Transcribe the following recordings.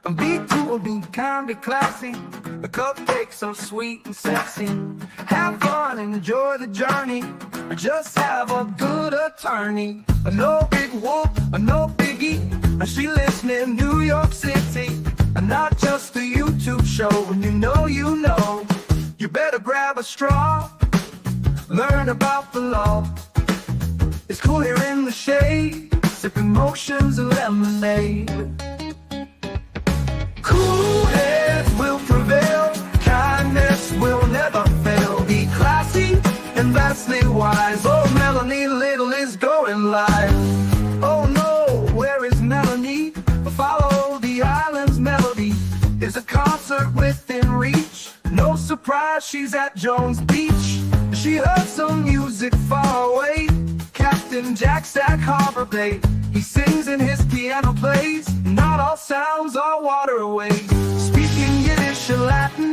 Be cool, be kind, be classy. The cupcakes are sweet and sexy. Have fun and enjoy the journey. Just have a good attorney. No big whoop, no biggie. She lives near New York City. Not just a YouTube show. When you know, you better grab a straw. Learn about the law. It's cool here in the shade, sipping motions of lemonade. Cool heads will prevail, kindness will never fail. Be classy and vastly wise. Oh, Melanie Little is going live. Oh no, where is Melanie? Follow the island's melody. Is a concert within reach. No surprise, she's at Jones Beach. She heard some music far away. Captain Jack Stack Harbor Bay. He sings and his piano plays. Not all sounds are waterways. Speaking Yiddish and Latin,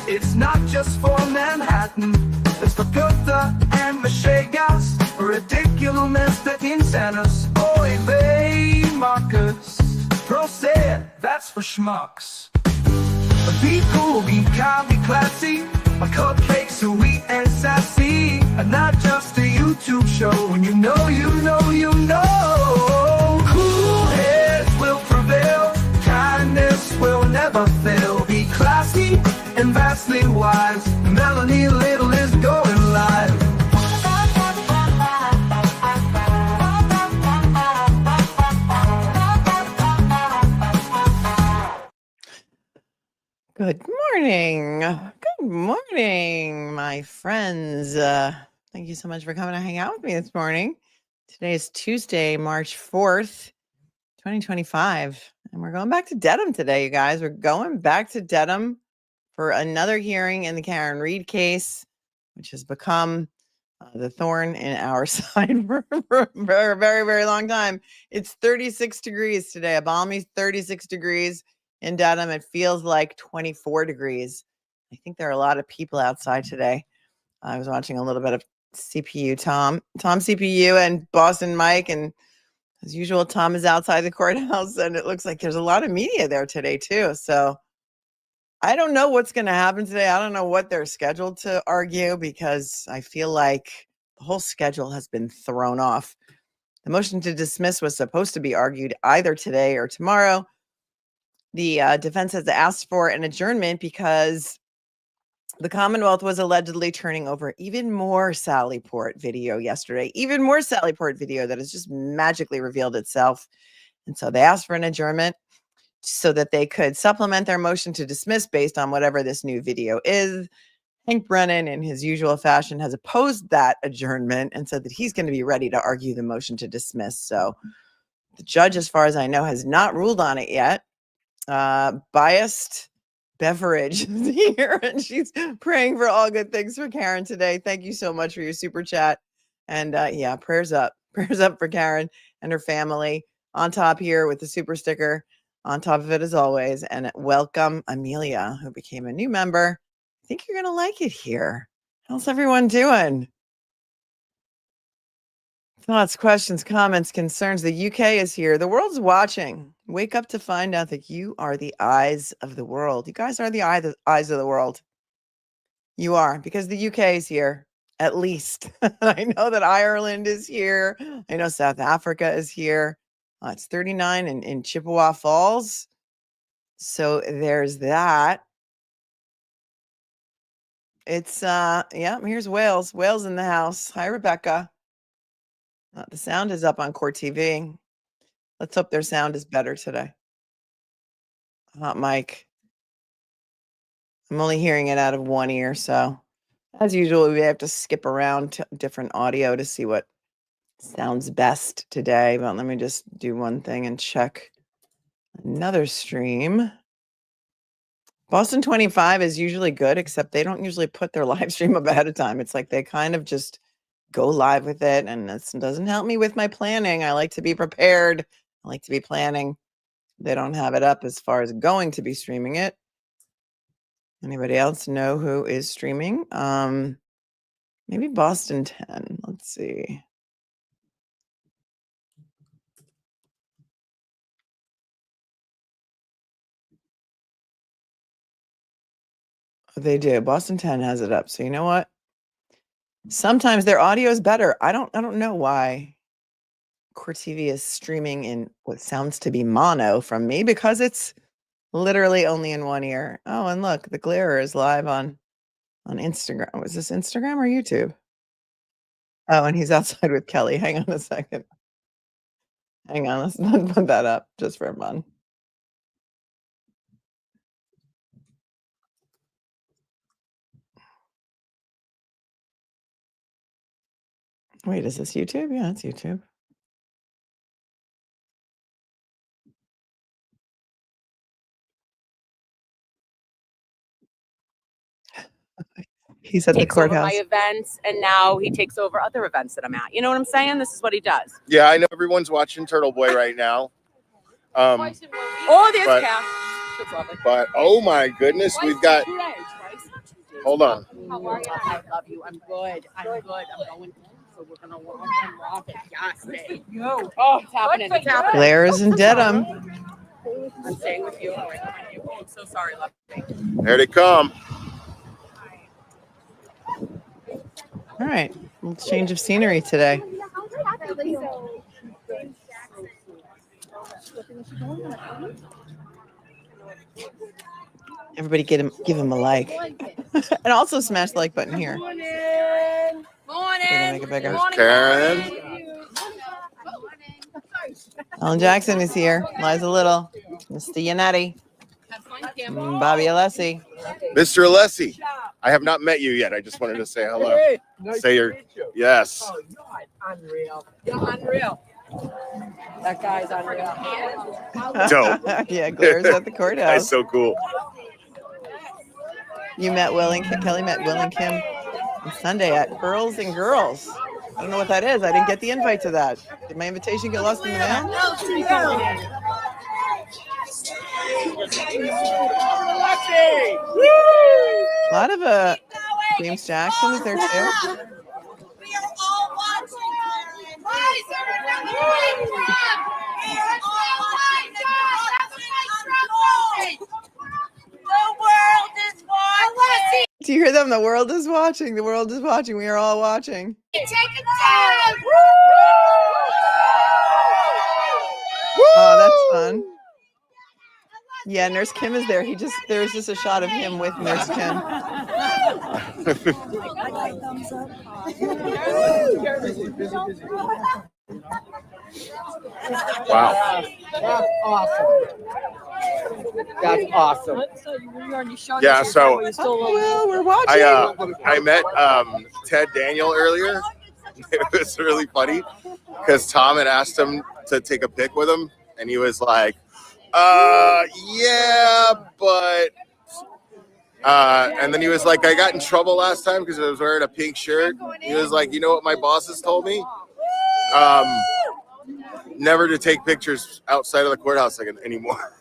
it's not just for Manhattan. It's for Goethe and Machegas. Ridiculous that insanus. Oy vey, Marcus. Proset, that's for schmucks. Be cool, be kind, be classy. My cupcakes are sweet and sassy. Not just a YouTube show. When you know. Cool heads will prevail. Kindness will never fail. Be classy and vastly wise. Melanie Little is going live. Good morning. Good morning, my friends. Thank you so much for coming to hang out with me this morning. Today is Tuesday, March 4th, 2025. And we're going back to Dedham today, you guys. We're going back to Dedham for another hearing in the Karen Reed case, which has become the thorn in our side for a very, very, very long time. It's 36 degrees today, a balmy 36 degrees. In Dedham, it feels like 24 degrees. I think there are a lot of people outside today. I was watching a little bit of CPU Tom CPU and Boston Mike. And as usual, Tom is outside the courthouse. And it looks like there's a lot of media there today, too. So I don't know what's going to happen today. I don't know what they're scheduled to argue because I feel like the whole schedule has been thrown off. The motion to dismiss was supposed to be argued either today or tomorrow. The defense has asked for an adjournment because the Commonwealth was allegedly turning over even more Sally Port video yesterday, even more Sally Port video that has just magically revealed itself. And so they asked for an adjournment so that they could supplement their motion to dismiss based on whatever this new video is. Hank Brennan, in his usual fashion, has opposed that adjournment and said that he's going to be ready to argue the motion to dismiss. So the judge, as far as I know, has not ruled on it yet. Biased Beverage is here, and she's praying for all good things for Karen today. Thank you so much for your super chat. And yeah, prayers up for Karen and her family. On top here with the super sticker on top of it as always. And welcome Amelia, who became a new member. I think you're gonna like it here. How's everyone doing? Thoughts, questions, comments, concerns. The UK is here. The world's watching. Wake up to find out that you are the eyes of the world. You guys are the eyes of the world. You are, because the UK is here, at least. I know that Ireland is here. I know South Africa is here. It's 39 in Chippewa Falls. So there's that. It's, yeah, here's Wales. Wales in the house. Hi, Rebecca. The sound is up on Court TV. Let's hope their sound is better today. Hot mic. I'm only hearing it out of one ear, so as usual, we have to skip around to different audio to see what sounds best today. But let me just do one thing and check another stream. Boston 25 is usually good, except they don't usually put their live stream up ahead of time. It's like they kind of just go live with it, and this doesn't help me with my planning. I like to be prepared. I like to be planning. They don't have it up as far as going to be streaming it. Anybody else know who is streaming? Maybe Boston 10. Let's see. They do. Boston 10 has it up. So you know what? Sometimes their audio is better. I don't know why Court TV is streaming in what sounds to be mono from me, because it's literally only in one ear. Oh, and look, the glare is live on Instagram. Was this Instagram or YouTube? Oh, and he's outside with Kelly. Hang on a second. Hang on, let's not put that up just for fun. Wait, is this YouTube? Yeah, it's YouTube. He's at the Takes over courthouse. my events, and now he takes over other events that I'm at. You know what I'm saying? This is what he does. Yeah, I know everyone's watching Turtle Boy right now. Oh, there's but- Cal. That's lovely. But oh my goodness, we've got. Hold on. How are you? I love you. I'm good. I'm good. I'm going in, so we're gonna walk and rock it. Yes, babe. Yo. Oh, it's happening. It's happening. Glare is in Dedham. I'm staying with you. I'm so sorry, love. There they come. All right, little change of scenery today. Everybody give him a like. And also smash the like button here. Morning. Make it bigger. Karen. Ellen Jackson is here. Liza Little. Mr. Yannetti. Bobby Alessi. Mr. Alessi. I have not met you yet. I just wanted to say hello. Hey, nice Say to your meet you. yes. Oh, you're unreal. You're unreal. That guy's unreal. Dope. Yeah, Glare's at the That's courthouse. so cool. You met Will and Kim. Kelly met Will and Kim on Sunday at Girls and Girls. I don't know what that is. I didn't get the invite to that. Did my invitation get lost in the mail? A lot of James Jackson is there too. We are all watching, Carolyn. The world is watching. Do you hear them? The world is watching. The world is watching. We are all watching. Take it down. Oh, that's fun. Yeah, Nurse Kim is there. There's just a shot of him with Nurse Kim. Wow. That's awesome. That's awesome. Yeah. So Well, we're watching. I met Ted Daniel earlier. It was really funny because Tom had asked him to take a pic with him, and he was like, yeah, but and then he was like, I got in trouble last time because I was wearing a pink shirt. He was like, you know what my bosses told me? Never to take pictures outside of the courthouse anymore.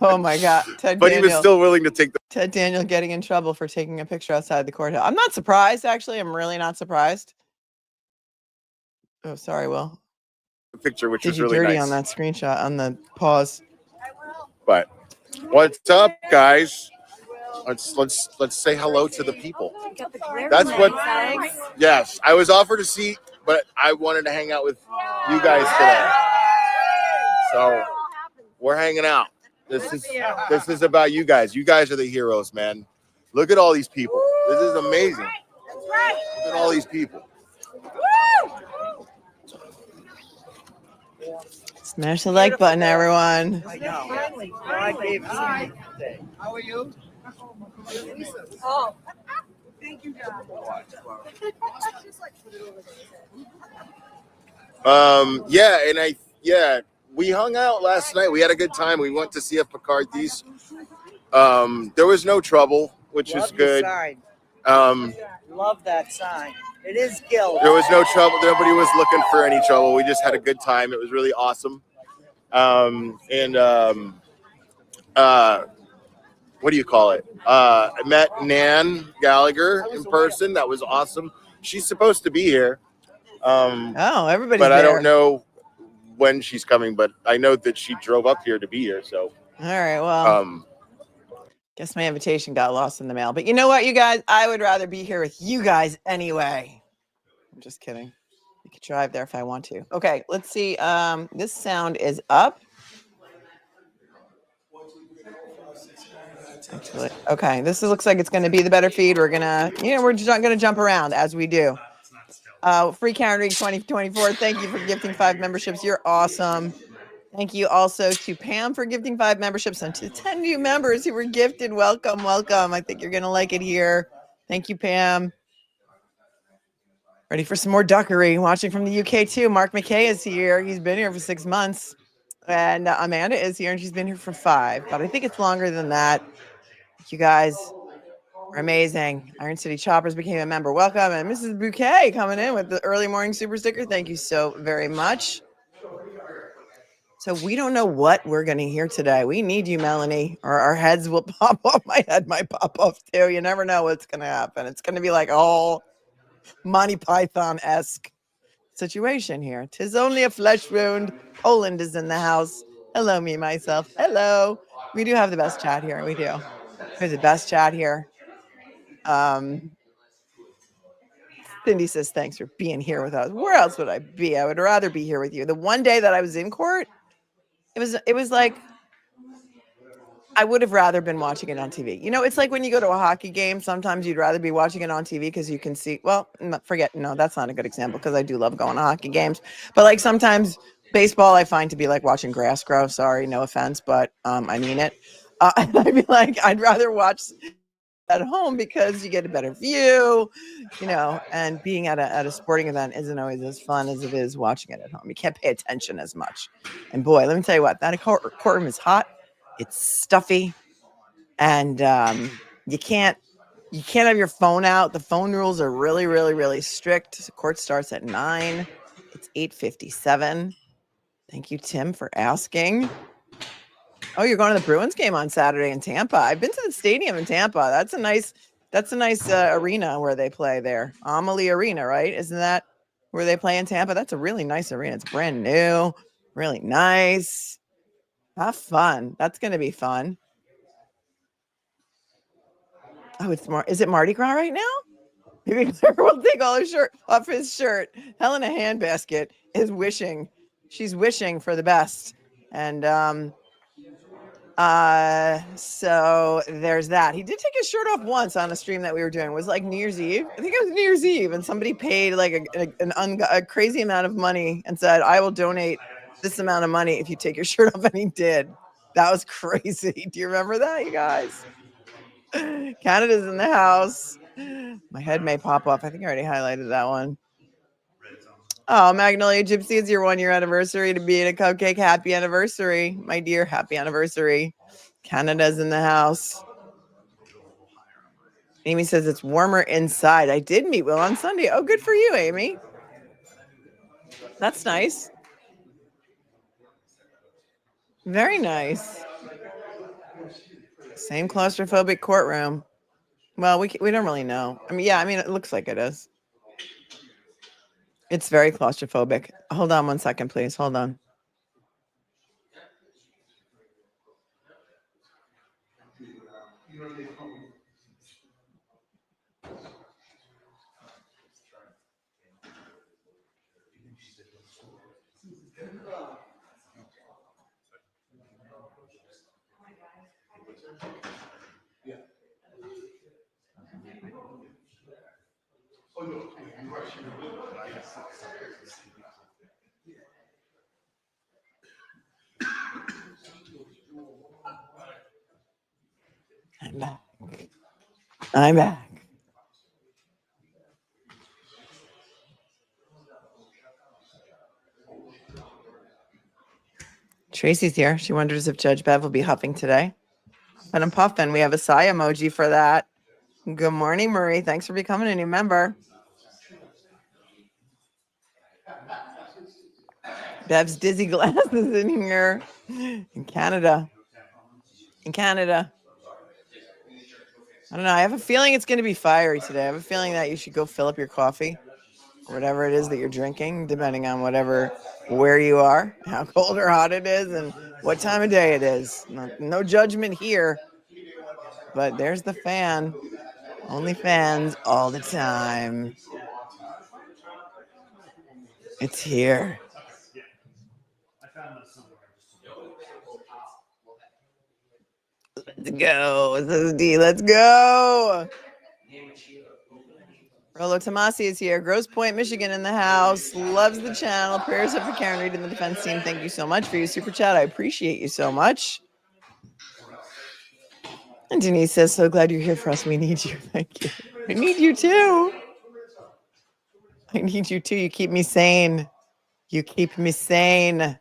Oh my God, But he was still willing to take the Ted Daniel getting in trouble for taking a picture outside the courthouse. I'm not surprised, actually. I'm really not surprised. Oh, sorry, Will. picture, which Did was you really dirty nice. on that screenshot on the pause? But what's up, guys? Let's say hello to the people. That's what. Yes, I was offered a seat, but I wanted to hang out with you guys today. So we're hanging out. This is about you guys. You guys are the heroes, man. Look at all these people. This is amazing. Look at all these people. Smash the like button, everyone. I know. I gave How are you? Oh, thank you, God. We hung out last night. We had a good time. We went to see a McCarthy's. There was no trouble, which is good. Love that sign. It is Gil. There was no trouble. Nobody was looking for any trouble. We just had a good time. It was really awesome. What do you call it? I met Nan Gallagher in person. That was awesome. She's supposed to be here. Oh, everybody's But I there. don't know when she's coming, but I know that she drove up here to be here. So, All right, well, Guess my invitation got lost in the mail. But you know what, you guys? I would rather be here with you guys anyway. I'm just kidding. You could drive there if I want to. Okay, let's see. This sound is up. Actually, okay, this looks like it's going to be the better feed. We're we're just not going to jump around as we do. Free Karen Reed 2024. Thank you for gifting 5 memberships. You're awesome. Thank you also to Pam for gifting 5 memberships and to 10 new members who were gifted. Welcome, welcome. I think you're going to like it here. Thank you, Pam. Ready for some more duckery. Watching from the UK too. Mark McKay is here. He's been here for 6 months. And Amanda is here and she's been here for 5. But I think it's longer than that. You guys are amazing. Iron City Choppers became a member. Welcome. And Mrs. Bouquet coming in with the early morning super sticker. Thank you so very much. So we don't know what we're going to hear today. We need you, Melanie, or our heads will pop off. My head might pop off too. You never know what's going to happen. It's going to be like all Monty Python-esque situation here. 'Tis only a flesh wound. Poland is in the house. Hello, me, myself. Hello. We do have the best chat here. We do. We have the best chat here. Cindy says, thanks for being here with us. Where else would I be? I would rather be here with you. The one day that I was in court, it was like I would have rather been watching it on TV. You know, it's like when you go to a hockey game, sometimes you'd rather be watching it on TV because you can see, well, no, that's not a good example because I do love going to hockey games. But like sometimes baseball, I find to be like watching grass grow. Sorry, no offense, but I mean it. And I'd be like, I'd rather watch at home because you get a better view, you know, and being at a sporting event isn't always as fun as it is watching it at home. You can't pay attention as much. And boy, let me tell you what, that courtroom is hot. It's stuffy, and you can't have your phone out. The phone rules are really, really, really strict. Court starts at 9. It's 8:57. Thank you, Tim, for asking. Oh, you're going to the Bruins game on Saturday in Tampa. I've been to the stadium in Tampa. That's a nice arena where they play there. Amalie Arena, right? Isn't that where they play in Tampa? That's a really nice arena. It's brand new, really nice. Have fun. That's going to be fun. Oh, is it Mardi Gras right now? Maybe Claire will take all off his shirt. Helena Handbasket is wishing. She's wishing for the best. And so there's that. He did take his shirt off once on a stream that we were doing. It was like New Year's Eve. I think it was New Year's Eve. And somebody paid like a crazy amount of money and said, I will donate this amount of money if you take your shirt off. And he did. That was crazy. Do you remember that, you guys? Canada's in the house. My head may pop off. I think I already highlighted that one. Oh, Magnolia Gypsy, it's your 1-year anniversary to be in a cupcake. Happy anniversary, my dear. Happy anniversary. Canada's in the house. Amy says it's warmer inside. I did meet Will on Sunday. Oh, good for you, Amy. That's nice. Very nice. Same claustrophobic courtroom. Well, we don't really know. I mean, it looks like it is. It's very claustrophobic. Hold on 1 second, please. Hold on. I'm back. Tracy's here. She wonders if Judge Bev will be huffing today. But I'm puffing. We have a sigh emoji for that. Good morning, Marie. Thanks for becoming a new member. Bev's dizzy glasses in here. In Canada. I don't know. I have a feeling it's going to be fiery today. I have a feeling that you should go fill up your coffee or whatever it is that you're drinking, depending on where you are, how cold or hot it is, and what time of day it is. No judgment here. but there's the fan. Only fans all the time. It's here. Let's go. SSD, let's go. Rolo Tomasi is here. Grosse Pointe, Michigan in the house. Loves the channel. Prayers up for Karen Reed and the defense team. Thank you so much for your super chat. I appreciate you so much. And Denise says, so glad you're here for us. We need you. Thank you. I need you too. I need you too. You keep me sane. You keep me sane.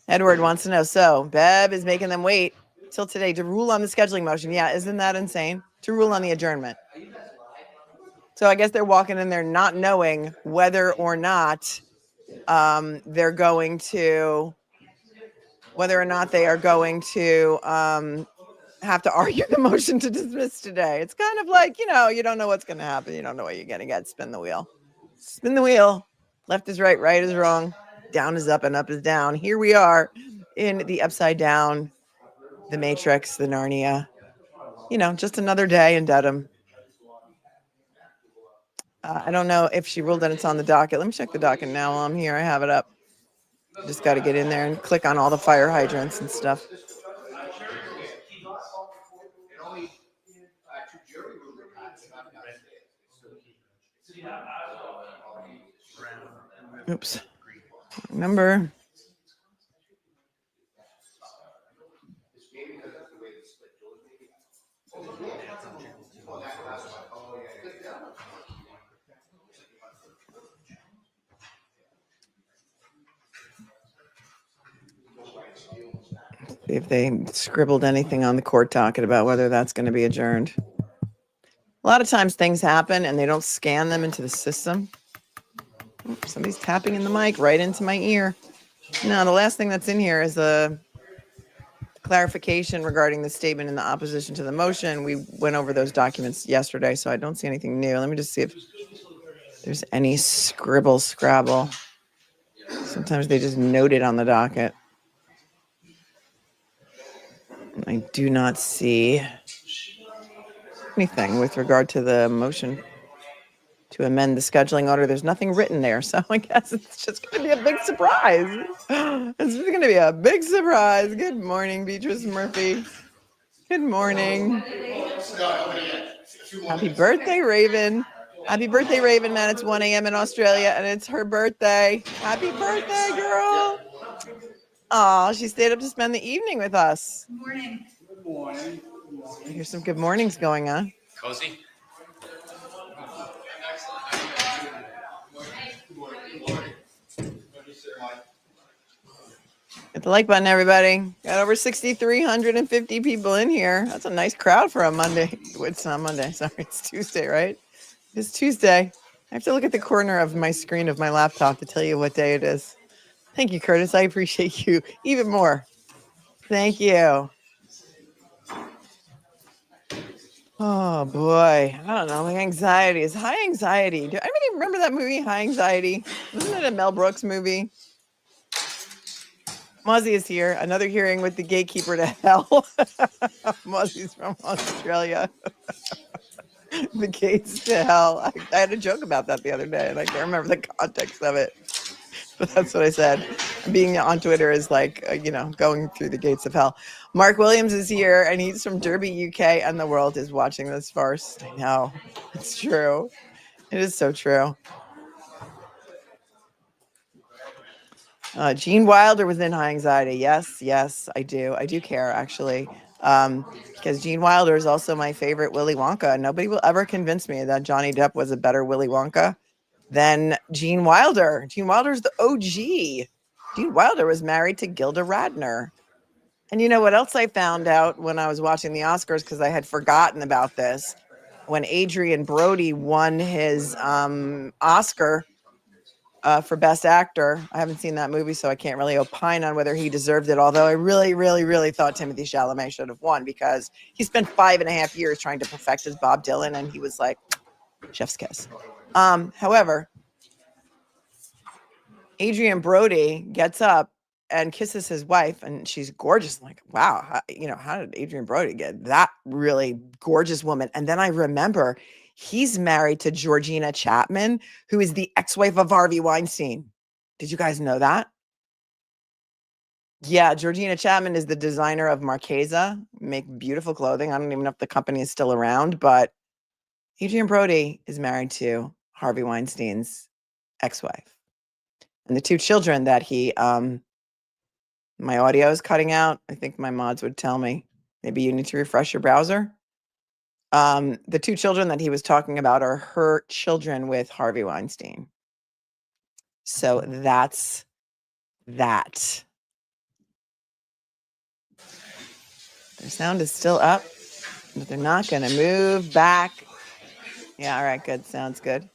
Edward wants to know, so Bev is making them wait till today to rule on the scheduling motion. Yeah, isn't that insane? To rule on the adjournment. So I guess they're walking in there not knowing whether or not they're going to, whether or not they are going to have to argue the motion to dismiss today. It's kind of like, you don't know what's going to happen. You don't know what you're going to get. Spin the wheel. Spin the wheel. Left is right, right is wrong. Down is up and up is down. Here we are in the upside down, the Matrix, the Narnia. Just another day in Dedham. I don't know if she ruled that it's on the docket. Let me check the docket now while I'm here. I have it up. Just got to get in there and click on all the fire hydrants and stuff. Oops. Number. See if they scribbled anything on the court docket about whether that's going to be adjourned. A lot of times things happen and they don't scan them into the system. Oops, somebody's tapping in the mic right into my ear. No, the last thing that's in here is a clarification regarding the statement in the opposition to the motion. We went over those documents yesterday, so I don't see anything new. Let me just see if there's any scrabble. Sometimes they just note it on the docket. I do not see anything with regard to the motion to amend the scheduling order. There's nothing written there, so I guess it's just going to be a big surprise. It's going to be a big surprise. Good morning, Beatrice Murphy. Good morning. Happy birthday, Raven. Happy birthday, Raven, man. It's 1 a.m. in Australia, and it's her birthday. Happy birthday, girl. Oh, she stayed up to spend the evening with us. Good morning. Good morning. Here's some good mornings going on. Cozy? Hit the like button, everybody. Got over 6,350 people in here. That's a nice crowd for a Monday. It's not Monday. Sorry, it's Tuesday, right? It's Tuesday. I have to look at the corner of my screen of my laptop to tell you what day it is. Thank you, Curtis. I appreciate you even more. Thank you. Oh, boy. I don't know. My anxiety is high anxiety. Do anybody remember that movie, High Anxiety? Wasn't it a Mel Brooks movie? Muzzy is here. Another hearing with the gatekeeper to hell. Muzzy's from Australia. The gates to hell. I had a joke about that the other day, and I can't remember the context of it. But that's what I said. Being on Twitter is like, going through the gates of hell. Mark Williams is here, and he's from Derby, UK, and the world is watching this farce. I know. It's true. It is so true. Gene Wilder was in High Anxiety. Yes, I do. I do care, actually. Because Gene Wilder is also my favorite Willy Wonka. Nobody will ever convince me that Johnny Depp was a better Willy Wonka than Gene Wilder. Gene Wilder's the OG. Gene Wilder was married to Gilda Radner. And you know what else I found out when I was watching the Oscars, because I had forgotten about this, when Adrian Brody won his Oscar for Best Actor. I haven't seen that movie, so I can't really opine on whether he deserved it, although I really, really, really thought Timothée Chalamet should have won, because he spent 5.5 years trying to perfect his Bob Dylan, and he was like, chef's kiss. However, Adrian Brody gets up and kisses his wife, and she's gorgeous. I'm like, wow, how did Adrian Brody get that really gorgeous woman? And then I remember he's married to Georgina Chapman, who is the ex-wife of Harvey Weinstein. Did you guys know that? Yeah, Georgina Chapman is the designer of Marchesa, make beautiful clothing. I don't even know if the company is still around, but Adrian Brody is married to Harvey Weinstein's ex-wife. And the two children that he, my audio is cutting out. I think my mods would tell me. Maybe you need to refresh your browser. The two children that he was talking about are her children with Harvey Weinstein. So that's that. Their sound is still up, but they're not going to move back. Yeah, all right, good. Sounds good.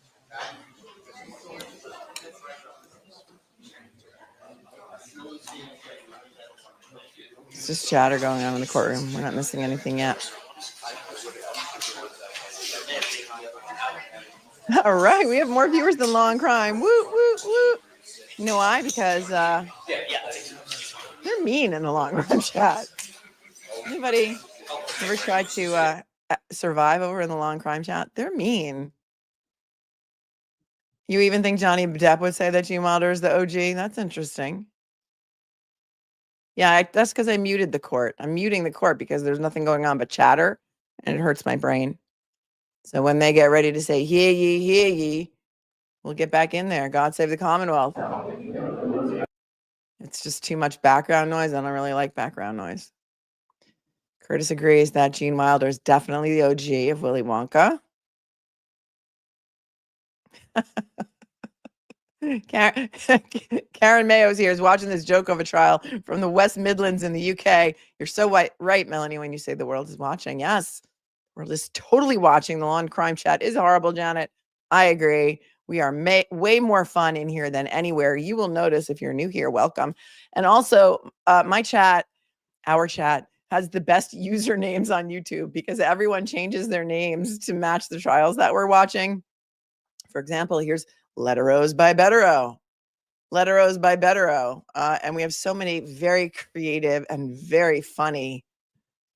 It's just chatter going on in the courtroom. We're not missing anything yet. All right, we have more viewers than Law and Crime. Woo, woo, woo. You know why? Because they're mean in the Law and Crime chat. Anybody ever tried to survive over in the Law and Crime chat? They're mean. You even think Johnny Depp would say that Gene Wilder is the OG? That's interesting. Yeah, that's because I muted the court. I'm muting the court because there's nothing going on but chatter, and it hurts my brain. So when they get ready to say, hear ye, we'll get back in there. God save the Commonwealth. It's just too much background noise. I don't really like background noise. Curtis agrees that Gene Wilder is definitely the OG of Willy Wonka. Karen Mayo's here is watching this joke of a trial from the West Midlands in the UK. You're so right, Melanie, when you say the world is watching. Yes, the world is totally watching. The Law and Crime chat is horrible, Janet. I agree. We are way more fun in here than anywhere. You will notice if you're new here, welcome. And also, my chat, our chat, has the best usernames on YouTube because everyone changes their names to match the trials that we're watching. For example, here's Letteros by Bettero. Letteros by Bettero. And we have so many very creative and very funny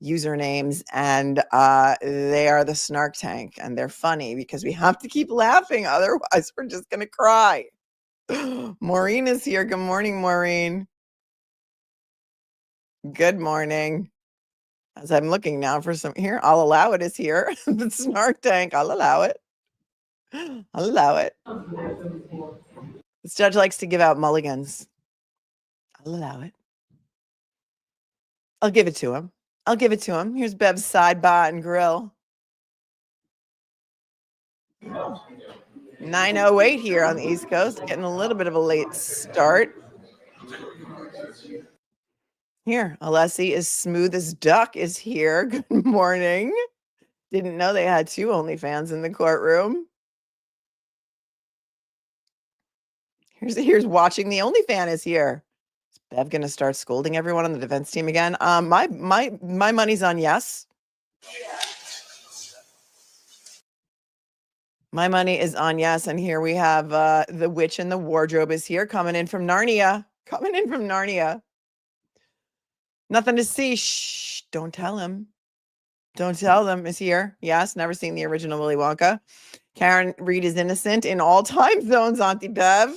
usernames, and they are the Snark Tank, and they're funny because we have to keep laughing. Otherwise, we're just going to cry. Maureen is here. Good morning, Maureen. Good morning. As I'm looking now for some here, I'll allow it is here. The Snark Tank. I'll allow it. I'll allow it. This judge likes to give out mulligans. I'll allow it. I'll give it to him. I'll give it to him. Here's Bev's side bar and grill. 9:08 here on the East Coast. Getting a little bit of a late start. Here, Alessi is smooth as duck is here. Good morning. Didn't know they had two OnlyFans in the courtroom. Here's watching the OnlyFan is here. Is Bev gonna start scolding everyone on the defense team again? My money's on yes. My money is on yes, and here we have the witch in the wardrobe is here, coming in from Narnia. Coming in from Narnia. Nothing to see. Shh, don't tell him. Don't tell them is here. Yes, never seen the original Willy Wonka. Karen Reed is innocent in all time zones, Auntie Bev.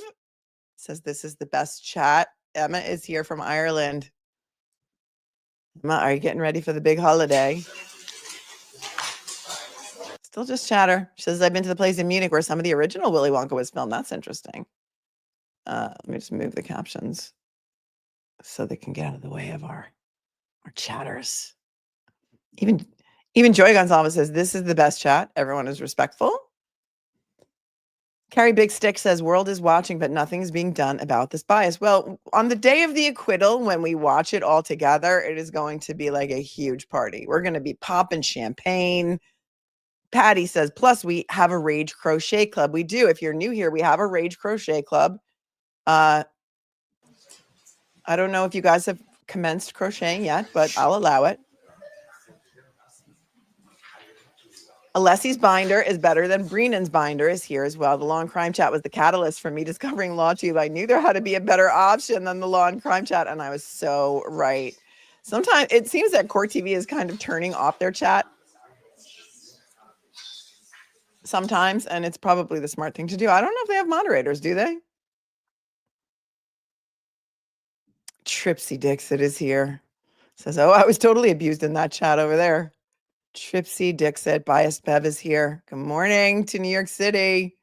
Says this is the best chat. Emma is here from Ireland. Emma, are you getting ready for the big holiday? Still just chatter. She says, I've been to the place in Munich where some of the original Willy Wonka was filmed. That's interesting. Let me just move the captions so they can get out of the way of our chatters. Even Joy Gonzalez says, this is the best chat. Everyone is respectful. Carrie Big Stick says, world is watching, but nothing is being done about this bias. Well, on the day of the acquittal, when we watch it all together, it is going to be like a huge party. We're going to be popping champagne. Patty says, plus we have a Rage Crochet Club. We do. If you're new here, we have a Rage Crochet Club. I don't know if you guys have commenced crocheting yet, but I'll allow it. Alessi's binder is better than Breenan's binder is here as well. The Law and Crime Chat was the catalyst for me discovering LawTube. I knew there had to be a better option than the Law and Crime Chat, and I was so right. Sometimes it seems that Court TV is kind of turning off their chat sometimes, and it's probably the smart thing to do. I don't know if they have moderators, do they? Tripsy Dixit is here. Says, oh, I was totally abused in that chat over there. Tripsy Dixit, Biased Bev is here. Good morning to New York City.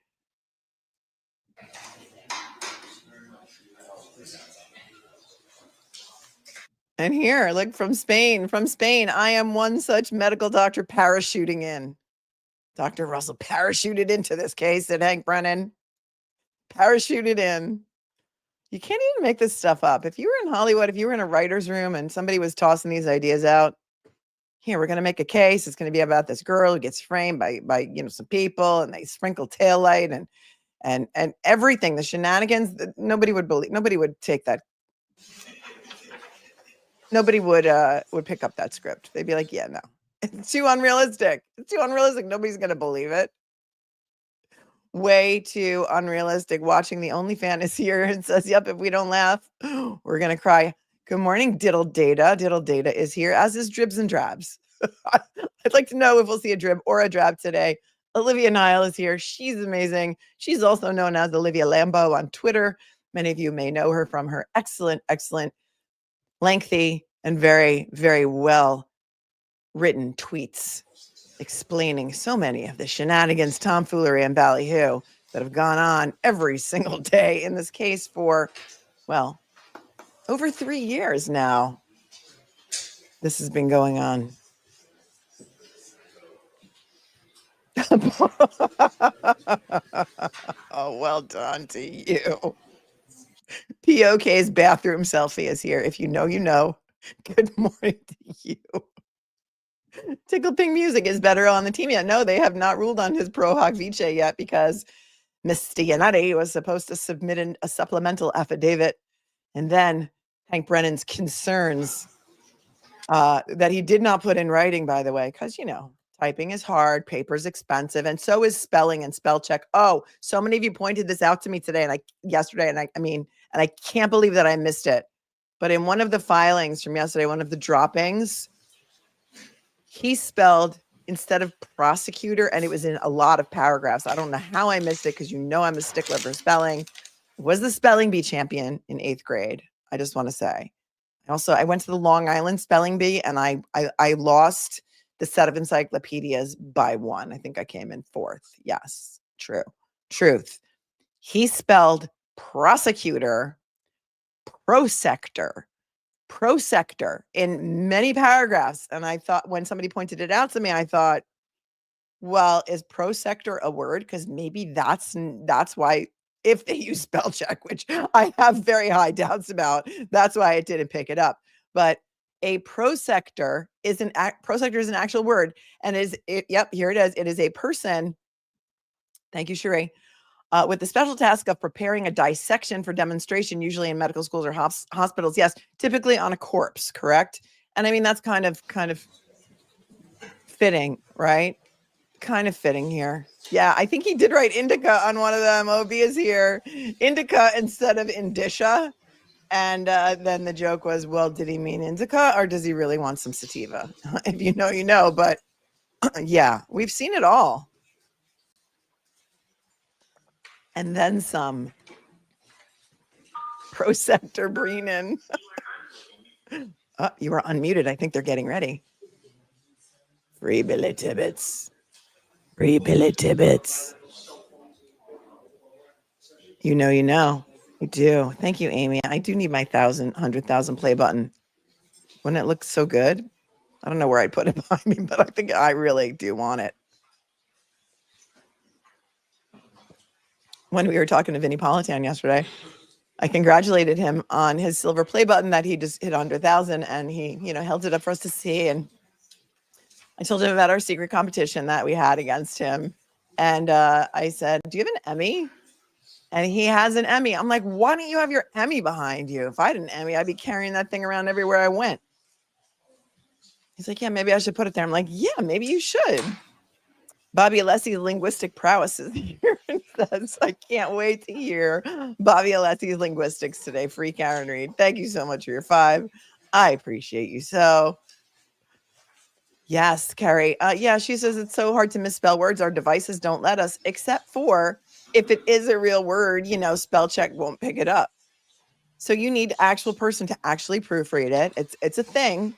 And here, look, from Spain, I am one such medical doctor parachuting in. Dr. Russell parachuted into this case, said Hank Brennan. Parachuted in. You can't even make this stuff up. If you were in Hollywood, if you were in a writer's room and somebody was tossing these ideas out, here, we're going to make a case. It's going to be about this girl who gets framed by some people, and they sprinkle taillight and everything, the shenanigans that nobody would believe. Nobody would take that. Nobody would pick up that script. They'd be like, yeah, no, it's too unrealistic. It's too unrealistic. Nobody's going to believe it. Way too unrealistic. Watching the OnlyFans is here and says, yep, if we don't laugh, we're going to cry. Good morning, Diddle Data. Diddle Data is here, as is Dribs and Drabs. I'd like to know if we'll see a drib or a drab today. Olivia Nile is here. She's amazing. She's also known as Olivia Lambo on Twitter. Many of you may know her from her excellent, lengthy, and very, very well written tweets explaining so many of the shenanigans, tomfoolery, and ballyhoo that have gone on every single day in this case for, well, over 3 years now. This has been going on. Oh, well done to you. POK's bathroom selfie is here. If you know, you know. Good morning to you. Tickle Pink Music is better on the team yet. No, they have not ruled on his pro hoc vice yet because Mr. Yannetti was supposed to submit a supplemental affidavit. And then Hank Brennan's concerns that he did not put in writing, by the way, because, typing is hard, paper's expensive, and so is spelling and spell check. Oh, so many of you pointed this out to me today and yesterday, and I can't believe that I missed it. But in one of the filings from yesterday, one of the droppings, he spelled instead of prosecutor, and it was in a lot of paragraphs. I don't know how I missed it because I'm a stickler for spelling. Was the spelling bee champion in 8th grade. I just want to say. Also, I went to the Long Island spelling bee, and I lost the set of encyclopedias by 1. I think I came in 4th. Yes, truth. He spelled prosecutor, prosector in many paragraphs. And I thought, when somebody pointed it out to me, I thought, well, is prosector a word? Because maybe that's why, if they use spell check, which I have very high doubts about, that's why I didn't pick it up. But a prosector is an actual word, and here it is. It is a person. Thank you, Sheree. With the special task of preparing a dissection for demonstration, usually in medical schools or hospitals. Yes, typically on a corpse, correct? And that's kind of fitting, right? Kind of fitting here. Yeah, I think he did write indica on one of them. OB is here. Indica instead of indicia. And then the joke was, well, did he mean indica or does he really want some sativa? If you know, you know. But yeah, we've seen it all. And then some. Prosector Breenan. Oh, you were unmuted. I think they're getting ready. Free Billy Tibbets. Free Billy Tibbets. You know. I do. Thank you, Amy. I do need my 100,000 play button. Wouldn't it look so good? I don't know where I'd put it behind me, but I think I really do want it. When we were talking to Vinnie Politan yesterday, I congratulated him on his silver play button that he just hit 100,000, and he, held it up for us to see. And I told him about our secret competition that we had against him. And I said, do you have an Emmy? And he has an Emmy. I'm like, why don't you have your Emmy behind you? If I had an Emmy, I'd be carrying that thing around everywhere I went. He's like, yeah, maybe I should put it there. I'm like, yeah, maybe you should. Bobby Alessi's linguistic prowess is here and says, I can't wait to hear Bobby Alessi's linguistics today. Free Karen Reed. Thank you so much for your 5. I appreciate you so. Yes, Carrie. Yeah, she says it's so hard to misspell words. Our devices don't let us, except for if it is a real word, spell check won't pick it up. So you need actual person to actually proofread it. It's a thing.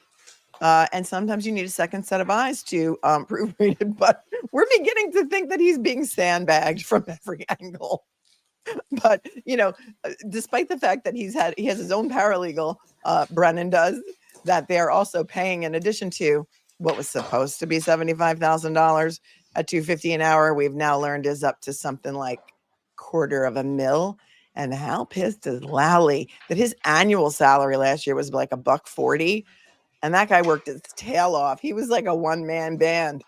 And sometimes you need a second set of eyes to proofread it. But we're beginning to think that he's being sandbagged from every angle. But, despite the fact that he has his own paralegal, Brennan does, that they're also paying in addition to what was supposed to be $75,000 at $250 an hour, we've now learned is up to something like $250,000. And how pissed is Lally that his annual salary last year was like $140, and that guy worked his tail off. He was like a one-man band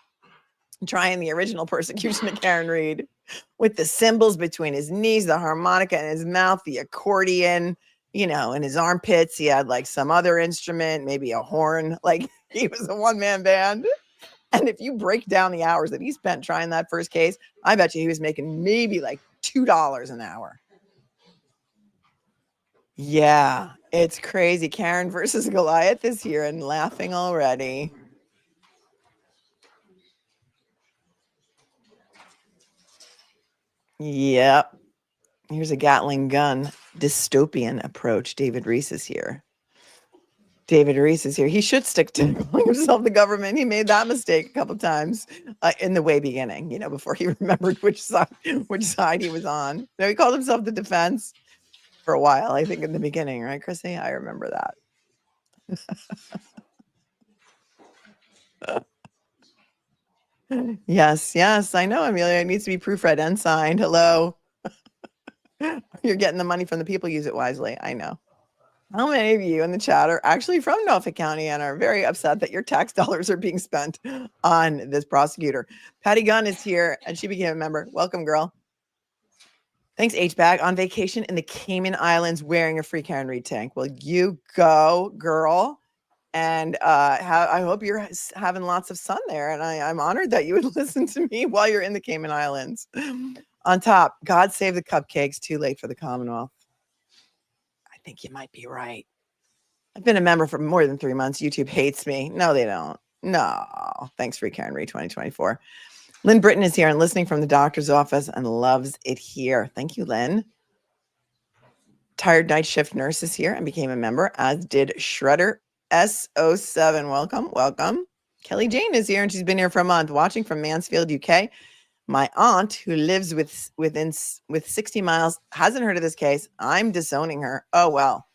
trying the original Persecution of Karen Reed with the cymbals between his knees, the harmonica in his mouth, the accordion, in his armpits. He had like some other instrument, maybe a horn. Like he was a one-man band. And if you break down the hours that he spent trying that first case, I bet you he was making maybe like $2 an hour. Yeah, it's crazy. Karen versus Goliath is here and laughing already. Yep. Here's a Gatling gun dystopian approach. David Reese is here. He should stick to calling himself the government. He made that mistake a couple of times in the way beginning, before he remembered which side he was on. No, he called himself the defense for a while, I think, in the beginning, right, Chrissy? I remember that. Yes, I know, Amelia. It needs to be proofread and signed. Hello. You're getting the money from the people. Use it wisely. I know. How many of you in the chat are actually from Norfolk County and are very upset that your tax dollars are being spent on this prosecutor? Patty Gunn is here and she became a member. Welcome, girl. Thanks, H-Bag. On vacation in the Cayman Islands wearing a free Karen Reed tank. Well, you go, girl. And I hope you're having lots of sun there. And I'm honored that you would listen to me while you're in the Cayman Islands. On top, God save the cupcakes. Too late for the Commonwealth. I think you might be right. I've been a member for more than 3 months. YouTube hates me. No, they don't. No. Thanks, Free Karen Reed 2024. Lynn Britton is here and listening from the doctor's office and loves it here. Thank you, Lynn. Tired night shift nurse is here and became a member, as did Shredder S07. Welcome. Kelly Jane is here and she's been here for a month, watching from Mansfield, UK. My aunt, who lives with 60 miles, hasn't heard of this case. I'm disowning her. Oh, well.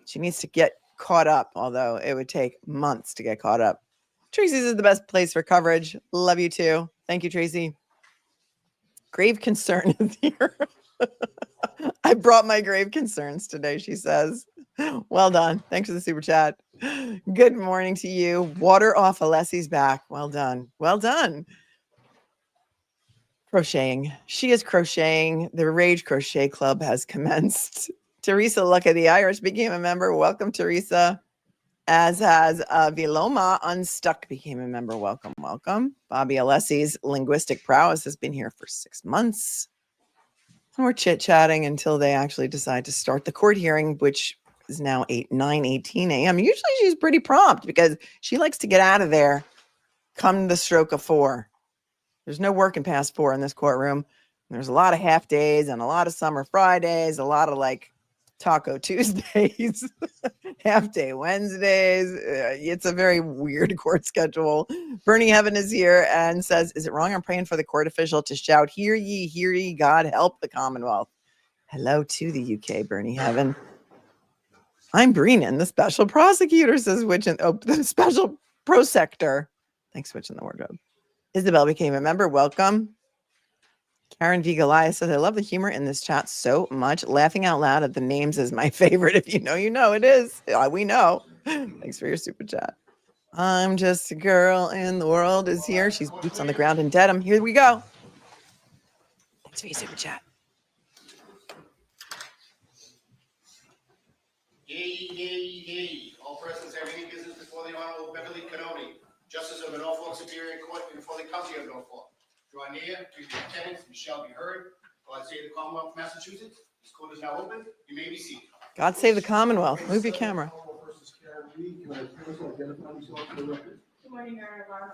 She needs to get caught up, although it would take months to get caught up. Tracy's is the best place for coverage. Love you too. Thank you, Tracy. Grave concern is here. I brought my grave concerns today, she says. Well done. Thanks for the super chat. Good morning to you. Water off Alessi's back. Well done. Crocheting. She is crocheting. The Rage Crochet Club has commenced. Teresa Luck of the Irish became a member. Welcome, Teresa. As has Viloma Unstuck became a member. Welcome. Bobby Alessi's linguistic prowess has been here for 6 months. And we're chit-chatting until they actually decide to start the court hearing, which is now 9:18 a.m. Usually she's pretty prompt because she likes to get out of there come the stroke of 4. There's no working past 4 in this courtroom. There's a lot of half days and a lot of summer Fridays, a lot of like Taco Tuesdays, half day Wednesdays. It's a very weird court schedule. Bernie Heaven is here and says, is it wrong? I'm praying for the court official to shout, hear ye, God help the Commonwealth. Hello to the UK, Bernie Heaven. I'm Brennan, the special prosecutor, says Witch in the special prosector. Thanks, Witch in the Wardrobe. Isabel became a member. Welcome. Karen V. Goliath says, I love the humor in this chat so much. Laughing out loud at the names is my favorite. If you know, it is. We know. Thanks for your super chat. I'm just a girl and the world is here. She's boots on the ground in Dedham. Here we go. Thanks for your super chat. Yay. All present have any business before the Honorable Beverly Canoni, Justice of the Norfolk Superior Court in the Foley County of Norfolk. Draw near to the attendance and shall be heard. God save the Commonwealth of Massachusetts. This court is now open. You may be seated. God save the Commonwealth. Move your camera. Good morning, Your Honor.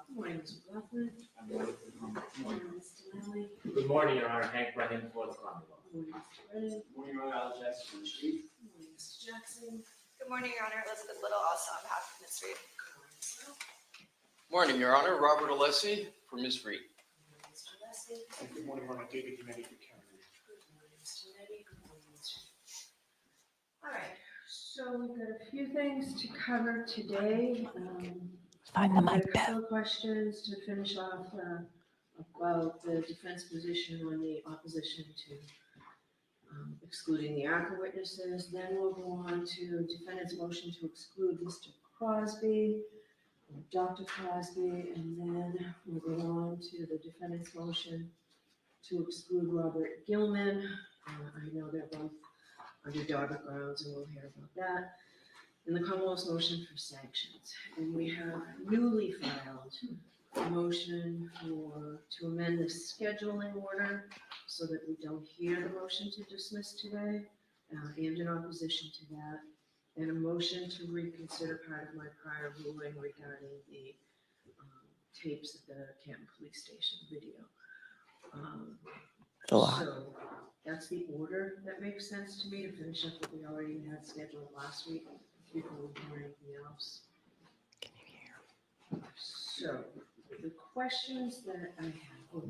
Good morning, Mr. Bluffman. Good morning, Mr. Lally. Good morning, Your Honor. Hank Brennan for the Commonwealth. Good morning, Mr. Brennan. Good morning, Your Honor. Al Jackson from the street. Good morning, Mr. Jackson. Good morning, Your Honor. Elizabeth Little, also on behalf of Ms. Reed. Morning, Your Honor. Robert Alessi for Ms. Reed. Mr. Leslie. Good morning, Your Honor. David Kennedy for Karen. Good morning, Mr. Neddy. Good morning, Mr. All right, so we've got a few things to cover today. Find the We've got mic, a couple of questions to finish off about the defense position on the opposition to excluding the ARCA witnesses. Then we'll go on to defendant's motion to exclude Mr. Crosby, or Dr. Crosby, and then we'll go on to the defendant's motion to exclude Robert Gilman. I know they're both under dogger grounds, and we'll hear about that. And the Commonwealth's motion for sanctions. And we have newly filed a motion to amend the scheduling order so that we don't hear the motion to dismiss today, and in opposition to that, and a motion to reconsider part of my prior ruling regarding the tapes of the Canton Police Station video. It's a lot. So that's the order that makes sense to me to finish up what we already had scheduled last week before we do anything else. Can you hear? So the questions that I have,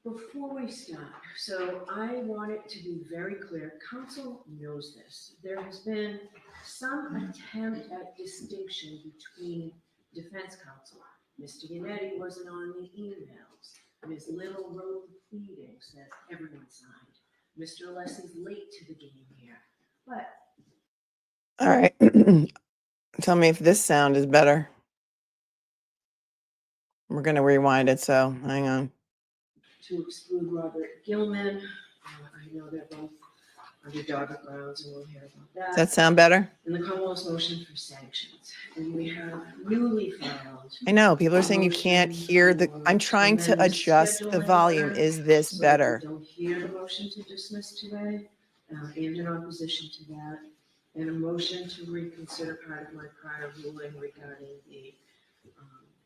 before we start, so I want it to be very clear, council knows this. There has been some attempt at distinction between defense counsel. Mr. Yannetti wasn't on the emails. Ms. Little wrote the pleadings that everyone signed. Mr. Alessi's late to the game here, but All right. Tell me if this sound is better. We're going to rewind it, so hang on. to exclude Robert Gilman. I know they're both under dogger grounds, and we'll hear about that. Does that sound better? And the Commonwealth's motion for sanctions. And we have newly filed. I know people are saying you can't hear the. I'm trying to adjust the volume. Is this so better? that we don't hear the motion to dismiss today, and in opposition to that, and a motion to reconsider part of my prior ruling regarding the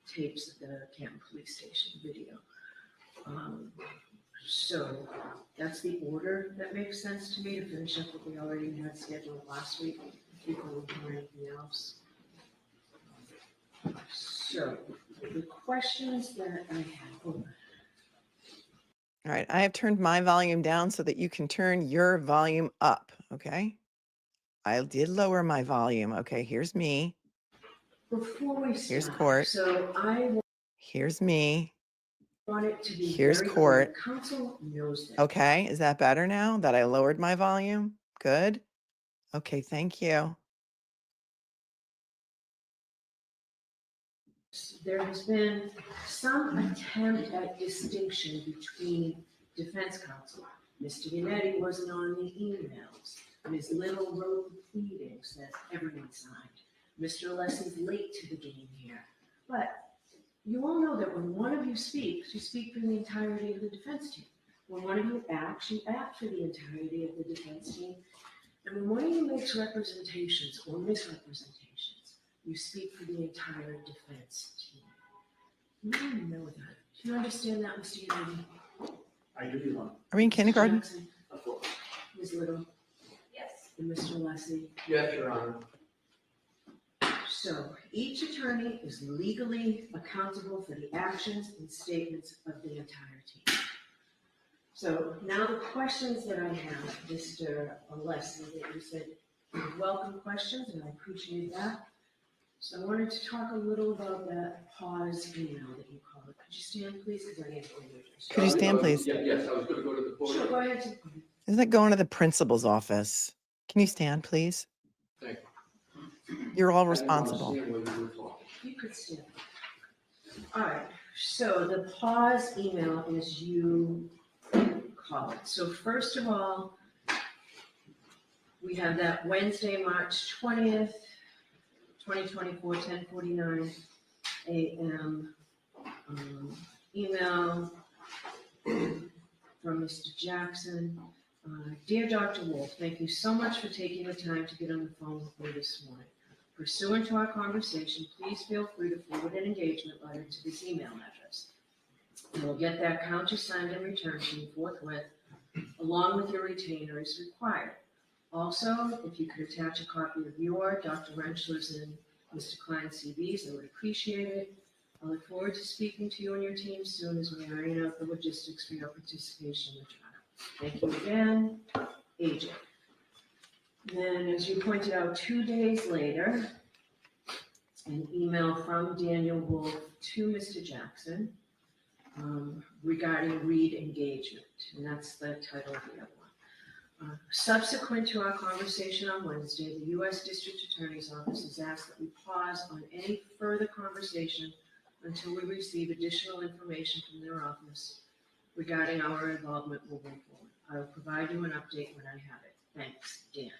tapes of the Canton Police Station video. So that's the order that makes sense to me to finish up what we already had scheduled last week before we do anything else. So the questions that I have. All right. I have turned my volume down so that you can turn your volume up. Okay. I did lower my volume. Okay. Here's me. Before we start, Here's court. So I Here's me. want it to be Here's very court. clear. Council knows that. Okay. Is that better now that I lowered my volume? Good. Okay. Thank you. There has been some attempt at distinction between defense counsel. Mr. Yannetti wasn't on the emails. Ms. Little wrote the pleadings that everyone signed. Mr. Alessi's late to the game here. But you all know that when one of you speaks, you speak for the entirety of the defense team. When one of you acts for the entirety of the defense team. And when one of you makes representations or misrepresentations, you speak for the entire defense team. You don't know that. Do you understand that, Mr. Yannetti? I do, Your Honor. Are we in kindergarten? Jackson, Of course. Ms. Little, Yes. and Mr. Alessi. Yes, Your Honor. So each attorney is legally accountable for the actions and statements of the entire team. So now the questions that I have, Mr. Alessi, that you said welcome questions, and I appreciate that. So I wanted to talk a little about that pause email that you call it. Could you stand, please? Because I need to go to Could you stand, please? Yes, I was going to go to the Sure, podium. go ahead. Isn't that going to the principal's office? Can you stand, please? Thank You're all I didn't responsible. understand what you were talking. You could stand. All right, so the pause email is you call it. So first of all, we have that Wednesday, March 20th, 2024, 10:49 a.m. Email from Mr. Jackson. Dear Dr. Wolf, thank you so much for taking the time to get on the phone with me this morning. Pursuant to our conversation, please feel free to forward an engagement letter to this email address. I will get that countersigned and returned to you forthwith, along with your retainer as required. Also, if you could attach a copy of your, Dr. Rentschler's, and Mr. Klein's CVs, I would appreciate it. I look forward to speaking to you and your team soon as we iron out the logistics for your participation in the trial. Thank you again, AJ. Then, as you pointed out, 2 days later, an email from Daniel Wolf to Mr. Jackson regarding Reed engagement, and that's the title of the other one. Subsequent to our conversation on Wednesday, the U.S. District Attorney's Office has asked that we pause on any further conversation until we receive additional information from their office regarding our involvement moving forward. I will provide you an update when I have it. Thanks, Dan.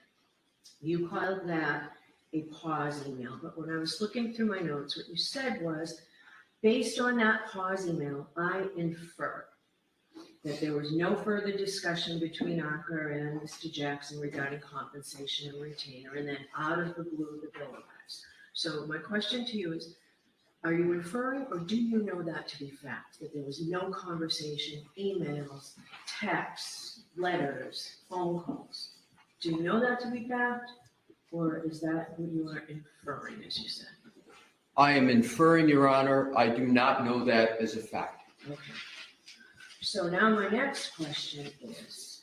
You called that a pause email, but when I was looking through my notes, what you said was, based on that pause email, I infer that there was no further discussion between ARCA and Mr. Jackson regarding compensation and retainer, and then out of the blue, the bill arrives. So my question to you is, are you inferring, or do you know that to be fact, that there was no conversation, emails, texts, letters, phone calls? Do you know that to be fact, or is that what you are inferring, as you said? I am inferring, Your Honor. I do not know that as a fact. Okay. So now my next question is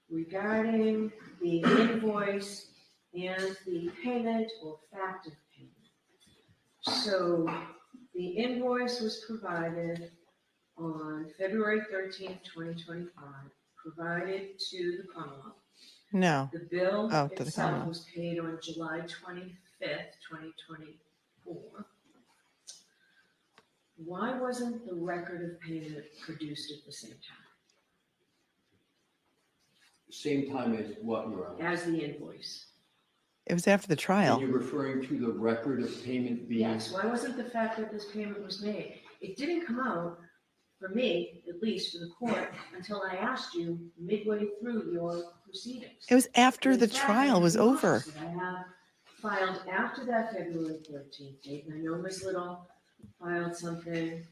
regarding the invoice and the payment or fact of payment. So the invoice was provided on February 13th, 2025, provided to the Commonwealth. No. The bill Oh, to the itself Commonwealth. was paid on July 25th, 2024. Why wasn't the record of payment produced at the same time Same time as what, Your Honor? as the invoice? It was after the Are trial. you referring to the record of payment being? Yes, why wasn't the fact that this payment was made? It didn't come out, for me, at least for the court, until I asked you midway through your proceedings. It was after And the in fact, trial was the over. opposite. I have filed after that February 13th date, and I know Ms. Little filed something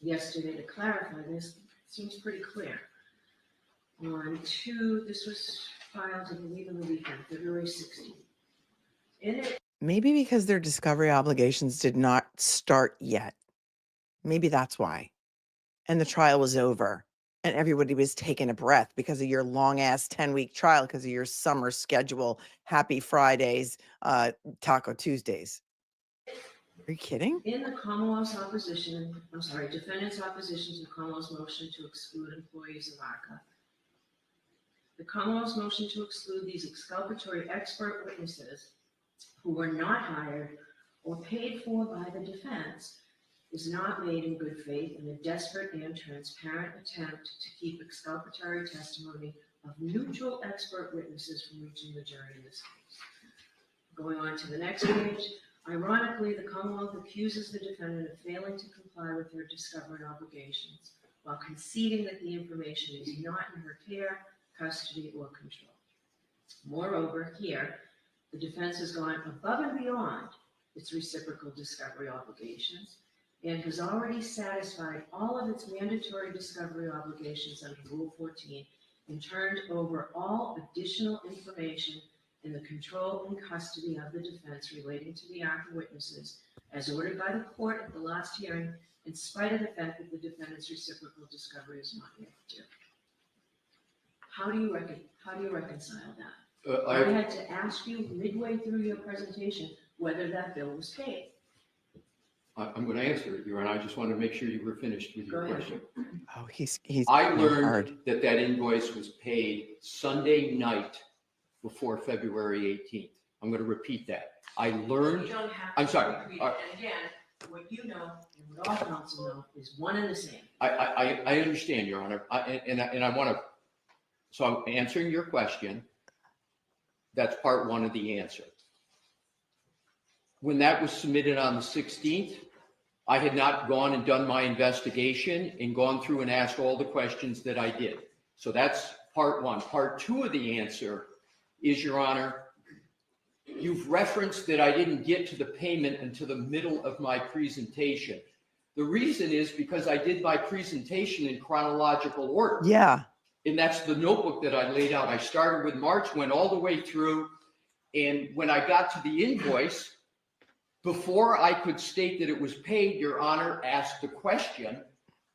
yesterday to clarify this. It seems pretty clear. This was filed, I believe, in the weekend, February 16th. In it, Maybe because their discovery obligations did not start yet. Maybe that's why. And the trial was over. And everybody was taking a breath because of your long ass 10-week trial, because of your summer schedule, happy Fridays, Taco Tuesdays. Are you kidding? in the defendant's opposition to the Commonwealth's motion to exclude employees of ARCA. The Commonwealth's motion to exclude these exculpatory expert witnesses who were not hired or paid for by the defense is not made in good faith in a desperate and transparent attempt to keep exculpatory testimony of neutral expert witnesses from reaching the jury in this case. Going on to the next page, ironically, the Commonwealth accuses the defendant of failing to comply with their discovery obligations while conceding that the information is not in her care, custody, or control. Moreover, here, the defense has gone above and beyond its reciprocal discovery obligations and has already satisfied all of its mandatory discovery obligations under Rule 14 and turned over all additional information in the control and custody of the defense relating to the ARCA witnesses as ordered by the court at the last hearing, in spite of the fact that the defendant's reciprocal discovery is not yet due. How do you reconcile that? I had to ask you midway through your presentation whether that bill was paid. I'm going to answer it, Your Honor. I just wanted to make sure you were finished with your Go ahead. question. Oh, he's I being learned hard. that invoice was paid Sunday night before February 18th. I'm going to repeat that. I learned, You don't have I'm to sorry. repeat it. And again, what you know and what all counsel know is one and the same. I understand, Your Honor. And I want to, so I'm answering your question. That's part one of the answer. When that was submitted on the 16th, I had not gone and done my investigation and gone through and asked all the questions that I did. So that's part one. Part two of the answer is, Your Honor, you've referenced that I didn't get to the payment until the middle of my presentation. The reason is because I did my presentation in chronological order. Yeah. And that's the notebook that I laid out. I started with March, went all the way through. And when I got to the invoice, before I could state that it was paid, Your Honor asked the question,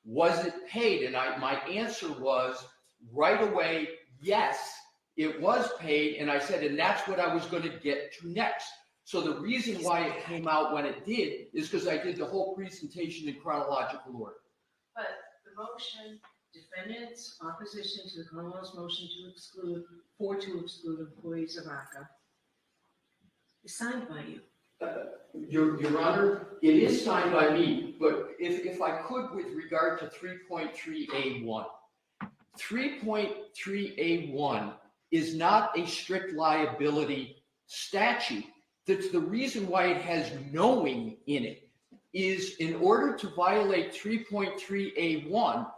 was it paid? And my answer was right away, yes, it was paid. And I said, and that's what I was going to get to next. So the reason why it came out when it did is because I did the whole presentation in chronological order. But the motion, defendant's opposition to the Commonwealth's motion to exclude employees of ACA is signed by you. Your Honor, it is signed by me, but if I could, with regard to 3.3A1, 3.3A1 is not a strict liability statute. That's the reason why it has knowing in it, is in order to violate 3.3A1,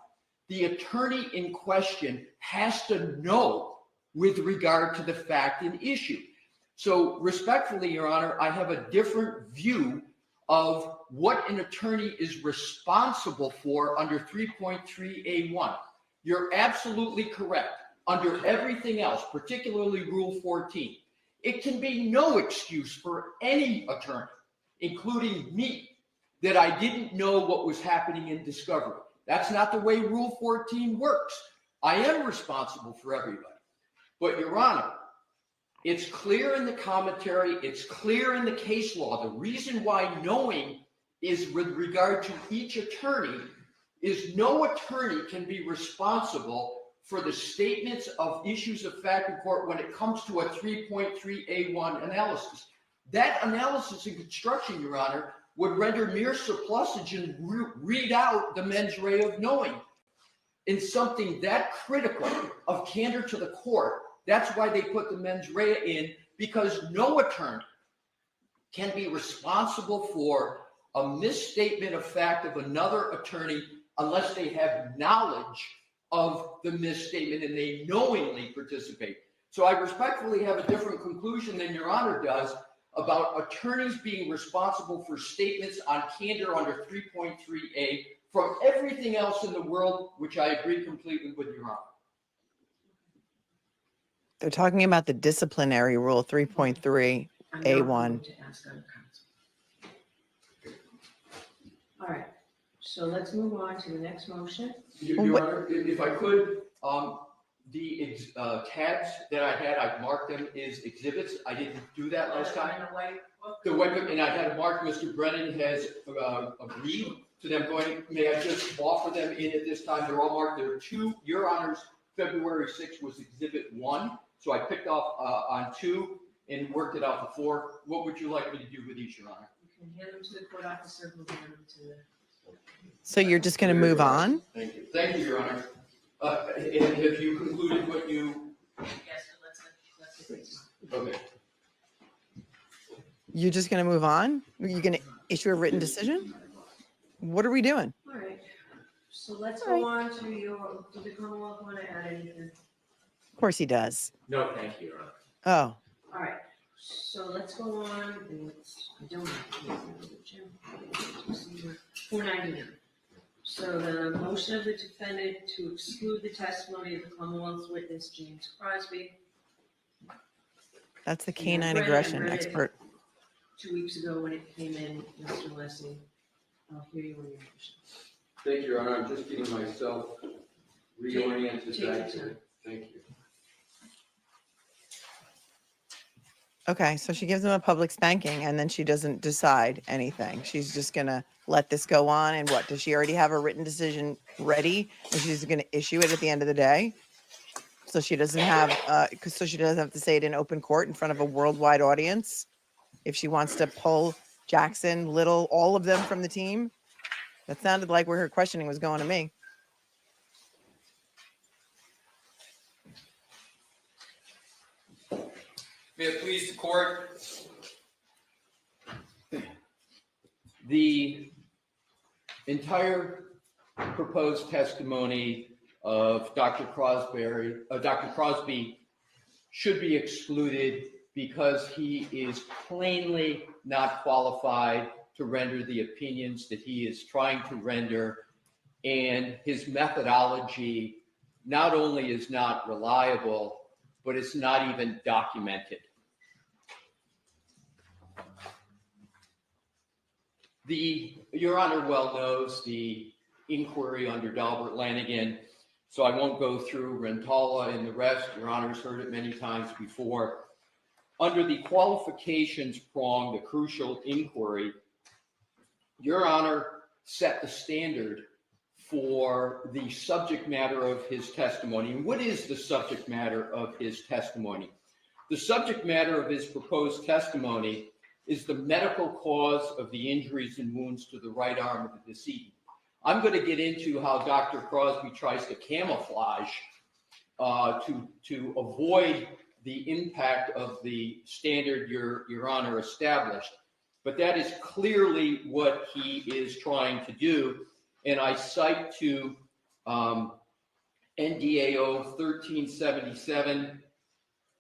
the attorney in question has to know with regard to the fact and issue. So respectfully, Your Honor, I have a different view of what an attorney is responsible for under 3.3A1. You're absolutely correct. Under everything else, particularly Rule 14, it can be no excuse for any attorney, including me, that I didn't know what was happening in discovery. That's not the way Rule 14 works. I am responsible for everybody. But Your Honor, it's clear in the commentary, it's clear in the case law. The reason why knowing is with regard to each attorney is no attorney can be responsible for the statements of issues of fact in court when it comes to a 3.3A1 analysis. That analysis and construction, Your Honor, would render mere surplusage and read out the mens rea of knowing. In something that critical of candor to the court, that's why they put the mens rea in, because no attorney can be responsible for a misstatement of fact of another attorney unless they have knowledge of the misstatement and they knowingly participate. So I respectfully have a different conclusion than Your Honor does about attorneys being responsible for statements on candor under 3.3A from everything else in the world, which I agree completely with Your Honor. They're talking about the disciplinary rule 3.3A1. I'm not going to ask other counsel. All right, so let's move on to the next motion. Your Honor, if I could, the tags that I had, I marked them as exhibits. I didn't do that last time. The white book, and I had marked. Mr. Brennan has agreed to them going. May I just offer them in at this time? They're all marked. There are two. Your Honor's February 6th was exhibit 1, so I picked off on 2 and worked it out before. What would you like me to do with each, Your Honor? You can hand them to the court officer, who will hand them to the. So you're just going to move on? Thank you. Thank you, Your Honor. And have you concluded what you? Yes, let's wait. Okay. You're just going to move on? Are you going to issue a written decision? What are we doing? All right, so let's go on to do the Commonwealth want to add anything? Of course he does. No, thank you, Your Honor. Oh, All right, so let's go on, and I don't have to, Jim. 499. So the motion of the defendant to exclude the testimony of the Commonwealth's witness, James Crosby. that's the Yeah, canine Brennan aggression read it expert. 2 weeks ago when it came in, Mr. Leslie. I'll hear you on your motion. Thank you, Your Honor. I'm just getting myself reoriented Take your back to time. it. Thank you. Okay, so she gives him a public spanking and then she doesn't decide anything. She's just going to let this go on. And what, does she already have a written decision ready? And she's going to issue it at the end of the day? So she doesn't have, so she doesn't have to say it in open court in front of a worldwide audience? If she wants to pull Jackson, Little, all of them from the team? That sounded like where her questioning was going to me. May it please the court. The entire proposed testimony of Dr. Crosby should be excluded because he is plainly not qualified to render the opinions that he is trying to render, and his methodology not only is not reliable, but it's not even documented. Your Honor well knows the inquiry under Dalbert Lanigan, so I won't go through Rentala and the rest. Your Honor's heard it many times before. Under the qualifications prong, the crucial inquiry, Your Honor set the standard for the subject matter of his testimony. And what is the subject matter of his testimony? The subject matter of his proposed testimony is the medical cause of the injuries and wounds to the right arm of the decedent. I'm going to get into how Dr. Crosby tries to camouflage to avoid the impact of the standard Your Honor established. But that is clearly what he is trying to do. And I cite to NDAO 1377,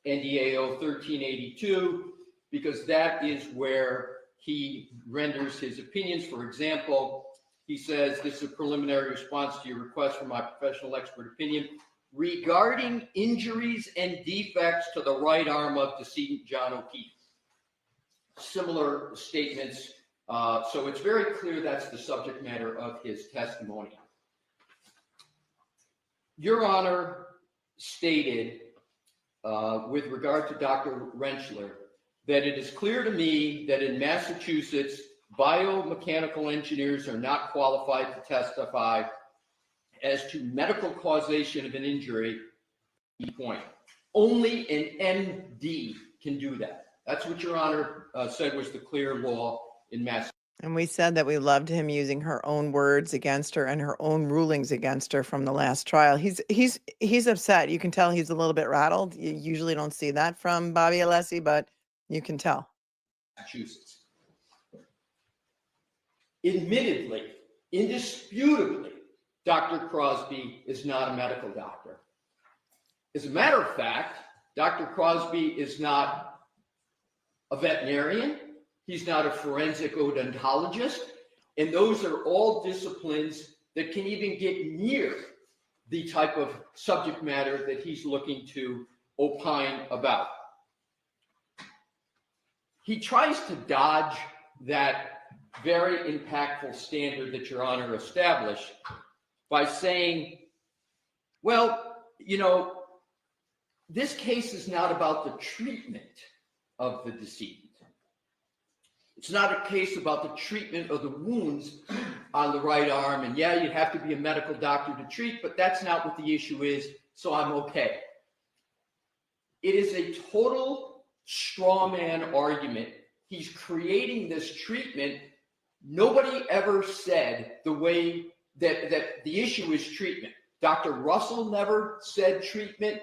NDAO 1382, because that is where he renders his opinions. For example, he says, this is a preliminary response to your request for my professional expert opinion regarding injuries and defects to the right arm of decedent John O'Keefe. Similar statements. So it's very clear that's the subject matter of his testimony. Your Honor stated with regard to Dr. Rentschler that it is clear to me that in Massachusetts, biomechanical engineers are not qualified to testify as to medical causation of an injury. Point. Only an MD can do that. That's what Your Honor said was the clear law in Massachusetts. And we said that we loved him using her own words against her and her own rulings against her from the last trial. He's upset. You can tell he's a little bit rattled. You usually don't see that from Bobby Alessi, but you can tell. Massachusetts. Admittedly, indisputably, Dr. Crosby is not a medical doctor. As a matter of fact, Dr. Crosby is not a veterinarian. He's not a forensic odontologist. And those are all disciplines that can even get near the type of subject matter that he's looking to opine about. He tries to dodge that very impactful standard that Your Honor established by saying, well, you know, this case is not about the treatment of the decedent. It's not a case about the treatment of the wounds on the right arm. And yeah, you'd have to be a medical doctor to treat, but that's not what the issue is, so I'm okay. It is a total straw man argument. He's creating this treatment. Nobody ever said the way that the issue is treatment. Dr. Russell never said treatment.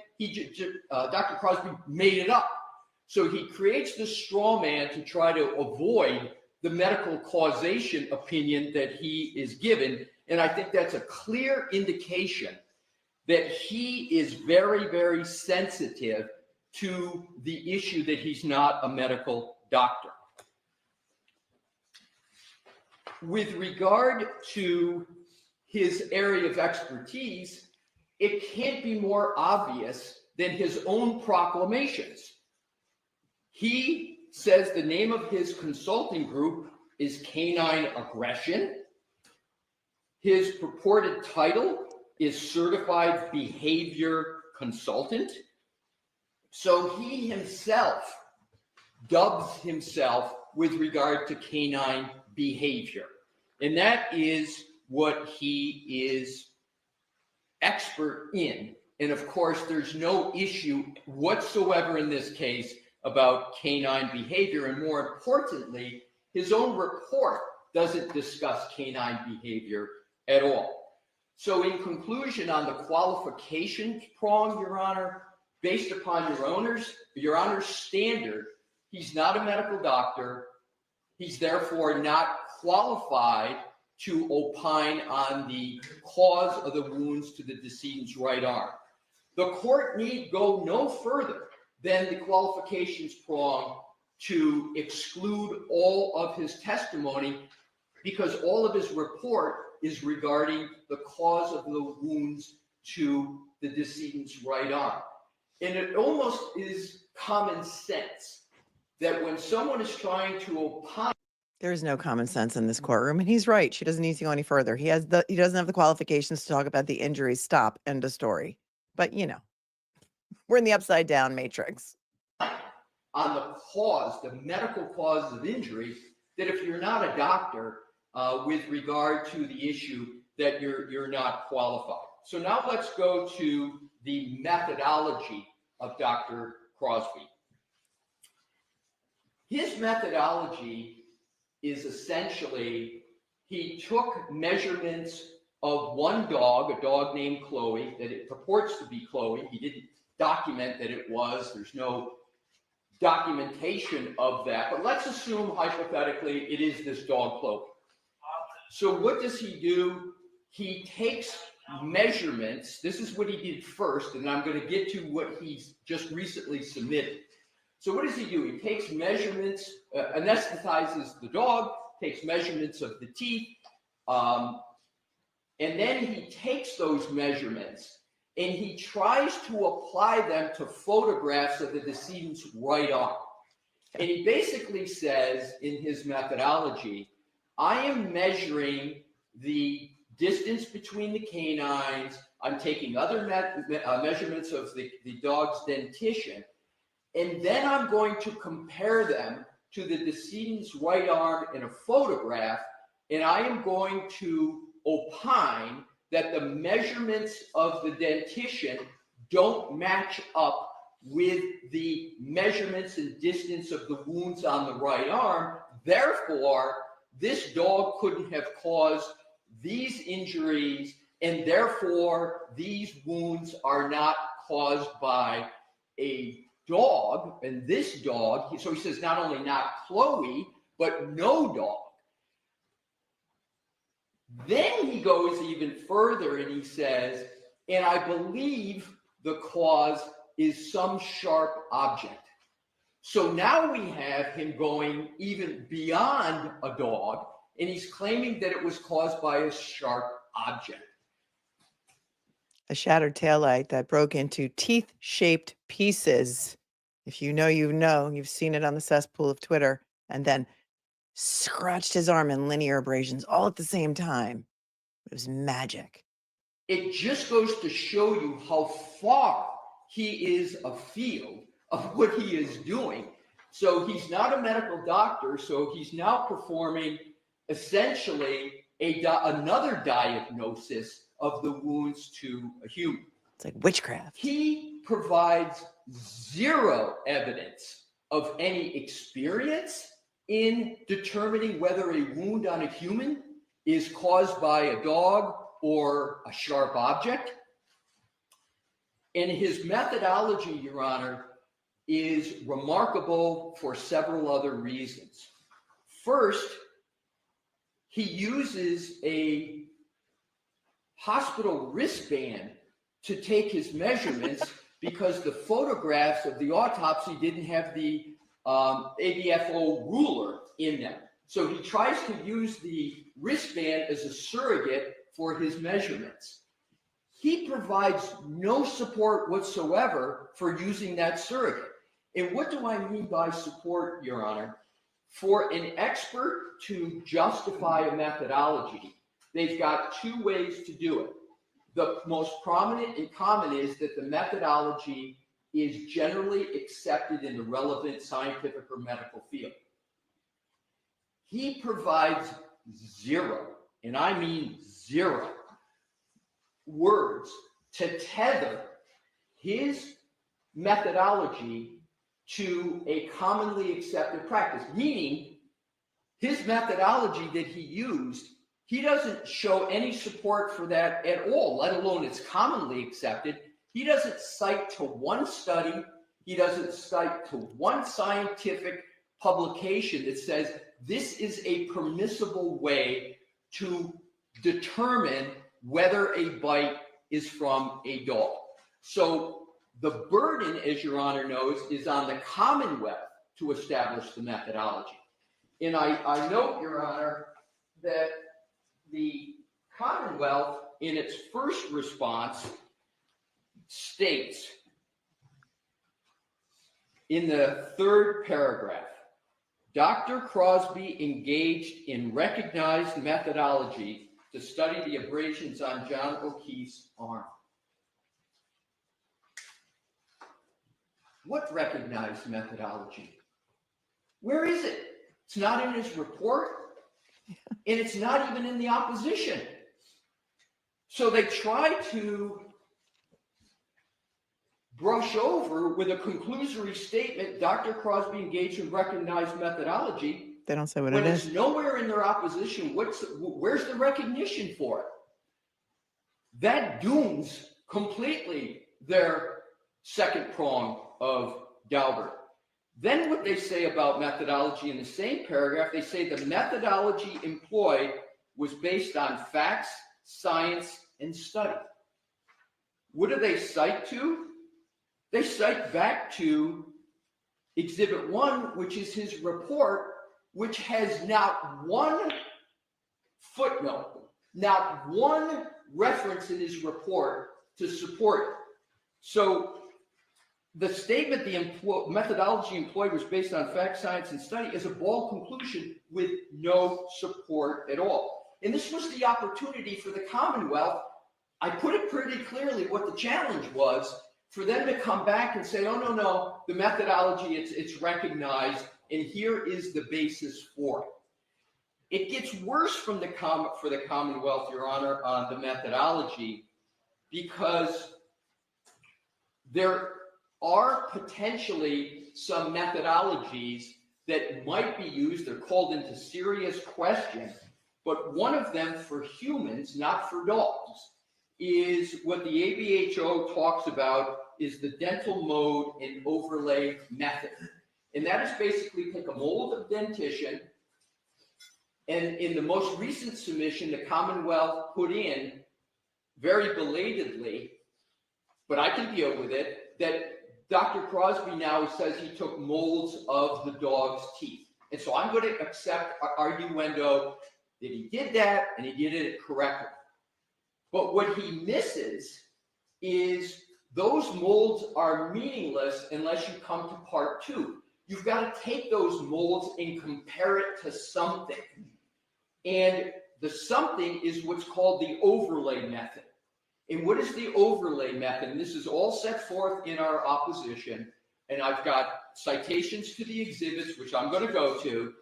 Dr. Crosby made it up. So he creates this straw man to try to avoid the medical causation opinion that he is given. And I think that's a clear indication that he is very, very sensitive to the issue that he's not a medical doctor. With regard to his area of expertise, it can't be more obvious than his own proclamations. He says the name of his consulting group is Canine Aggression. His purported title is Certified Behavior Consultant. So he himself dubs himself with regard to canine behavior. And that is what he is expert in. And of course, there's no issue whatsoever in this case about canine behavior. And more importantly, his own report doesn't discuss canine behavior at all. So in conclusion, on the qualifications prong, Your Honor, based upon Your Honor's standard, he's not a medical doctor. He's therefore not qualified to opine on the cause of the wounds to the decedent's right arm. The court need go no further than the qualifications prong to exclude all of his testimony, because all of his report is regarding the cause of the wounds to the decedent's right arm. And it almost is common sense that when someone is trying to opine, There's no common sense in this courtroom, and he's right. She doesn't need to go any further. He doesn't have the qualifications to talk about the injuries. Stop. End of story. But we're in the upside down matrix. on the cause, the medical cause of injury, that if you're not a doctor with regard to the issue, that you're not qualified. So now let's go to the methodology of Dr. Crosby. His methodology is essentially, he took measurements of one dog, a dog named Chloe, that it purports to be Chloe. He didn't document that it was. There's no documentation of that. But let's assume, hypothetically, it is this dog Chloe. So what does he do? He takes measurements. This is what he did first, and I'm going to get to what he's just recently submitted. So what does he do? He takes measurements, anesthetizes the dog, takes measurements of the teeth, and then he takes those measurements and he tries to apply them to photographs of the decedent's right arm. And he basically says in his methodology, I am measuring the distance between the canines, I'm taking other measurements of the dog's dentition, and then I'm going to compare them to the decedent's right arm in a photograph, and I am going to opine that the measurements of the dentition don't match up with the measurements and distance of the wounds on the right arm. Therefore, this dog couldn't have caused these injuries, and therefore these wounds are not caused by a dog. And this dog, so he says not only not Chloe, but no dog. Then he goes even further and he says, and I believe the cause is some sharp object. So now we have him going even beyond a dog, and he's claiming that it was caused by a sharp object. A shattered taillight that broke into teeth-shaped pieces. If you know, you've seen it on the cesspool of Twitter, and then scratched his arm in linear abrasions all at the same time. It was magic. It just goes to show you how far he is afield of what he is doing. So he's not a medical doctor, so he's now performing essentially another diagnosis of the wounds to a human. It's like witchcraft. He provides zero evidence of any experience in determining whether a wound on a human is caused by a dog or a sharp object. And his methodology, Your Honor, is remarkable for several other reasons. First, he uses a hospital wristband to take his measurements because the photographs of the autopsy didn't have the ABFO ruler in them. So he tries to use the wristband as a surrogate for his measurements. He provides no support whatsoever for using that surrogate. And what do I mean by support, Your Honor? For an expert to justify a methodology, they've got two ways to do it. The most prominent and common is that the methodology is generally accepted in the relevant scientific or medical field. He provides zero, and I mean zero, words to tether his methodology to a commonly accepted practice, meaning his methodology that he used, he doesn't show any support for that at all, let alone it's commonly accepted. He doesn't cite to one study, he doesn't cite to one scientific publication that says this is a permissible way to determine whether a bite is from a dog. So the burden, as Your Honor knows, is on the Commonwealth to establish the methodology. And I note, Your Honor, that the Commonwealth, in its first response, states in the third paragraph, Dr. Crosby engaged in recognized methodology to study the abrasions on John O'Keefe's arm. What recognized methodology? Where is it? It's not in his report, and it's not even in the opposition. So they try to brush over with a conclusory statement, Dr. Crosby engaged in recognized methodology. They don't say what When it it's is. nowhere in their opposition, where's the recognition for it? That dooms completely their second prong of Daubert. Then what they say about methodology in the same paragraph, they say the methodology employed was based on facts, science, and study. What do they cite to? They cite back to Exhibit 1, which is his report, which has not one footnote, not one reference in his report to support it. So the statement the methodology employed was based on fact, science, and study is a bald conclusion with no support at all. And this was the opportunity for the Commonwealth. I put it pretty clearly what the challenge was for them to come back and say, oh, no, the methodology, it's recognized, and here is the basis for it. It gets worse for the Commonwealth, Your Honor, on the methodology, because there are potentially some methodologies that might be used. They're called into serious question, but one of them for humans, not for dogs, is what the ABHO talks about is the dental mode and overlay method. And that is basically take a mold of dentition, and in the most recent submission, the Commonwealth put in, very belatedly, but I can deal with it, that Dr. Crosby now says he took molds of the dog's teeth. And so I'm going to accept arguendo that he did that and he did it correctly. But what he misses is those molds are meaningless unless you come to part 2. You've got to take those molds and compare it to something. And the something is what's called the overlay method. And what is the overlay method? And this is all set forth in our opposition. And I've got citations to the exhibits, which I'm going to go to.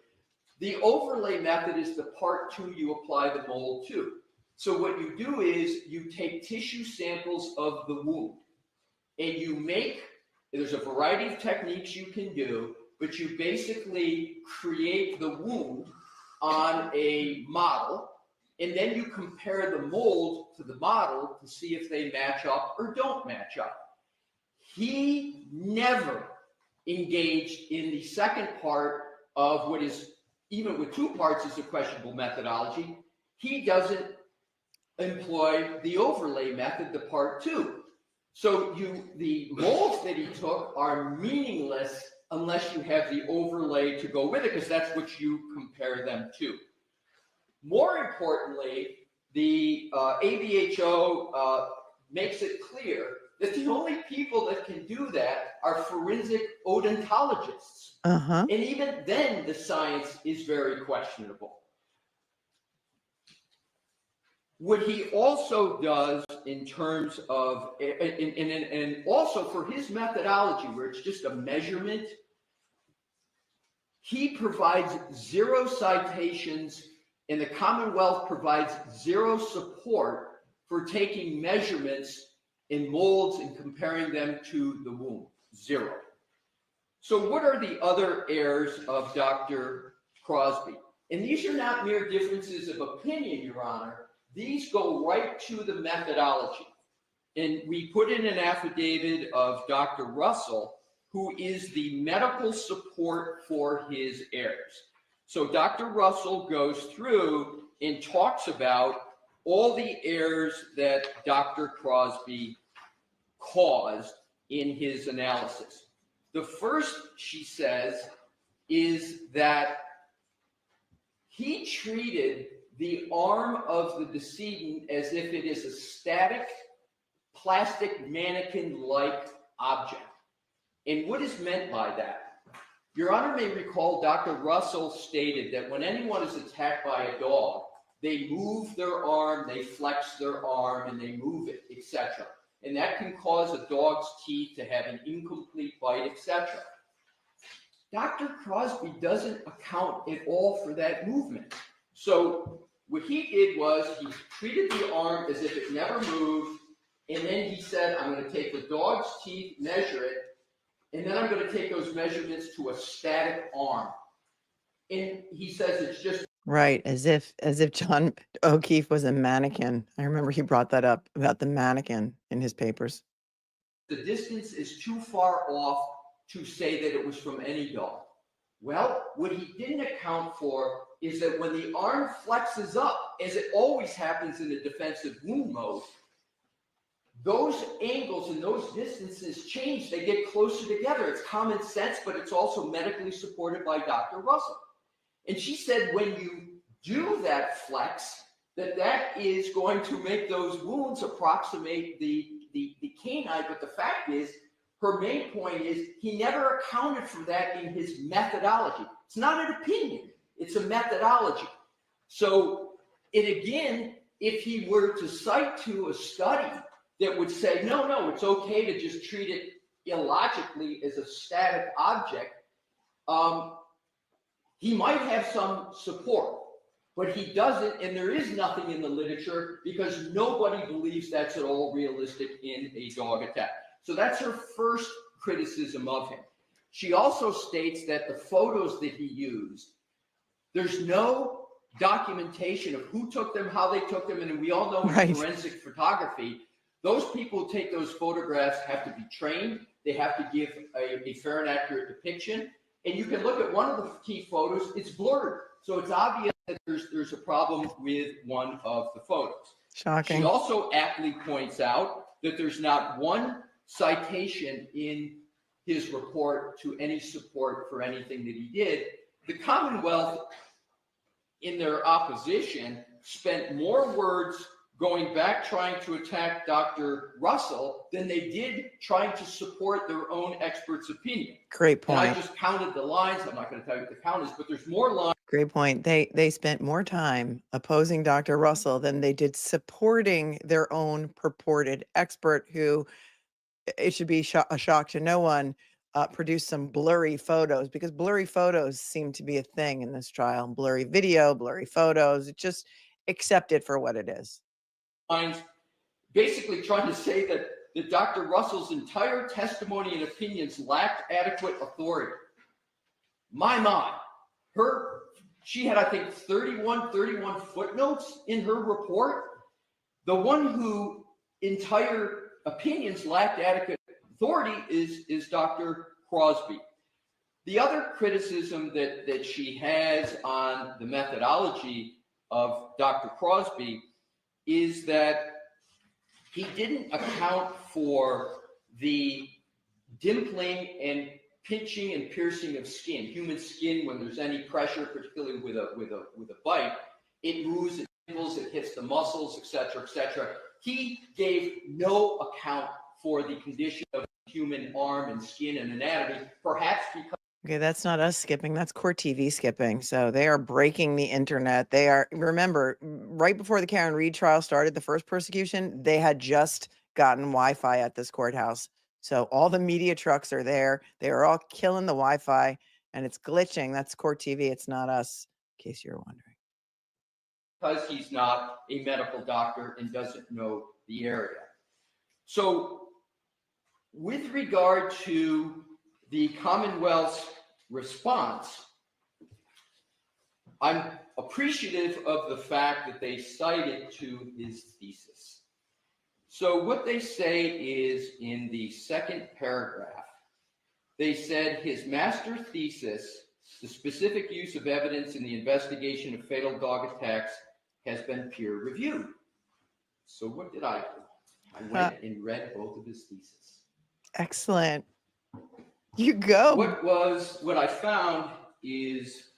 The overlay method is the part 2 you apply the mold to. So what you do is you take tissue samples of the wound and you make, there's a variety of techniques you can do, but you basically create the wound on a model, and then you compare the mold to the model to see if they match up or don't match up. He never engaged in the second part of what is, even with 2 parts, is a questionable methodology. He doesn't employ the overlay method, the part 2. So the molds that he took are meaningless unless you have the overlay to go with it, because that's what you compare them to. More importantly, the ABHO makes it clear that the only people that can do that are forensic odontologists. And even then, the science is very questionable. What he also does in terms of, and also for his methodology, where it's just a measurement, he provides 0 citations, and the Commonwealth provides 0 support for taking measurements in molds and comparing them to the wound. 0. So what are the other errors of Dr. Crosby? And these are not mere differences of opinion, Your Honor. These go right to the methodology. And we put in an affidavit of Dr. Russell, who is the medical support for his errors. So Dr. Russell goes through and talks about all the errors that Dr. Crosby caused in his analysis. The first, she says, is that he treated the arm of the decedent as if it is a static, plastic mannequin-like object. And what is meant by that? Your Honor may recall Dr. Russell stated that when anyone is attacked by a dog, they move their arm, they flex their arm, and they move it, etc. And that can cause a dog's teeth to have an incomplete bite, etc. Dr. Crosby doesn't account at all for that movement. So what he did was he treated the arm as if it never moved, and then he said, I'm going to take the dog's teeth, measure it, and then I'm going to take those measurements to a static arm. And he says it's just Right, as if John O'Keefe was a mannequin. I remember he brought that up about the mannequin in his papers. the distance is too far off to say that it was from any dog. Well, what he didn't account for is that when the arm flexes up, as it always happens in a defensive wound mode, those angles and those distances change. They get closer together. It's common sense, but it's also medically supported by Dr. Russell. And she said when you do that flex, that is going to make those wounds approximate the canine. But the fact is, her main point is he never accounted for that in his methodology. It's not an opinion. It's a methodology. So, and again, if he were to cite to a study that would say, no, it's okay to just treat it illogically as a static object, he might have some support, but he doesn't, and there is nothing in the literature because nobody believes that's at all realistic in a dog attack. So that's her first criticism of him. She also states that the photos that he used, there's no documentation of who took them, how they took them, and we all know in forensic photography, those people who take those photographs have to be trained. They have to give a fair and accurate depiction. And you can look at one of the key photos, it's blurred. So it's obvious that there's a problem with one of the photos. Shocking. She also aptly points out that there's not one citation in his report to any support for anything that he did. The Commonwealth, in their opposition, spent more words going back trying to attack Dr. Russell than they did trying to support their own expert's opinion. Great point. And I just counted the lines. I'm not going to tell you what the count is, but there's more lines. Great point. They spent more time opposing Dr. Russell than they did supporting their own purported expert who, it should be a shock to no one, produced some blurry photos, because blurry photos seem to be a thing in this trial. Blurry video, blurry photos, just accept it for what it is. Basically trying to say that Dr. Russell's entire testimony and opinions lacked adequate authority. She had, I think, 31 footnotes in her report. The one who entire opinions lacked adequate authority is Dr. Crosby. The other criticism that she has on the methodology of Dr. Crosby is that he didn't account for the dimpling and pinching and piercing of skin, human skin. When there's any pressure, particularly with a bite, it moves, it dimples, it hits the muscles, etc., etc. He gave no account for the condition of the human arm and skin and anatomy, perhaps because. Okay, that's not us skipping. That's Court TV skipping. So they are breaking the internet. They are, remember, right before the Karen Reed trial started, the first persecution, they had just gotten Wi-Fi at this courthouse. So all the media trucks are there. They are all killing the Wi-Fi and it's glitching. That's Court TV. It's not us, in case you're wondering. Because he's not a medical doctor and doesn't know the area. So with regard to the Commonwealth's response, I'm appreciative of the fact that they cited to his thesis. So what they say is in the second paragraph, they said his master thesis, the specific use of evidence in the investigation of fatal dog attacks has been peer reviewed. So what did I do? I went and read both of his theses. Excellent. You go. What I found is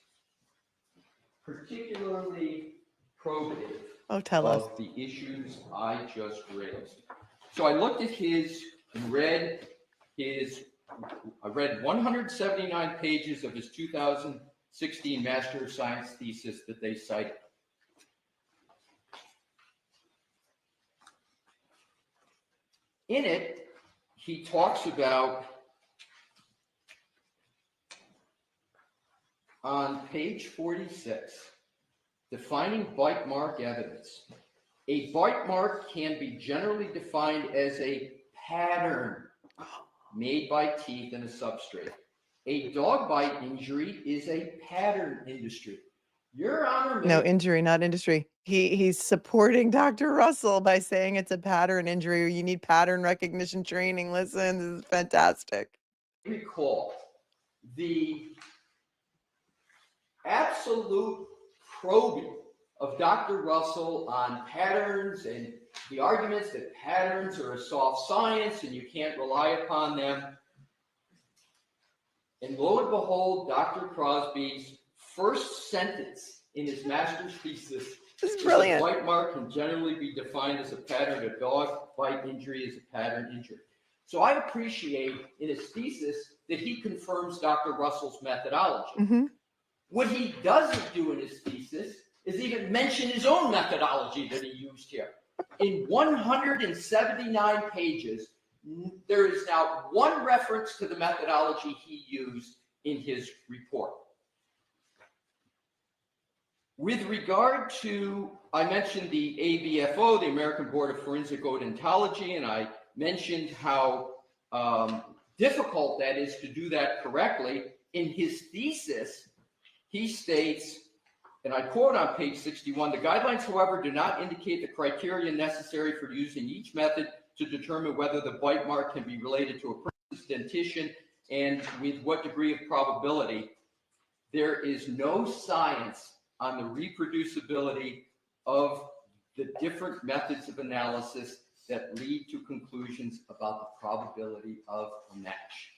particularly probative Tell us. of the issues I just raised. So I looked at his and read I read 179 pages of his 2016 Master of Science thesis that they cited. In it, he talks about, on page 46, defining bite mark evidence. A bite mark can be generally defined as a pattern made by teeth in a substrate. A dog bite injury is a pattern industry. Your Honor, No, injury, not industry. He's supporting Dr. Russell by saying it's a pattern injury or you need pattern recognition training. Listen, this is fantastic. Recall the absolute probing of Dr. Russell on patterns and the arguments that patterns are a soft science and you can't rely upon them. And lo and behold, Dr. Crosby's first sentence in his master's thesis This is brilliant. A bite mark can generally be defined as a pattern. A dog bite injury is a pattern injury. So I appreciate in his thesis that he confirms Dr. Russell's methodology. Mm-hmm. What he doesn't do in his thesis is even mention his own methodology that he used here. In 179 pages, there is now one reference to the methodology he used in his report. With regard to, I mentioned the ABFO, the American Board of Forensic Odontology, and I mentioned how difficult that is to do that correctly. In his thesis, he states, and I quote on page 61, the guidelines, however, do not indicate the criteria necessary for using each method to determine whether the bite mark can be related to a person's dentition and with what degree of probability. There is no science on the reproducibility of the different methods of analysis that lead to conclusions about the probability of a match.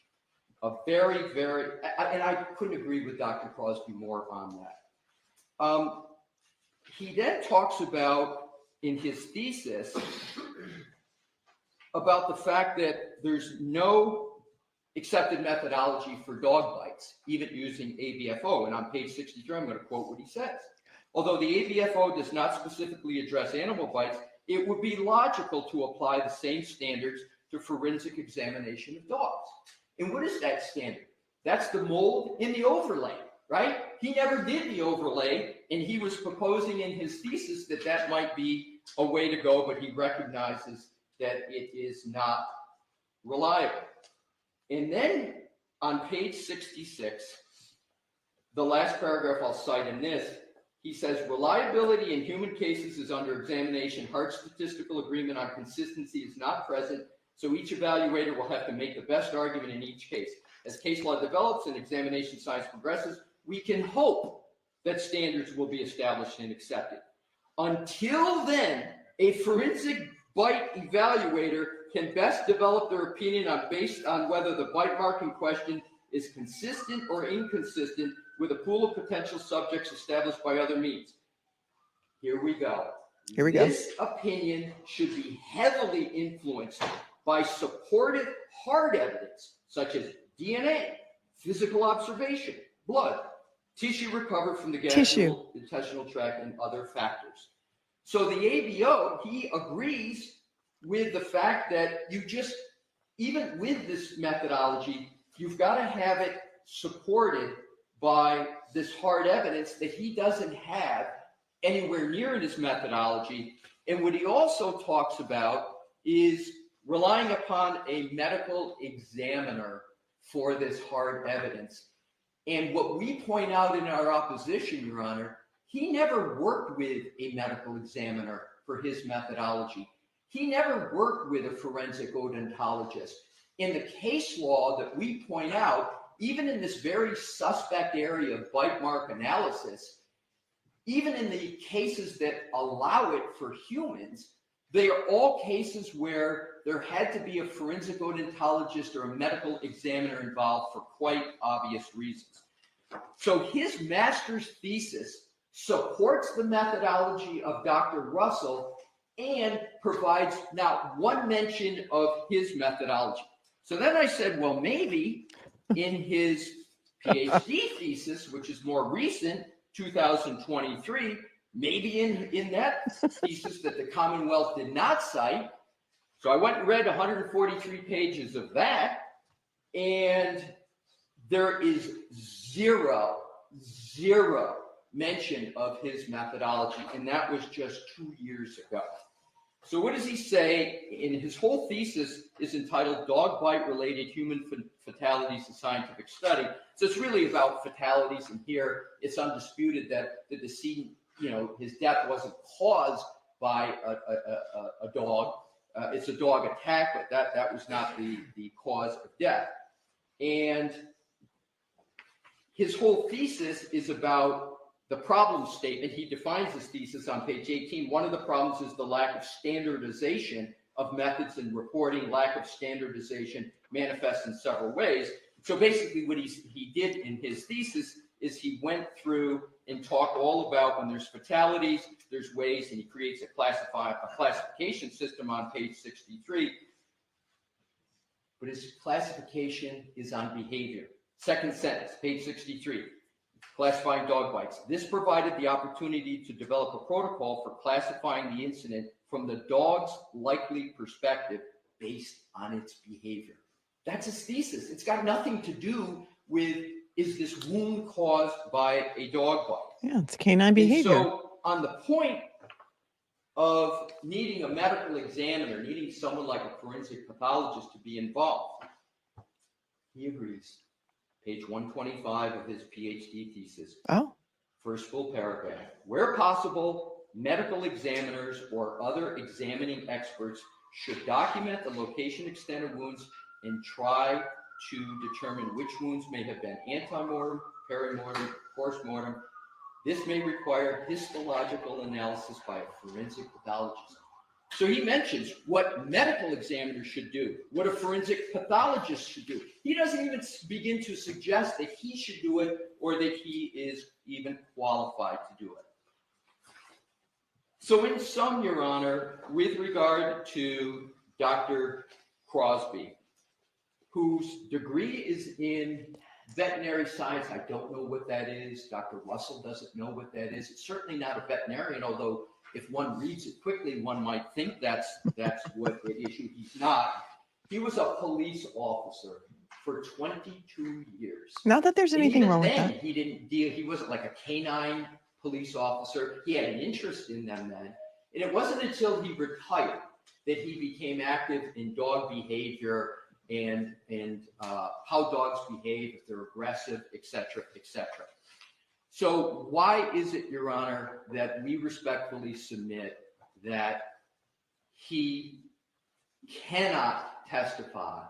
A very, very, and I couldn't agree with Dr. Crosby more on that. He then talks about, in his thesis, about the fact that there's no accepted methodology for dog bites, even using ABFO. And on page 63, I'm going to quote what he says. Although the ABFO does not specifically address animal bites, it would be logical to apply the same standards to forensic examination of dogs. And what is that standard? That's the mold in the overlay, right? He never did the overlay, and he was proposing in his thesis that that might be a way to go, but he recognizes that it is not reliable. And then on page 66, the last paragraph I'll cite in this, he says, reliability in human cases is under examination. Hard statistical agreement on consistency is not present, so each evaluator will have to make the best argument in each case. As case law develops and examination science progresses, we can hope that standards will be established and accepted. Until then, a forensic bite evaluator can best develop their opinion based on whether the bite mark in question is consistent or inconsistent with a pool of potential subjects established by other means. Here we go. Here we go. This opinion should be heavily influenced by supportive hard evidence, such as DNA, physical observation, blood, tissue recovered from the gastrointestinal tract, and other factors. So the ABO, he agrees with the fact that you just, even with this methodology, you've got to have it supported by this hard evidence that he doesn't have anywhere near in his methodology. And what he also talks about is relying upon a medical examiner for this hard evidence. And what we point out in our opposition, Your Honor, he never worked with a medical examiner for his methodology. He never worked with a forensic odontologist. In the case law that we point out, even in this very suspect area of bite mark analysis, even in the cases that allow it for humans, they are all cases where there had to be a forensic odontologist or a medical examiner involved for quite obvious reasons. So his master's thesis supports the methodology of Dr. Russell and provides not one mention of his methodology. So then I said, well, maybe in his PhD thesis, which is more recent, 2023, maybe in that thesis that the Commonwealth did not cite. So I went and read 143 pages of that, and there is zero mention of his methodology, and that was just 2 years ago. So what does he say? In his whole thesis is entitled Dog Bite Related Human Fatalities in Scientific Study. So it's really about fatalities, and here it's undisputed that the decedent, his death wasn't caused by a dog. It's a dog attack, but that was not the cause of death. And his whole thesis is about the problem statement. He defines his thesis on page 18. One of the problems is the lack of standardization of methods in reporting. Lack of standardization manifests in several ways. So basically what he did in his thesis is he went through and talked all about when there's fatalities, there's ways, and he creates a classification system on page 63. But his classification is on behavior. Second sentence, page 63. Classifying dog bites. This provided the opportunity to develop a protocol for classifying the incident from the dog's likely perspective based on its behavior. That's his thesis. It's got nothing to do with, is this wound caused by a dog bite? Yeah, it's canine behavior. And so on the point of needing a medical examiner, needing someone like a forensic pathologist to be involved, he agrees. Page 125 of his PhD thesis. Oh. First full paragraph. Where possible, medical examiners or other examining experts should document the location, extent of wounds, and try to determine which wounds may have been antemortem, perimortem, postmortem. This may require histological analysis by a forensic pathologist. So he mentions what medical examiners should do, what a forensic pathologist should do. He doesn't even begin to suggest that he should do it or that he is even qualified to do it. So in sum, Your Honor, with regard to Dr. Crosby, whose degree is in veterinary science, I don't know what that is. Dr. Russell doesn't know what that is. It's certainly not a veterinarian, although if one reads it quickly, one might think that's what it issued. He's not. He was a police officer for 22 years. Not that there's anything wrong with that. He didn't deal. He wasn't like a canine police officer. He had an interest in them then, and it wasn't until he retired that he became active in dog behavior and how dogs behave, if they're aggressive, etc., etc. So why is it, Your Honor, that we respectfully submit that he cannot testify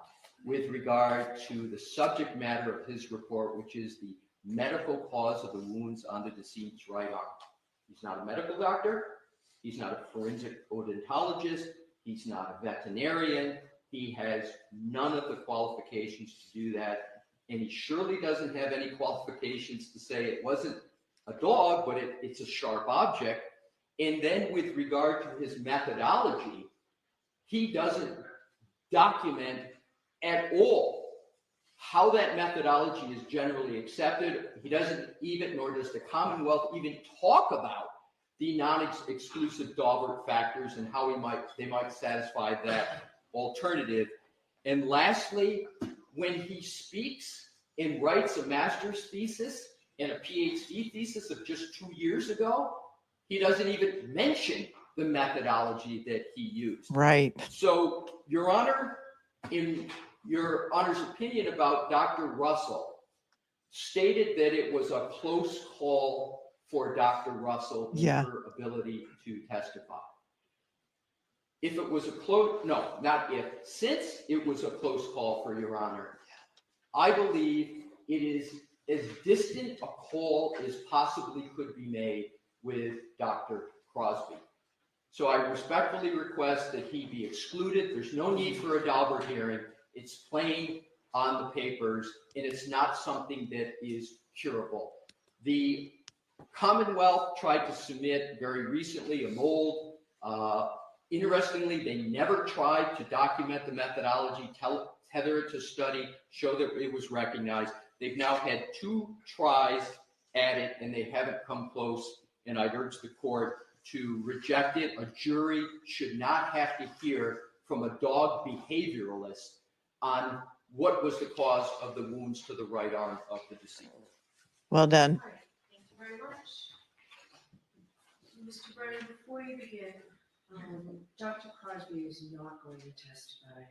with regard to the subject matter of his report, which is the medical cause of the wounds on the decedent's right arm? He's not a medical doctor. He's not a forensic odontologist. He's not a veterinarian. He has none of the qualifications to do that. And he surely doesn't have any qualifications to say it wasn't a dog, but it's a sharp object. And then with regard to his methodology, he doesn't document at all how that methodology is generally accepted. He doesn't even, nor does the Commonwealth even talk about the non-exclusive Daubert factors and how they might satisfy that alternative. And lastly, when he speaks and writes a master's thesis and a PhD thesis of just 2 years ago, he doesn't even mention the methodology that he used. Right. So, Your Honor, in Your Honor's opinion about Dr. Russell, stated that it was a close call for Dr. Russell in her ability to testify. If it was a close, no, not if, since it was a close call for Your Honor, I believe it is as distant a call as possibly could be made with Dr. Crosby. So I respectfully request that he be excluded. There's no need for a Daubert hearing. It's plain on the papers, and it's not something that is curable. The Commonwealth tried to submit very recently a mold. Interestingly, they never tried to document the methodology, tether it to study, show that it was recognized. They've now had 2 tries at it, and they haven't come close, and I'd urge the court to reject it. A jury should not have to hear from a dog behavioralist on what was the cause of the wounds to the right arm of the decedent. Well done. All right, thank you very much. Mr. Brennan, before you begin, Dr. Crosby is not going to testify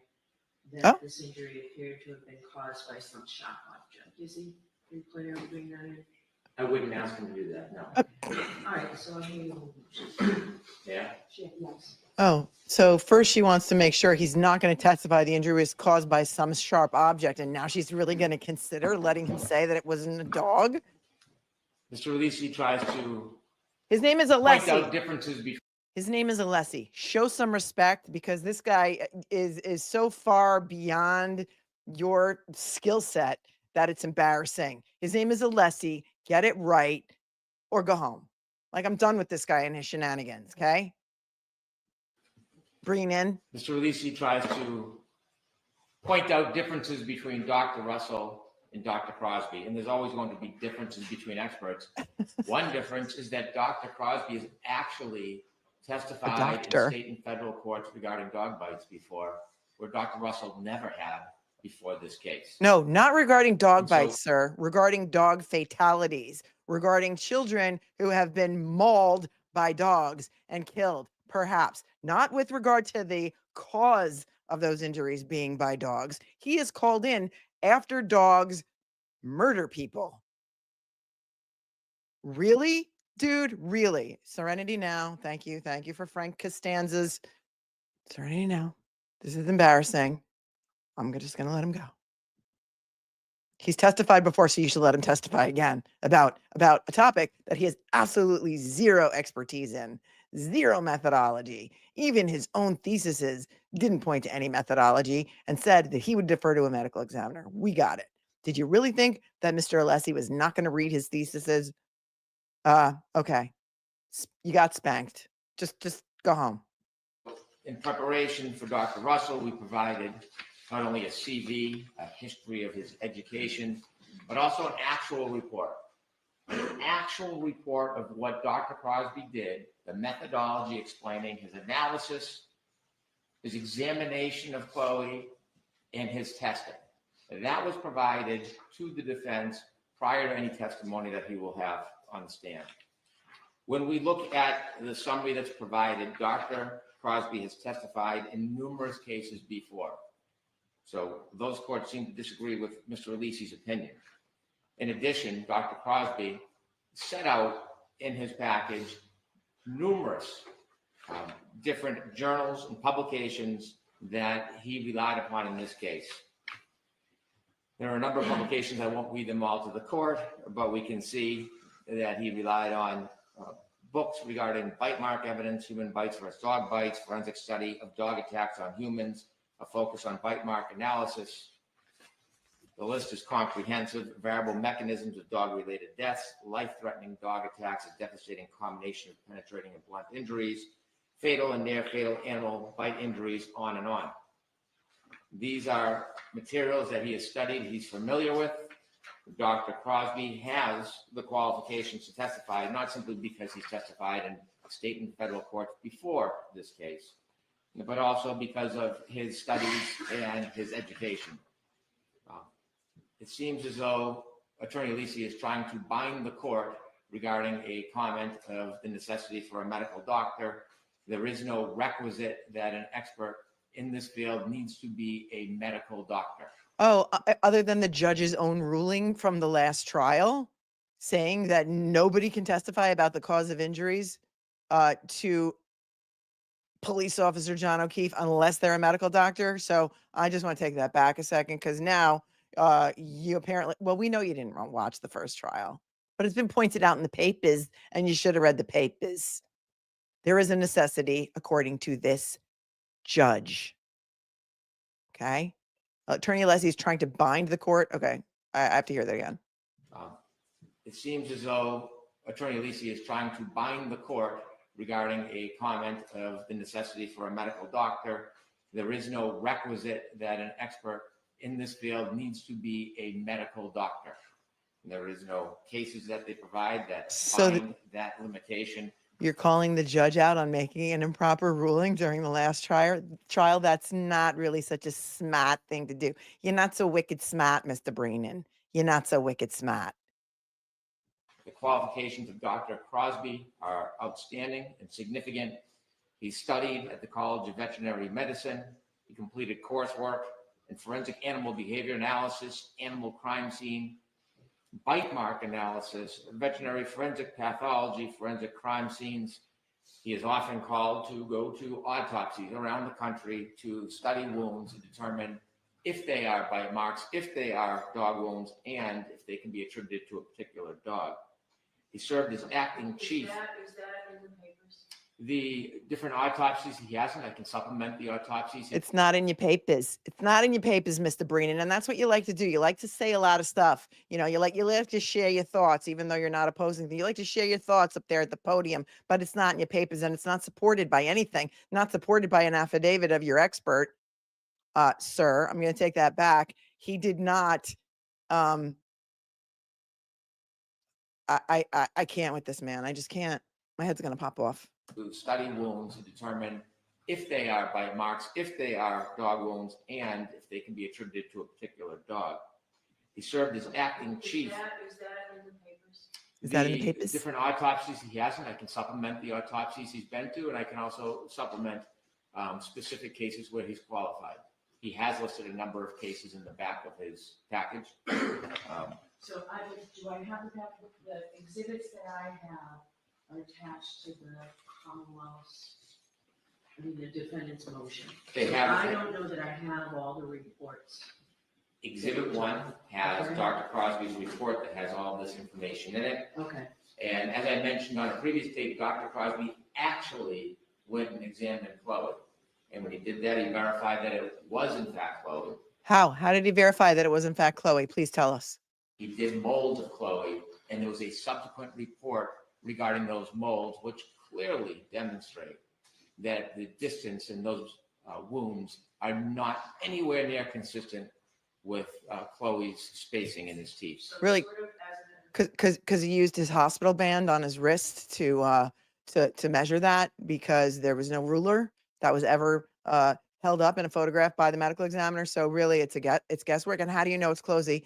that this injury appeared to have been caused by some sharp object, is he? Are you planning on doing that in? I wouldn't ask him to do that, no. All right, so I'm going to. Yeah. Yes. Oh, so first she wants to make sure he's not going to testify the injury was caused by some sharp object, and now she's really going to consider letting him say that it wasn't a dog. Mr. Alesi tries to His name is point out Alessi. differences between. His name is Alessi. Show some respect, because this guy is so far beyond your skill set that it's embarrassing. His name is Alessi. Get it right or go home. Like, I'm done with this guy and his shenanigans, okay? Bring in. Mr. Alesi tries to point out differences between Dr. Russell and Dr. Crosby, and there's always going to be differences between experts. One difference is that Dr. Crosby has actually testified in state and federal courts regarding dog bites before, where Dr. Russell never had before this case. No, not regarding dog bites, sir. Regarding dog fatalities, regarding children who have been mauled by dogs and killed, perhaps. Not with regard to the cause of those injuries being by dogs. He is called in after dogs murder people. Really? Dude, really? Serenity now. Thank you. Thank you for Frank Costanza's serenity now. This is embarrassing. I'm just going to let him go. He's testified before, so you should let him testify again about a topic that he has absolutely zero expertise in, zero methodology. Even his own theses didn't point to any methodology and said that he would defer to a medical examiner. We got it. Did you really think that Mr. Alessi was not going to read his theses? Okay. You got spanked. Just go home. In preparation for Dr. Russell, we provided not only a CV, a history of his education, but also an actual report. An actual report of what Dr. Crosby did, the methodology explaining his analysis, his examination of Chloe, and his testing. That was provided to the defense prior to any testimony that he will have on the stand. When we look at the summary that's provided, Dr. Crosby has testified in numerous cases before. So those courts seem to disagree with Mr. Alesi's opinion. In addition, Dr. Crosby set out in his package numerous different journals and publications that he relied upon in this case. There are a number of publications, I won't read them all to the court, but we can see that he relied on books regarding bite mark evidence, human bites versus dog bites, forensic study of dog attacks on humans, a focus on bite mark analysis. The list is comprehensive. Variable mechanisms of dog-related deaths, life-threatening dog attacks, a devastating combination of penetrating and blunt injuries, fatal and near-fatal animal bite injuries, on and on. These are materials that he has studied, he's familiar with. Dr. Crosby has the qualifications to testify, not simply because he's testified in state and federal courts before this case, but also because of his studies and his education. It seems as though Attorney Alesi is trying to bind the court regarding a comment of the necessity for a medical doctor. There is no requisite that an expert in this field needs to be a medical doctor. Oh, other than the judge's own ruling from the last trial saying that nobody can testify about the cause of injuries to police officer John O'Keefe unless they're a medical doctor. So I just want to take that back a second, because now you apparently, well, we know you didn't watch the first trial, but it's been pointed out in the papers, and you should have read the papers. There is a necessity, according to this judge. Okay. Attorney Leslie is trying to bind the court. Okay. I have to hear that again. It seems as though Attorney Lisi is trying to bind the court regarding a comment of the necessity for a medical doctor. There is no requisite that an expert in this field needs to be a medical doctor. There is no cases that they provide that find that limitation. You're calling the judge out on making an improper ruling during the last trial. That's not really such a smart thing to do. You're not so wicked smart, Mr. Breenan. You're not so wicked smart. The qualifications of Dr. Crosby are outstanding and significant. He studied at the College of Veterinary Medicine. He completed coursework in forensic animal behavior analysis, animal crime scene, bite mark analysis, veterinary forensic pathology, forensic crime scenes. He is often called to go to autopsies around the country to study wounds and determine if they are bite marks, if they are dog wounds, and if they can be attributed to a particular dog. He served as acting chief. Is that in the papers? The different autopsies he has, and I can supplement the autopsies. It's not in your papers. It's not in your papers, Mr. Breenan. And that's what you like to do. You like to say a lot of stuff. You know, you like to share your thoughts, even though you're not opposing them. You like to share your thoughts up there at the podium, but it's not in your papers, and it's not supported by anything, not supported by an affidavit of your expert. Sir, I'm going to take that back. He did not. I can't with this man. I just can't. My head's going to pop off. To study wounds and determine if they are bite marks, if they are dog wounds, and if they can be attributed to a particular dog. He served as acting chief. Is that in the papers? Is that in the papers? Different autopsies he has, and I can supplement the autopsies he's been to, and I can also supplement specific cases where he's qualified. He has listed a number of cases in the back of his package. So do I have the exhibits that I have are attached to the Commonwealth's, the defendant's motion? They have. I don't know that I have all the reports. Exhibit 1 has Dr. Crosby's report that has all this information in it. Okay. And as I mentioned on a previous tape, Dr. Crosby actually went and examined Chloe. And when he did that, he verified that it was in fact Chloe. How? How did he verify that it was in fact Chloe? Please tell us. He did molds of Chloe, and there was a subsequent report regarding those molds, which clearly demonstrate that the distance in those wounds are not anywhere near consistent with Chloe's spacing in his teeth. Really? Because he used his hospital band on his wrist to measure that, because there was no ruler that was ever held up in a photograph by the medical examiner. So really it's guesswork. And how do you know it's Chloe?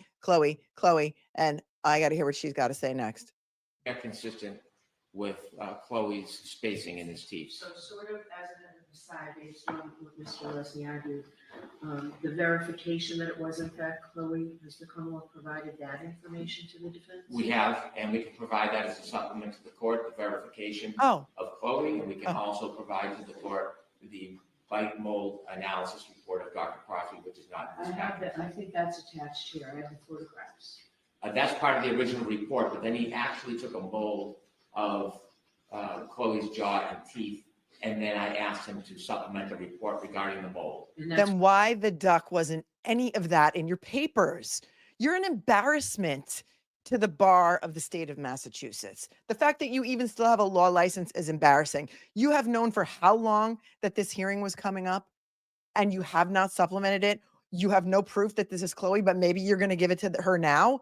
And I got to hear what she's got to say next. They're consistent with Chloe's spacing in his teeth. So sort of as an aside, based on what Mr. Leslie argued, the verification that it was in fact Chloe, has the Commonwealth provided that information to the defense? We have, and we can provide that as a supplement to the court, the verification Oh. of Chloe, and we can also provide to the court the bite mold analysis report of Dr. Crosby, which is not in this package. I think that's attached here. I have the photographs. That's part of the original report, but then he actually took a mold of Chloe's jaw and teeth, and then I asked him to supplement a report regarding the mold. Then why the duck wasn't any of that in your papers? You're an embarrassment to the bar of the state of Massachusetts. The fact that you even still have a law license is embarrassing. You have known for how long that this hearing was coming up, and you have not supplemented it. You have no proof that this is Chloe, but maybe you're going to give it to her now.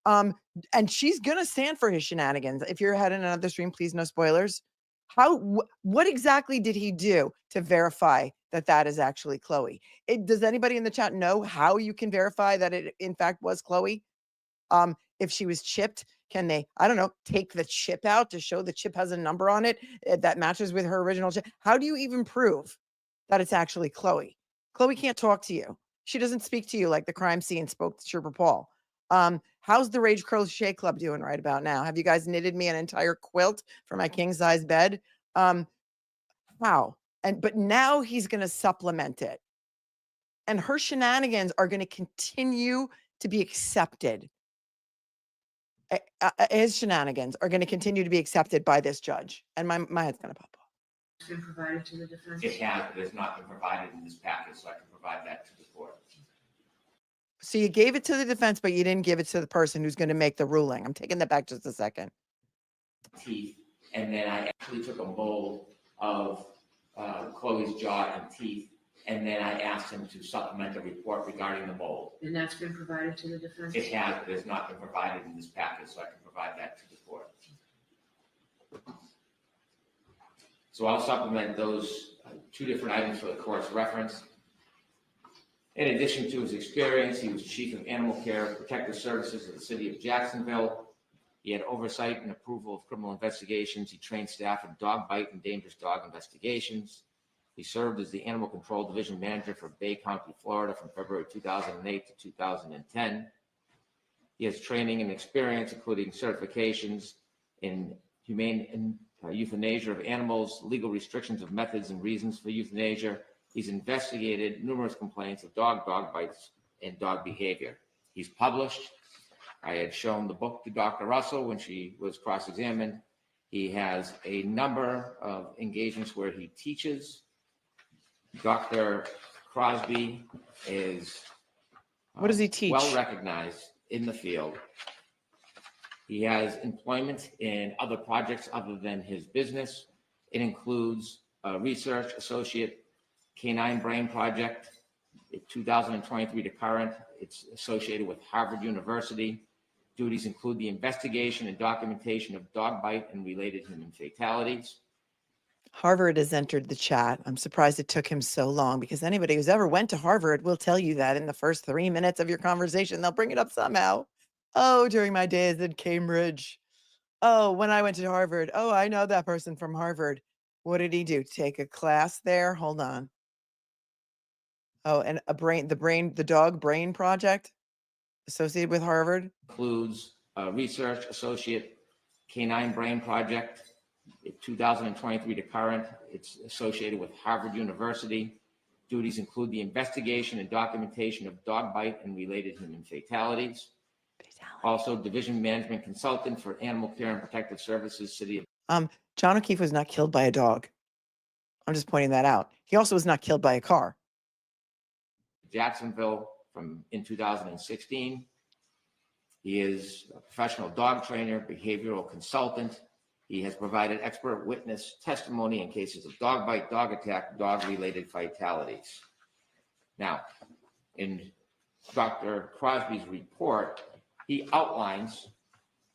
And she's going to stand for his shenanigans. If you're ahead in another stream, please no spoilers. What exactly did he do to verify that that is actually Chloe? Does anybody in the chat know how you can verify that it in fact was Chloe? If she was chipped, can they, I don't know, take the chip out to show the chip has a number on it that matches with her original chip? How do you even prove that it's actually Chloe? Chloe can't talk to you. She doesn't speak to you like the crime scene spoke to Trooper Paul. How's the Rage Crochet Club doing right about now? Have you guys knitted me an entire quilt for my king size bed? How? But now he's going to supplement it. And her shenanigans are going to continue to be accepted. his shenanigans are going to continue to be accepted by this judge. And my head's going to pop off. It's been provided to the defense. It has, but it's not been provided in this package, so I can provide that to the court. So you gave it to the defense, but you didn't give it to the person who's going to make the ruling. I'm taking that back just a second. Teeth, and then I actually took a mold of Chloe's jaw and teeth, and then I asked him to supplement a report regarding the mold. And that's been provided to the defense? It has, but it's not been provided in this package, so I can provide that to the court. So I'll supplement those two different items for the court's reference. In addition to his experience, he was chief of animal care and protective services of the city of Jacksonville. He had oversight and approval of criminal investigations. He trained staff in dog bite and dangerous dog investigations. He served as the Animal Control Division Manager for Bay County, Florida from February 2008 to 2010. He has training and experience, including certifications in humane euthanasia of animals, legal restrictions of methods and reasons for euthanasia. He's investigated numerous complaints of dog bites, and dog behavior. He's published. I had shown the book to Dr. Russell when she was cross-examined. He has a number of engagements where he teaches. Dr. Crosby is What does he teach? well recognized in the field. He has employment in other projects other than his business. It includes a research associate canine brain project, 2023 to current. It's associated with Harvard University. Duties include the investigation and documentation of dog bite and related human fatalities. Harvard has entered the chat. I'm surprised it took him so long, because anybody who's ever went to Harvard will tell you that in the first 3 minutes of your conversation, they'll bring it up somehow. Oh, during my days at Cambridge. Oh, when I went to Harvard. Oh, I know that person from Harvard. What did he do? Take a class there? Hold on. Oh, and the dog brain project associated with Harvard? Includes a research associate canine brain project, 2023 to current. It's associated with Harvard University. Duties include the investigation and documentation of dog bite and related human fatalities. Also, division management consultant for animal care and protective services, city of. John O'Keefe was not killed by a dog. I'm just pointing that out. He also was not killed by a car. Jacksonville in 2016. He is a professional dog trainer, behavioral consultant. He has provided expert witness testimony in cases of dog bite, dog attack, dog-related fatalities. Now, in Dr. Crosby's report, he outlines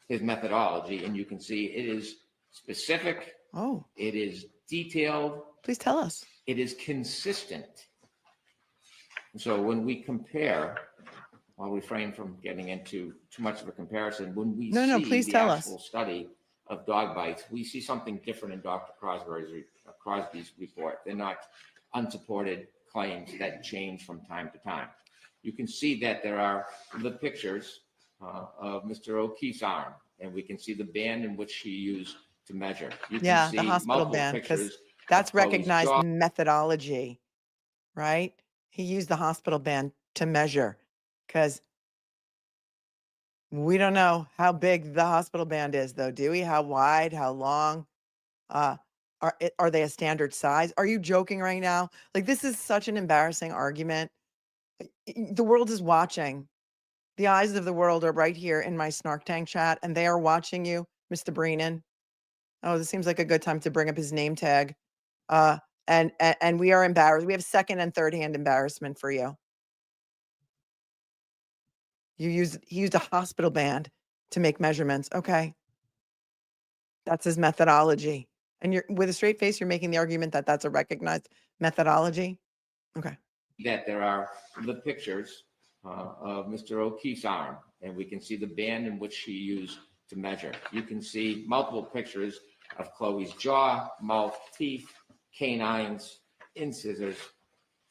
his methodology, and you can see it is specific. Oh. It is detailed. Please tell us. It is consistent. So when we compare, I'll refrain from getting into too much of a comparison. When we please see the tell actual study of dog bites, we see something different in Dr. Crosby's report. They're not unsupported claims that change from time to time. You can see that there are the pictures of Mr. O'Keefe's arm, and we can see the band in which he used to measure. You can see the hospital multiple band, because pictures that's of Chloe's recognized jaw. methodology, right? He used the hospital band to measure, because we don't know how big the hospital band is, though, do we? How wide, how long? Are they a standard size? Are you joking right now? Like, this is such an embarrassing argument. The world is watching. The eyes of the world are right here in my Snark Tank chat, and they are watching you, Mr. Breenan. Oh, this seems like a good time to bring up his name tag. And we are embarrassed. We have second and third hand embarrassment for you. He used a hospital band to make measurements. Okay. That's his methodology. And you're, with a straight face, you're making the argument that that's a recognized methodology. Okay. That there are the pictures of Mr. O'Keefe's arm, and we can see the band in which he used to measure. You can see multiple pictures of Chloe's jaw, mouth, teeth, canines, incisors,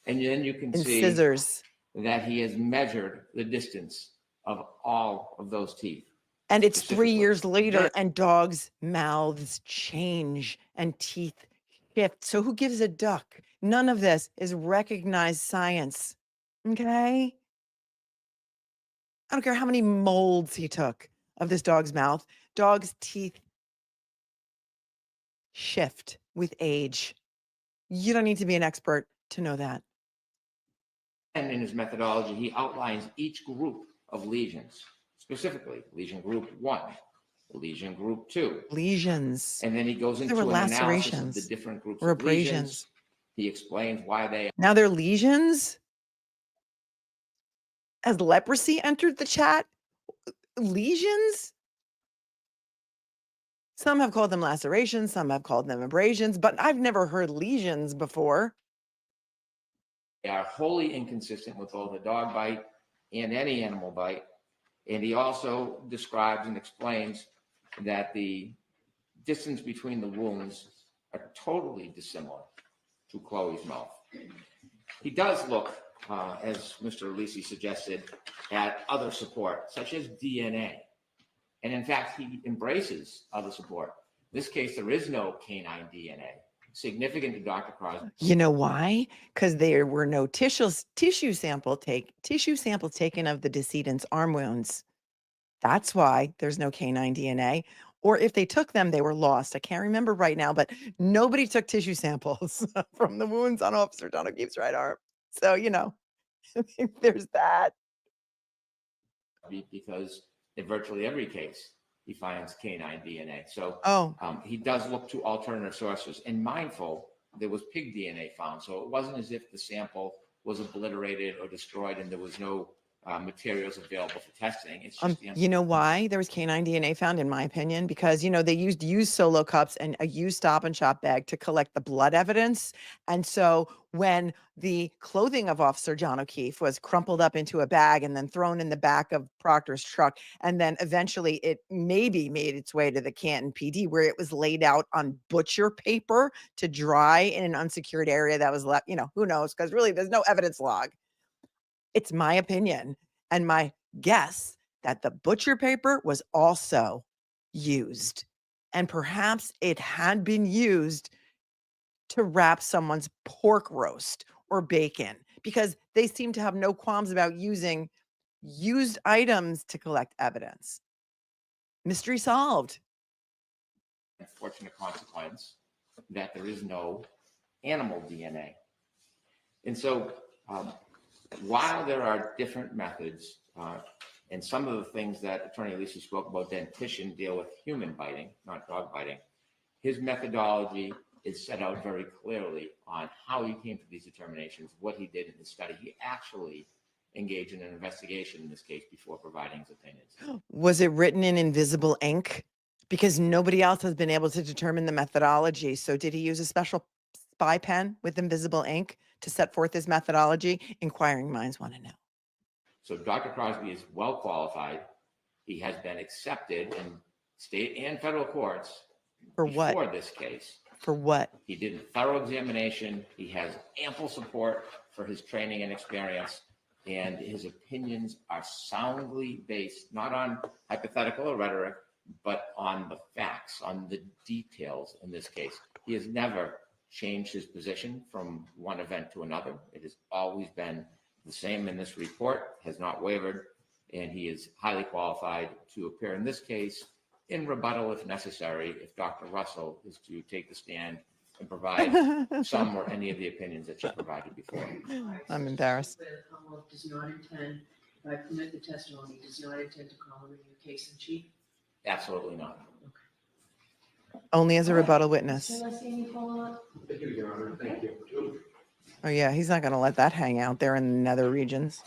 and then you can see scissors. That he has measured the distance of all of those teeth. And it's 3 specifically. years later, and dogs' mouths change and teeth shift. So who gives a duck? None of this is recognized science. Okay? I don't care how many molds he took. of this dog's mouth. Dog's teeth shift with age. You don't need to be an expert to know that. And in his methodology, he outlines each group of lesions, specifically lesion group 1, lesion group 2. Lesions. And then he goes There into were an analysis of lacerations the different groups or of lesions. abrasions. He explains why they Now they're lesions? As leprosy entered the chat? Lesions? Some have called them lacerations, some have called them abrasions, but I've never heard lesions before. are wholly inconsistent with both a dog bite and any animal bite. And he also describes and explains that the distance between the wounds are totally dissimilar to Chloe's mouth. He does look, as Mr. Alisi suggested, at other support, such as DNA. And in fact, he embraces other support. In this case, there is no canine DNA. Significant to Dr. Crosby. You know why? Because there were no tissue samples taken of the decedent's arm wounds. That's why there's no canine DNA. Or if they took them, they were lost. I can't remember right now, but nobody took tissue samples from the wounds on Officer John O'Keefe's right arm. So, you know, there's that. Because in virtually every case, he finds canine DNA. So he does look to alternative sources, and mindful, there was pig DNA found. So it wasn't as if the sample was obliterated or destroyed and there was no materials available for testing. It's just you know why there was canine DNA found, in my opinion? Because, you know, they used solo cups and a used Stop and Shop bag to collect the blood evidence. And so when the clothing of Officer John O'Keefe was crumpled up into a bag and then thrown in the back of Proctor's truck, and then eventually it maybe made its way to the Canton PD, where it was laid out on butcher paper to dry in an unsecured area that was left, you know, who knows? Because really there's no evidence log. It's my opinion and my guess that the butcher paper was also used, and perhaps it had been used to wrap someone's pork roast or bacon, because they seem to have no qualms about using used items to collect evidence. Mystery solved. Unfortunate consequence that there is no animal DNA. And so while there are different methods, and some of the things that Attorney Alisi spoke about, dentition, deal with human biting, not dog biting, his methodology is set out very clearly on how he came to these determinations, what he did in his study. He actually engaged in an investigation in this case before providing his opinions. Was it written in invisible ink? Because nobody else has been able to determine the methodology. So did he use a special spy pen with invisible ink to set forth his methodology? Inquiring minds want to know. So Dr. Crosby is well qualified. He has been accepted in state and federal courts For what? before this case. For what? He did a thorough examination. He has ample support for his training and experience, and his opinions are soundly based, not on hypothetical or rhetoric, but on the facts, on the details in this case. He has never changed his position from one event to another. It has always been the same in this report, has not wavered, and he is highly qualified to appear in this case in rebuttal if necessary, if Dr. Russell is to take the stand and provide some or any of the opinions that she provided before. I'm embarrassed. The Commonwealth does not intend, if I permit the testimony, does not intend to call him a case in chief? Absolutely not. Only as a rebuttal witness. Shall I see any follow-up? Thank you, Your Honor. Thank you. Oh yeah, he's not going to let that hang out there in the nether regions.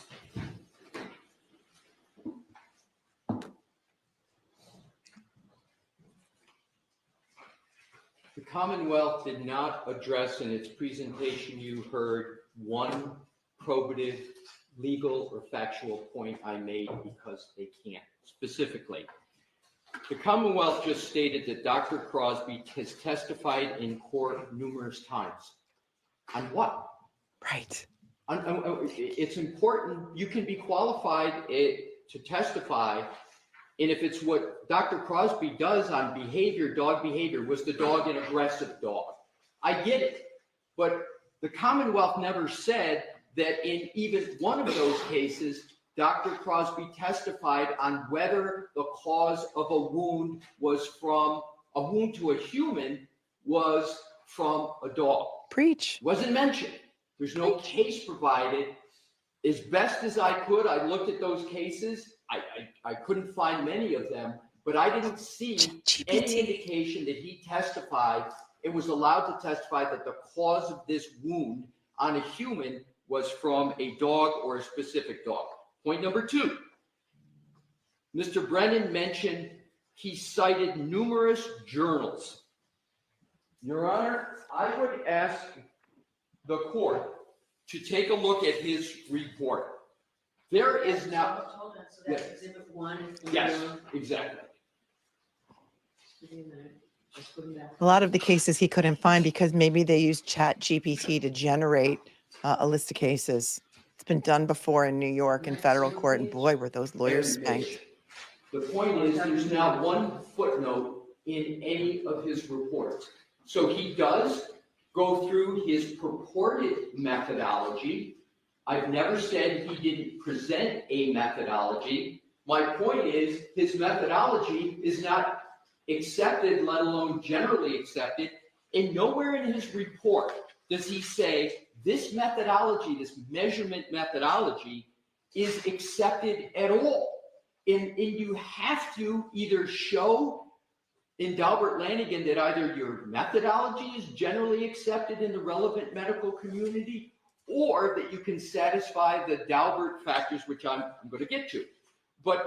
The Commonwealth did not address in its presentation, you heard, one probative, legal, or factual point I made because they can't. Specifically, the Commonwealth just stated that Dr. Crosby has testified in court numerous times. On what? Right. It's important. You can be qualified to testify. And if it's what Dr. Crosby does on behavior, dog behavior, was the dog an aggressive dog? I get it. But the Commonwealth never said that in even one of those cases Dr. Crosby testified on whether the cause of a wound was from a wound to a human was from a dog. Preach. Wasn't mentioned. There's no case provided. As best as I could, I looked at those cases. I couldn't find many of them, but I didn't see any indication that he testified and was allowed to testify that the cause of this wound on a human was from a dog or a specific dog. Point number two, Mr. Brennan mentioned he cited numerous journals. Your Honor, I would ask the court to take a look at his report. There is now. Hold on, so that's exhibit 1. Yes, exactly. Just give me a minute. Just put them back. A lot of the cases he couldn't find because maybe they used Chat GPT to generate a list of cases. It's been done before in New York in federal court, and boy, were those lawyers spanked. The point is, there's now one footnote in any of his reports. So he does go through his purported methodology. I've never said he didn't present a methodology. My point is, his methodology is not accepted, let alone generally accepted. And nowhere in his report does he say this methodology, this measurement methodology, is accepted at all. And you have to either show in Dalbert Lanigan that either your methodology is generally accepted in the relevant medical community, or that you can satisfy the Dalbert factors, which I'm going to get to. But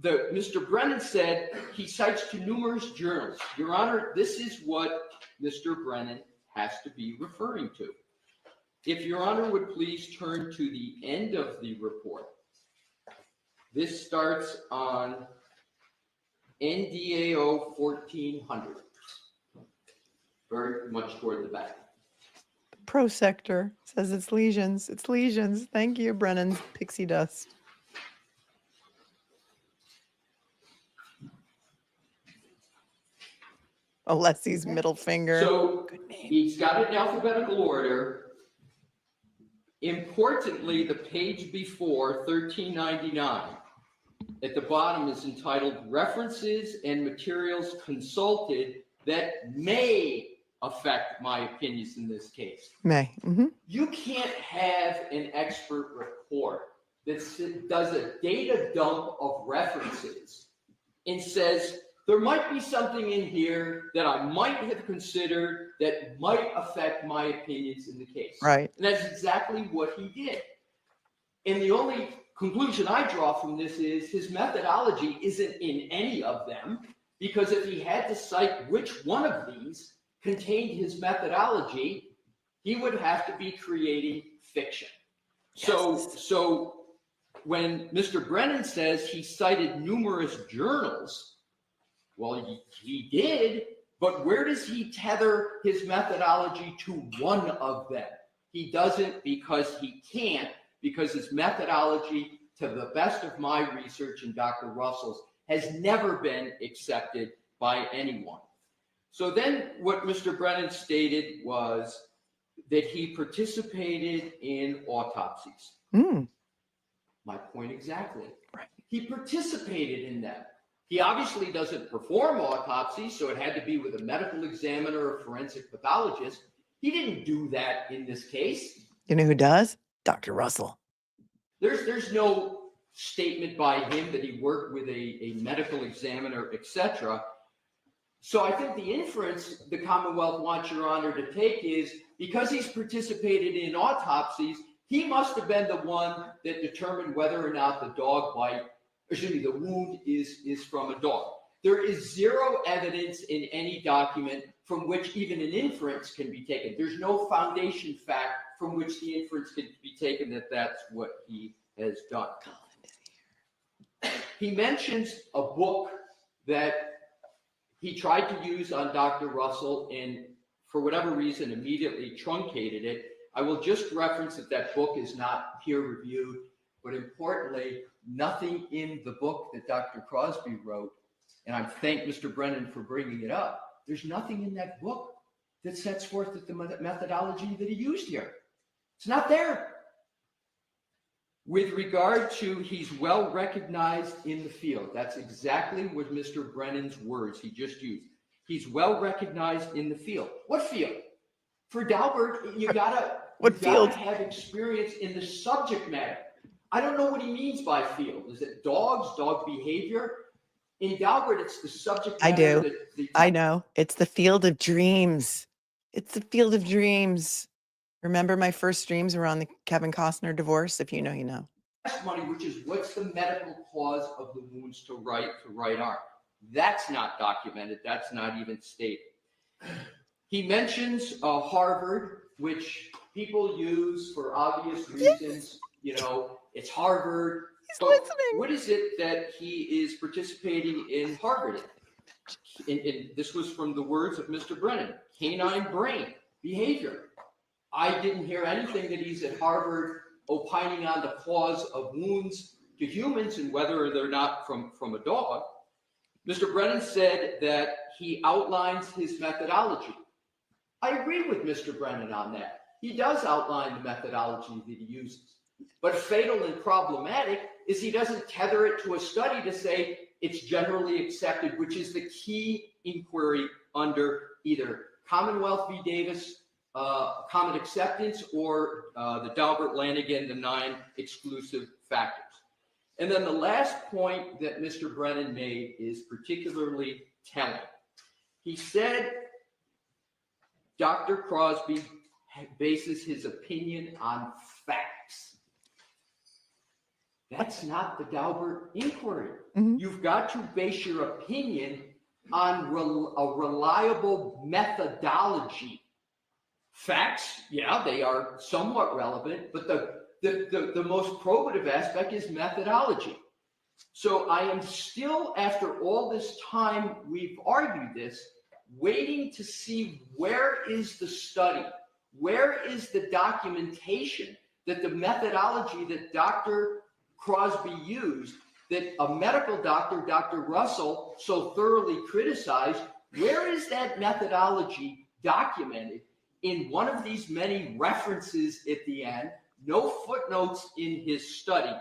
Mr. Brennan said he cites to numerous journals. Your Honor, this is what Mr. Brennan has to be referring to. If Your Honor would please turn to the end of the report. This starts on NDAO 1400, very much toward the back. Pro sector says it's lesions. It's lesions. Thank you, Brennan's pixie dust. Alessi's middle finger. So Good name. he's got it in alphabetical order. Importantly, the page before 1399 at the bottom is entitled References and Materials Consulted That May Affect My Opinions in This Case. May. Mm-hmm. You can't have an expert report that does a data dump of references and says, there might be something in here that I might have considered that might affect my opinions in the case. Right. And that's exactly what he did. And the only conclusion I draw from this is his methodology isn't in any of them, because if he had to cite which one of these contained his methodology, he would have to be creating fiction. Yes. So when Mr. Brennan says he cited numerous journals, well, he did, but where does he tether his methodology to one of them? He doesn't, because he can't, because his methodology, to the best of my research and Dr. Russell's, has never been accepted by anyone. So then what Mr. Brennan stated was that he participated in autopsies. My point exactly. Right. He participated in them. He obviously doesn't perform autopsies, so it had to be with a medical examiner or forensic pathologist. He didn't do that in this case. You know who does? Dr. Russell. There's no statement by him that he worked with a medical examiner, etc. So I think the inference the Commonwealth wants Your Honor to take is, because he's participated in autopsies, he must have been the one that determined whether or not the the wound is from a dog. There is zero evidence in any document from which even an inference can be taken. There's no foundation fact from which the inference can be taken that that's what he has done. He mentions a book that he tried to use on Dr. Russell and for whatever reason immediately truncated it. I will just reference that book is not peer reviewed, but importantly, nothing in the book that Dr. Crosby wrote, and I thank Mr. Brennan for bringing it up, there's nothing in that book that sets forth the methodology that he used here. It's not there. With regard to he's well recognized in the field, that's exactly what Mr. Brennan's words he just used. He's well recognized in the field. What field? For Daubert, you gotta have experience in the subject matter. I don't know what he means by field. Is it dogs, dog behavior? In Daubert, it's the subject matter. I do. I know. It's the field of dreams. It's the field of dreams. Remember my first dreams were on the Kevin Costner divorce? If you know, you know. Testimony, which is what's the medical cause of the wounds to right arm. That's not documented. That's not even stated. He mentions Harvard, which people use for obvious reasons. You know, it's Harvard. He's listening. What is it that he is participating in Harvard in? This was from the words of Mr. Brennan, canine brain behavior. I didn't hear anything that he's at Harvard opining on the cause of wounds to humans and whether they're not from a dog. Mr. Brennan said that he outlines his methodology. I agree with Mr. Brennan on that. He does outline the methodology that he uses. But fatal and problematic is he doesn't tether it to a study to say it's generally accepted, which is the key inquiry under either Commonwealth v. Davis, common acceptance, or the Daubert-Lanigan, the 9 exclusive factors. And then the last point that Mr. Brennan made is particularly telling. He said Dr. Crosby bases his opinion on facts. That's not the Daubert inquiry. Mm-hmm. You've got to base your opinion on a reliable methodology. Facts, yeah, they are somewhat relevant, but the most probative aspect is methodology. So I am still, after all this time we've argued this, waiting to see where is the study, where is the documentation that the methodology that Dr. Crosby used, that a medical doctor, Dr. Russell, so thoroughly criticized, where is that methodology documented in one of these many references at the end, no footnotes in his study?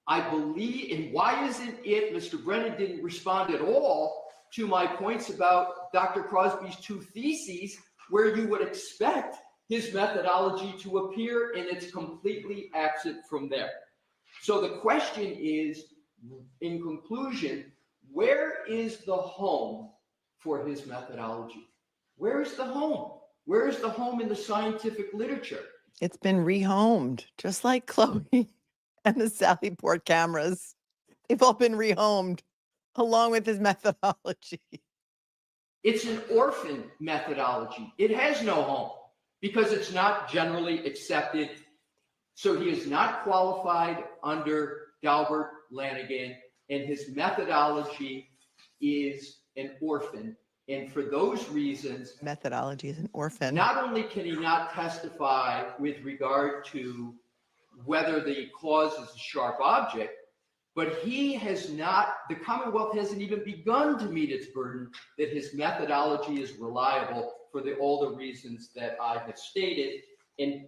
I believe, and why isn't it, Mr. Brennan didn't respond at all to my points about Dr. Crosby's 2 theses, where you would expect his methodology to appear, and it's completely absent from there. So the question is, in conclusion, where is the home for his methodology? Where is the home? Where is the home in the scientific literature? It's been rehomed, just like Chloe and the Sally Port cameras. They've all been rehomed along with his methodology. It's an orphan methodology. It has no home because it's not generally accepted. So he is not qualified under Daubert-Lanigan, and his methodology is an orphan. And for those reasons, Methodology is an orphan. not only can he not testify with regard to whether the cause is a sharp object, but he has not, the Commonwealth hasn't even begun to meet its burden that his methodology is reliable for all the reasons that I have stated. And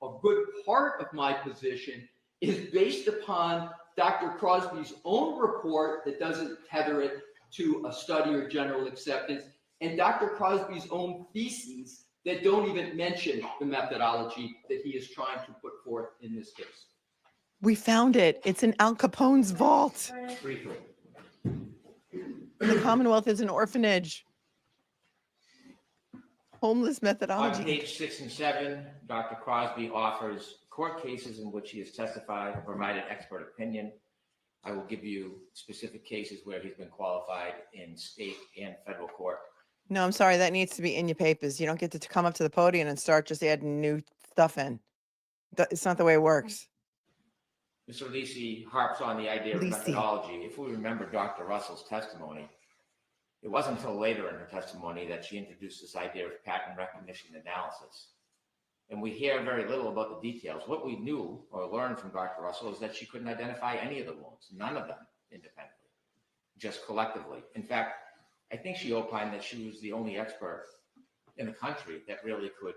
a good part of my position is based upon Dr. Crosby's own report that doesn't tether it to a study or general acceptance, and Dr. Crosby's own theses that don't even mention the methodology that he is trying to put forth in this case. We found it. It's in Al Capone's vault. Briefly. The Commonwealth is an orphanage. Homeless On methodology. page 6 and 7, Dr. Crosby offers court cases in which he has testified and provided expert opinion. I will give you specific cases where he's been qualified in state and federal court. No, I'm sorry. That needs to be in your papers. You don't get to come up to the podium and start just adding new stuff in. It's not the way it works. Mr. Lisi harps on the idea of methodology. If we remember Dr. Russell's testimony, it wasn't until later in her testimony that she introduced this idea of pattern recognition analysis. And we hear very little about the details. What we knew or learned from Dr. Russell is that she couldn't identify any of the wounds, none of them independently, just collectively. In fact, I think she opined that she was the only expert in the country that really could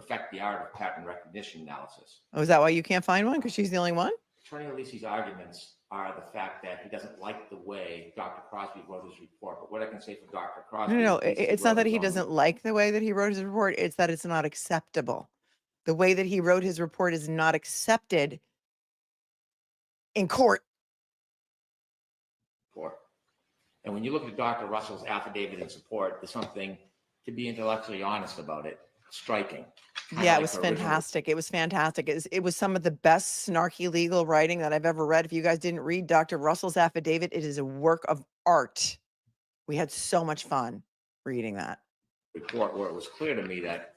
perfect the art of pattern recognition analysis. Oh, is that why you can't find one? Because she's the only one? Attorney Melisi's arguments are the fact that he doesn't like the way Dr. Crosby wrote his report. But what I can say for Dr. Crosby, No, is he it's not wrote that his he own doesn't like the way that he wrote his report. It's that it's not acceptable. The way that he wrote his report is not accepted in court. report. And when you look at Dr. Russell's affidavit in support, there's something, to be intellectually honest about it, striking. Kinda Yeah, like it was her original- fantastic. It was fantastic. It was some of the best snarky legal writing that I've ever read. If you guys didn't read Dr. Russell's affidavit, it is a work of art. We had so much fun reading that. report where it was clear to me that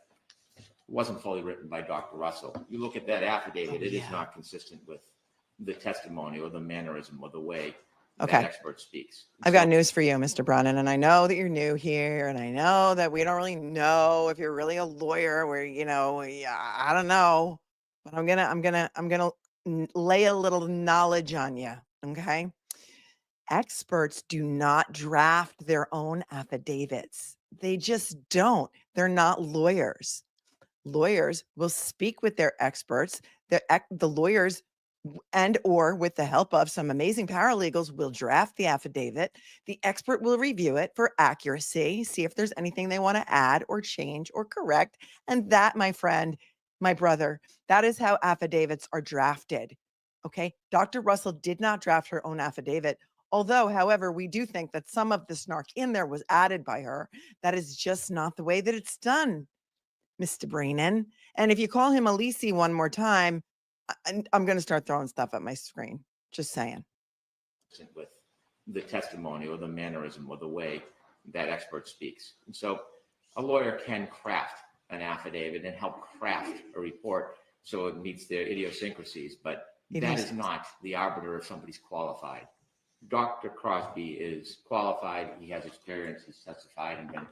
it wasn't fully written by Dr. Russell. You look at that affidavit, it is yeah. not consistent with the testimony or the mannerism or the way Okay. that expert speaks. I've got So- news for you, Mr. Brennan, and I know that you're new here, and I know that we don't really know if you're really a lawyer. Where I don't know, but I'm gonna lay a little knowledge on you. Okay, experts do not draft their own affidavits. They just don't. They're not lawyers. Lawyers will speak with their experts. The lawyers and or with the help of some amazing paralegals will draft the affidavit. The expert will review it for accuracy, see if there's anything they want to add or change or correct. And that, my friend, my brother, that is how affidavits are drafted. Okay. Dr. Russell did not draft her own affidavit. Although, however, we do think that some of the snark in there was added by her. That is just not the way that it's done, Mr. Brannon. And if you call him Elise one more time, I'm going to start throwing stuff at my screen. Just saying. With the testimony or the mannerism or the way that expert speaks. And so a lawyer can craft an affidavit and help craft a report so it meets their idiosyncrasies, but that is not the arbiter if somebody's qualified. Dr. Crosby is qualified. He has experience. He's testified and been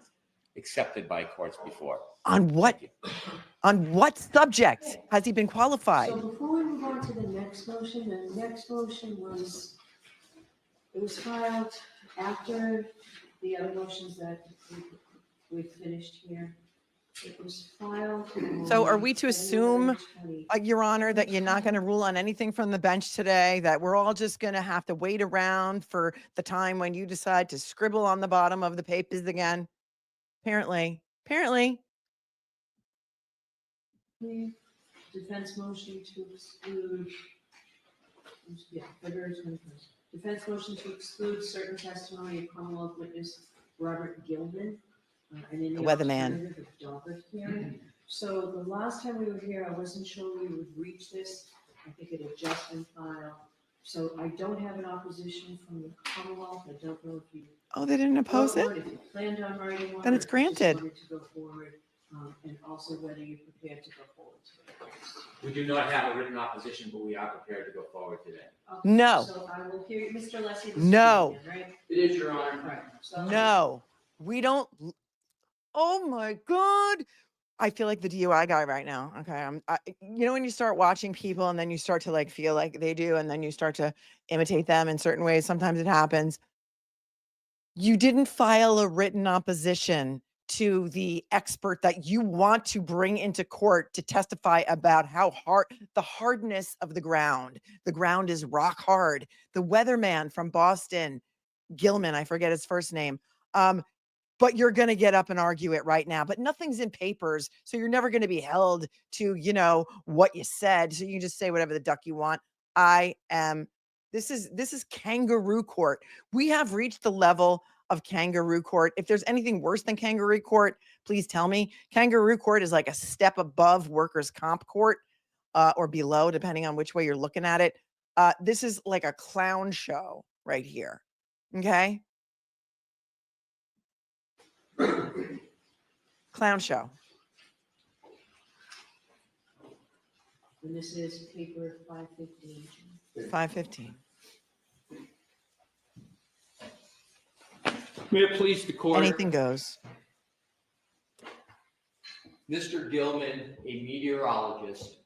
accepted by courts before. On what? On what subject has he been qualified? So before we move on to the next motion was, it was filed after the other motions that we finished here. It was filed. So are on we to assume, January 20. Your Honor, that you're not going to rule on anything from the bench today, that we're all just going to have to wait around for the time when you decide to scribble on the bottom of the papers again? Apparently. Defense motion to exclude. Yeah, February 21st. Defense motion to exclude certain testimony of Commonwealth witness Robert Gilman. And in the Weatherman. alternative of Daubert hearing. So the last time we were here, I wasn't sure we would reach this. I think it had just been filed. So I don't have an opposition from the Commonwealth. I don't know if you. Oh, they didn't oppose wrote it? one, If you planned on writing one. Then it's or if you just granted. wanted to go forward, and also whether you're prepared to go forward today. We do not have a written opposition, but we are prepared to go forward today. Okay, No. So I will hear you, Mr. Lessie. No. Right? It is, Your Honor. Right. So- No, we don't. Oh my God. I feel like the DUI guy right now. Okay. When you start watching people and then you start to like feel like they do, and then you start to imitate them in certain ways. Sometimes it happens. You didn't file a written opposition to the expert that you want to bring into court to testify about how hard the hardness of the ground. The ground is rock hard. The weatherman from Boston, Gilman, I forget his first name. But you're going to get up and argue it right now, but nothing's in papers. So you're never going to be held to, what you said. So you can just say whatever the duck you want. This is kangaroo court. We have reached the level of kangaroo court. If there's anything worse than kangaroo court, please tell me. Kangaroo court is like a step above workers' comp court, or below, depending on which way you're looking at it. This is like a clown show right here. Okay. Clown show. And this is paper 515. 515. May it please the court. Anything goes. Mr. Gilman, a meteorologist,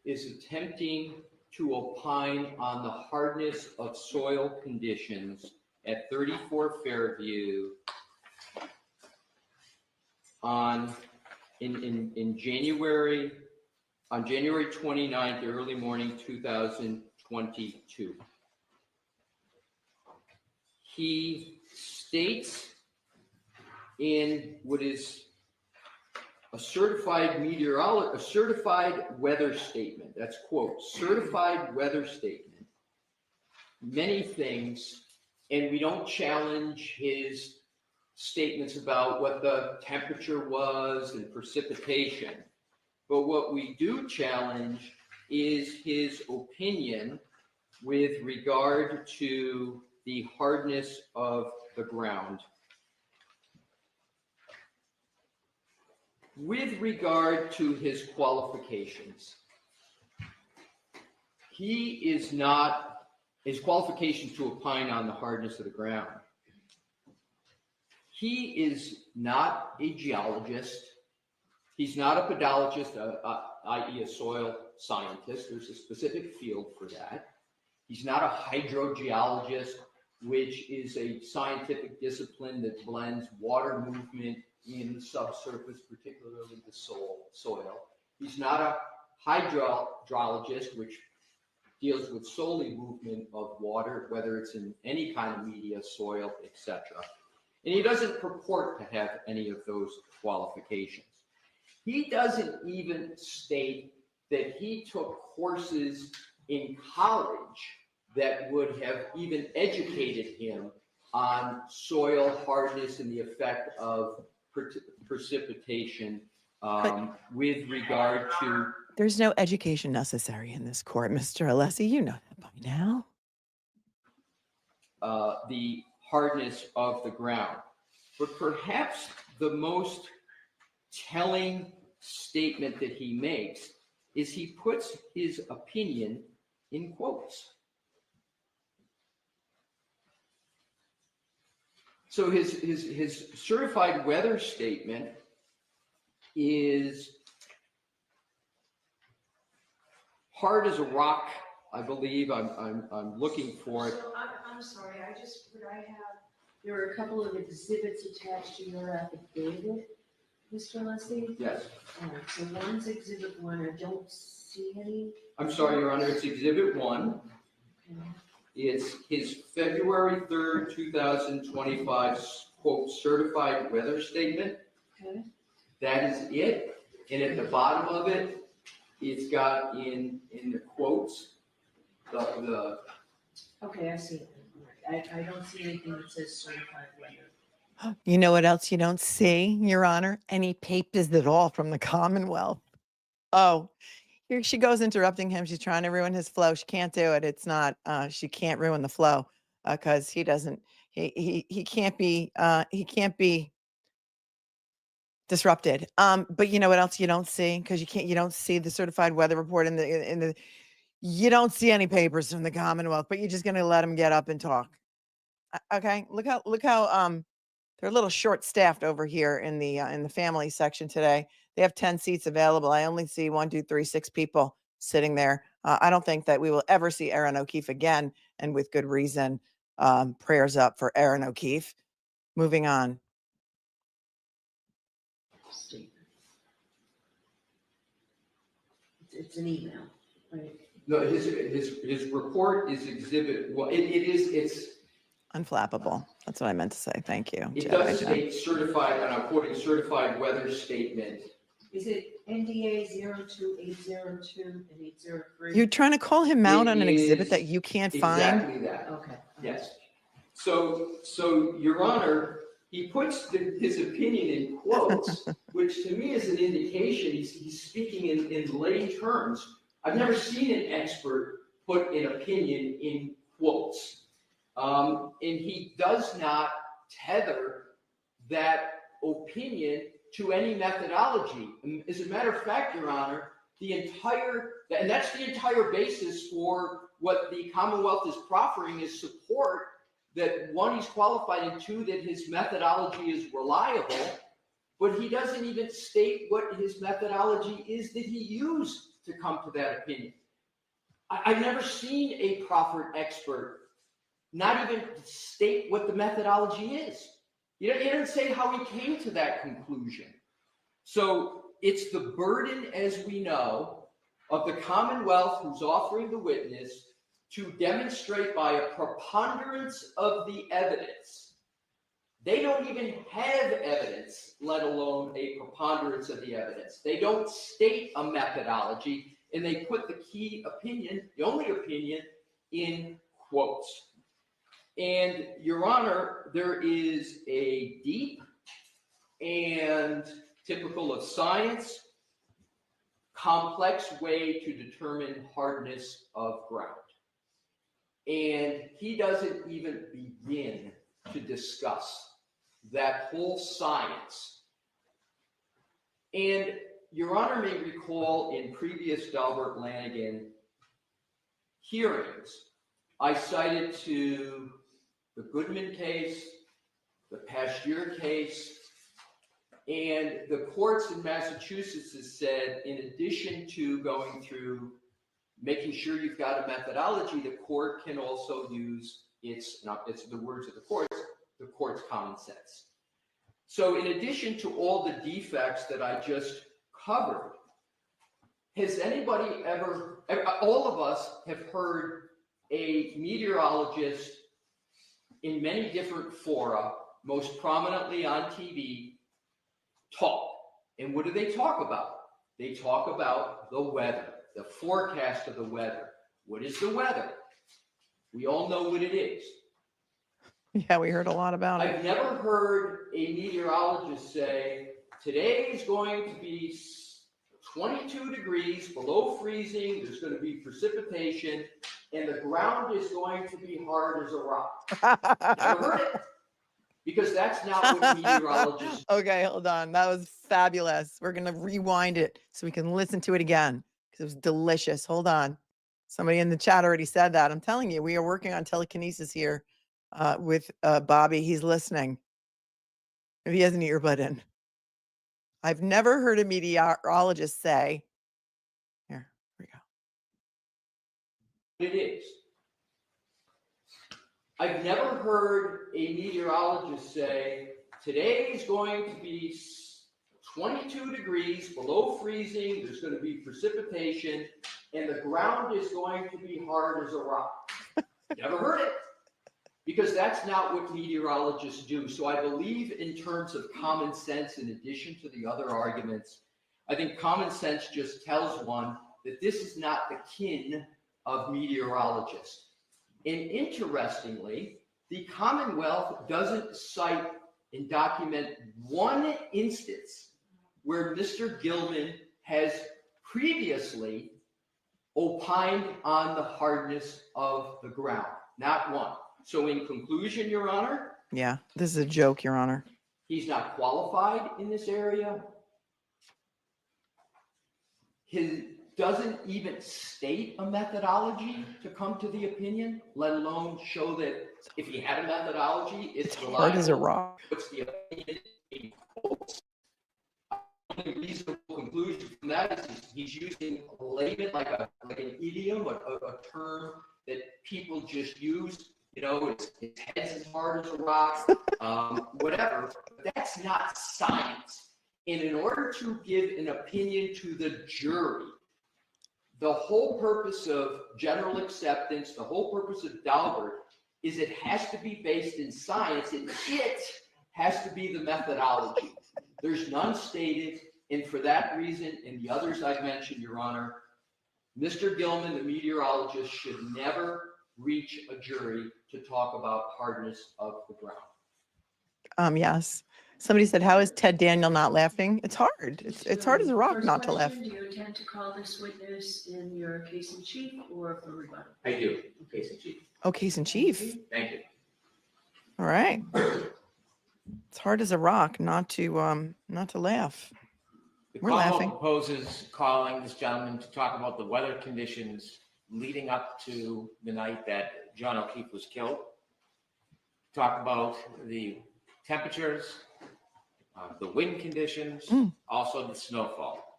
is attempting to opine on the hardness of soil conditions at 34 Fairview on in January, on January 29th, early morning 2022. He states in what is a certified weather statement, that's quote, certified weather statement, many things, and we don't challenge his statements about what the temperature was and precipitation. But what we do challenge is his opinion with regard to the hardness of the ground. With regard to his qualifications, his qualifications to opine on the hardness of the ground. He is not a geologist. He's not a pedologist, i.e. a soil scientist. There's a specific field for that. He's not a hydrogeologist, which is a scientific discipline that blends water movement in the subsurface, particularly the soil. He's not a hydrologist, which deals with solely movement of water, whether it's in any kind of media, soil, etc. And he doesn't purport to have any of those qualifications. He doesn't even state that he took courses in college that would have even educated him on soil hardness and the effect of precipitation with regard to. There's no education necessary in this court, Mr. Alessi. You know that by now. The hardness of the ground. But perhaps the most telling statement that he makes is he puts his opinion in quotes. So his certified weather statement is hard as a rock, I believe. I'm looking for it. So I'm sorry, there were a couple of exhibits attached to your affidavit, Mr. Leslie? Yes. So one's exhibit 1, I don't see any. I'm sorry, Your Honor, it's exhibit 1. Okay. It's his February 3rd, 2025, quote, certified weather statement. Okay. That is it. And at the bottom of it, it's got in the quotes, the Okay, I see it. I don't see anything that says certified weather. You know what else you don't see, Your Honor? Any papers at all from the Commonwealth. Oh, here she goes interrupting him. She's trying to ruin his flow. She can't do it. It's not, she can't ruin the flow because he doesn't, he can't be disrupted. But you know what else you don't see? Because you don't see the certified weather report you don't see any papers from the Commonwealth, but you're just going to let them get up and talk. Okay. Look how they're a little short staffed over here in the family section today. They have 10 seats available. I only see 1, 2, 3, 6 people sitting there. I don't think that we will ever see Aaron O'Keefe again, and with good reason. Prayers up for Aaron O'Keefe. Moving on. Statement. It's an email, right? No, his report is exhibit. Well, it's Unflappable. That's what I meant to say. Thank you. It Joe. does state certified, and I'm quoting certified weather statement. Is it NDA 02802 and 803? You're trying to call him out on an exhibit is that you can't find? Exactly that. Okay. Yes. So Your Honor, he puts his opinion in quotes, which to me is an indication he's speaking in lay terms. I've never seen an expert put an opinion in quotes. And he does not tether that opinion to any methodology. As a matter of fact, Your Honor, and that's the entire basis for what the Commonwealth is proffering is support that 1, he's qualified, and 2, that his methodology is reliable, but he doesn't even state what his methodology is that he used to come to that opinion. I've never seen a proffered expert not even state what the methodology is. He doesn't say how he came to that conclusion. So it's the burden, as we know, of the Commonwealth who's offering the witness to demonstrate by a preponderance of the evidence. They don't even have evidence, let alone a preponderance of the evidence. They don't state a methodology, and they put the key opinion, the only opinion, in quotes. And Your Honor, there is a deep and typical of science, complex way to determine hardness of ground. And he doesn't even begin to discuss that whole science. And Your Honor may recall in previous Delbert Lanigan hearings, I cited to the Goodman case, the Pasteur case, and the courts in Massachusetts has said, in addition to going through making sure you've got a methodology, the court can also use it's the words of the court's common sense. So in addition to all the defects that I just covered, has anybody ever, all of us have heard a meteorologist in many different fora, most prominently on TV, talk. And what do they talk about? They talk about the weather, the forecast of the weather. What is the weather? We all know what it is. Yeah, we heard a lot about it. I've never heard a meteorologist say, today is going to be 22 degrees below freezing, there's going to be precipitation, and the ground is going to be hard as a rock. Never heard it. Because that's not what meteorologists do. Okay, hold on. That was fabulous. We're going to rewind it so we can listen to it again because it was delicious. Hold on. Somebody in the chat already said that. I'm telling you, we are working on telekinesis here with Bobby. He's listening. If he has an earbud in. I've never heard a meteorologist say, here we go. It is. I've never heard a meteorologist say, today is going to be 22 degrees below freezing, there's going to be precipitation, and the ground is going to be hard as a rock. Never heard it. Because that's not what meteorologists do. So I believe in terms of common sense, in addition to the other arguments, I think common sense just tells one that this is not the kin of meteorologists. And interestingly, the Commonwealth doesn't cite and document one instance where Mr. Gilman has previously opined on the hardness of the ground. Not one. So in conclusion, Your Honor. Yeah, this is a joke, Your Honor. He's not qualified in this area. He doesn't even state a methodology to come to the opinion, let alone show that if he had a methodology, it's hard as a rock. What's the opinion in quotes? The only reasonable conclusion from that is he's using a layman, like an idiom, a term that people just use. You know, his head's as hard as a rock, whatever. But that's not science. And in order to give an opinion to the jury, the whole purpose of general acceptance, the whole purpose of Dalbert is it has to be based in science, and it has to be the methodology. There's none stated, and for that reason, and the others I've mentioned, Your Honor, Mr. Gilman, the meteorologist, should never reach a jury to talk about hardness of the ground. Yes. Somebody said, how is Ted Daniel not laughing? It's hard. It's hard as a rock not to laugh. Do you intend to call this witness in your case in chief or for rebuttal? I do, case in chief. Oh, case in chief. Thank you. All right. It's hard as a rock not to laugh. The We're Commonwealth laughing. proposes calling this gentleman to talk about the weather conditions leading up to the night that John O'Keefe was killed. Talk about the temperatures, the wind conditions, also the snowfall.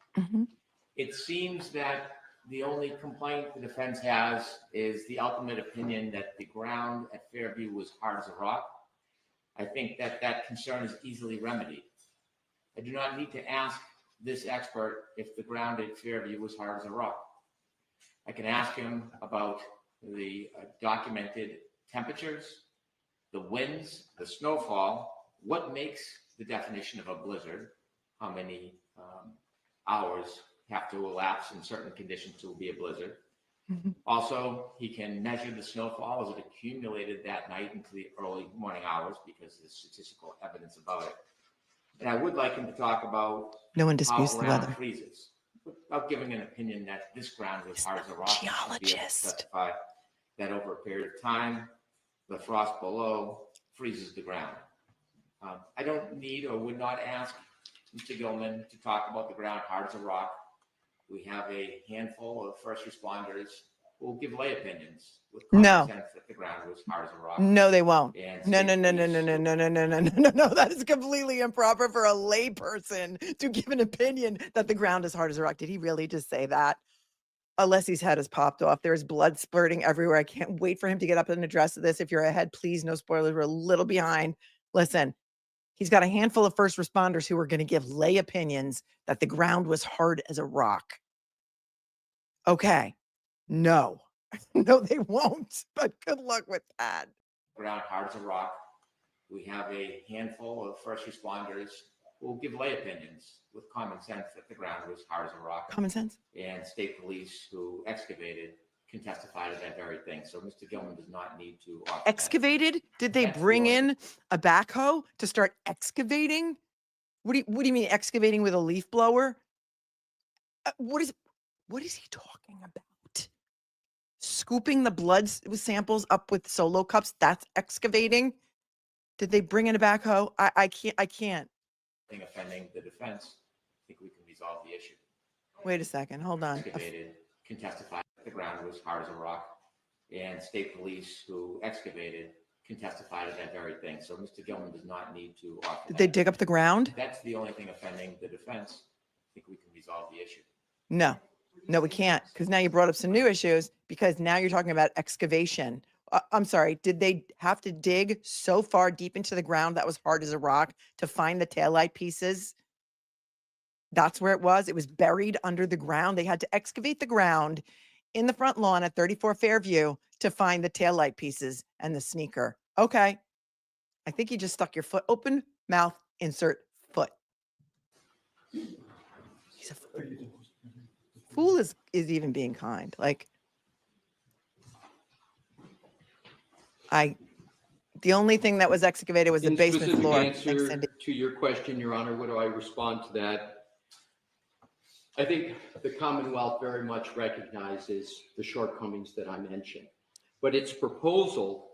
It seems that the only complaint the defense has is the ultimate opinion that the ground at Fairview was hard as a rock. I think that that concern is easily remedied. I do not need to ask this expert if the ground at Fairview was hard as a rock. I can ask him about the documented temperatures, the winds, the snowfall, what makes the definition of a blizzard, how many hours have to elapse in certain conditions to be a blizzard. Also, he can measure the snowfall as it accumulated that night into the early morning hours because there's statistical evidence about it. And I would like him to talk about No one how disputes the ground weather. freezes, without giving an opinion that this ground was hard as a rock. He should be able to Geologist. testify that over a period of time, the frost below freezes the ground. I don't need or would not ask Mr. Gilman to talk about the ground hard as a rock. We have a handful of first responders who will give lay opinions with No. common sense that the ground was hard as a rock. No, they won't. And No, state no, no, no, police no, no, who- no, no, no, no, no, no. That is completely improper for a layperson to give an opinion that the ground is hard as a rock. Did he really just say that? Unless his head has popped off. There's blood splurting everywhere. I can't wait for him to get up and address this. If you're ahead, please, no spoilers. We're a little behind. Listen, he's got a handful of first responders who are going to give lay opinions that the ground was hard as a rock. Okay. No. No, they won't. But good luck with that. Ground hard as a rock. We have a handful of first responders who will give lay opinions with common sense that the ground was hard as a rock. Common sense. And state police who excavated can testify to that very thing. So Mr. Gilman does not need to offer that. Excavated? Did they That's bring the in a backhoe to start excavating? What do you mean excavating with a leaf blower? What is he talking about? Scooping the blood samples up with solo cups? That's excavating? Did they bring in a backhoe? I can't. Thing offending the defense, I think we can resolve the issue. Wait a second. Hold on. Excavated can testify that the ground was hard as a rock. And state police who excavated can testify to that very thing. So Mr. Gilman does not need to offer Did they that. dig up the ground? That's the only thing offending the defense. I think we can resolve the issue. No, we can't. Because now you brought up some new issues because now you're talking about excavation. I'm sorry. Did they have to dig so far deep into the ground that was hard as a rock to find the taillight pieces? That's where it was. It was buried under the ground. They had to excavate the ground in the front lawn at 34 Fairview to find the taillight pieces and the sneaker. Okay. I think you just stuck your foot open, mouth, insert foot. He's a fool is even being kind. Like, the only thing that was excavated was the In basement specific floor. answer Thanks, Cindy. to your question, Your Honor, what do I respond to that? I think the Commonwealth very much recognizes the shortcomings that I mentioned, but its proposal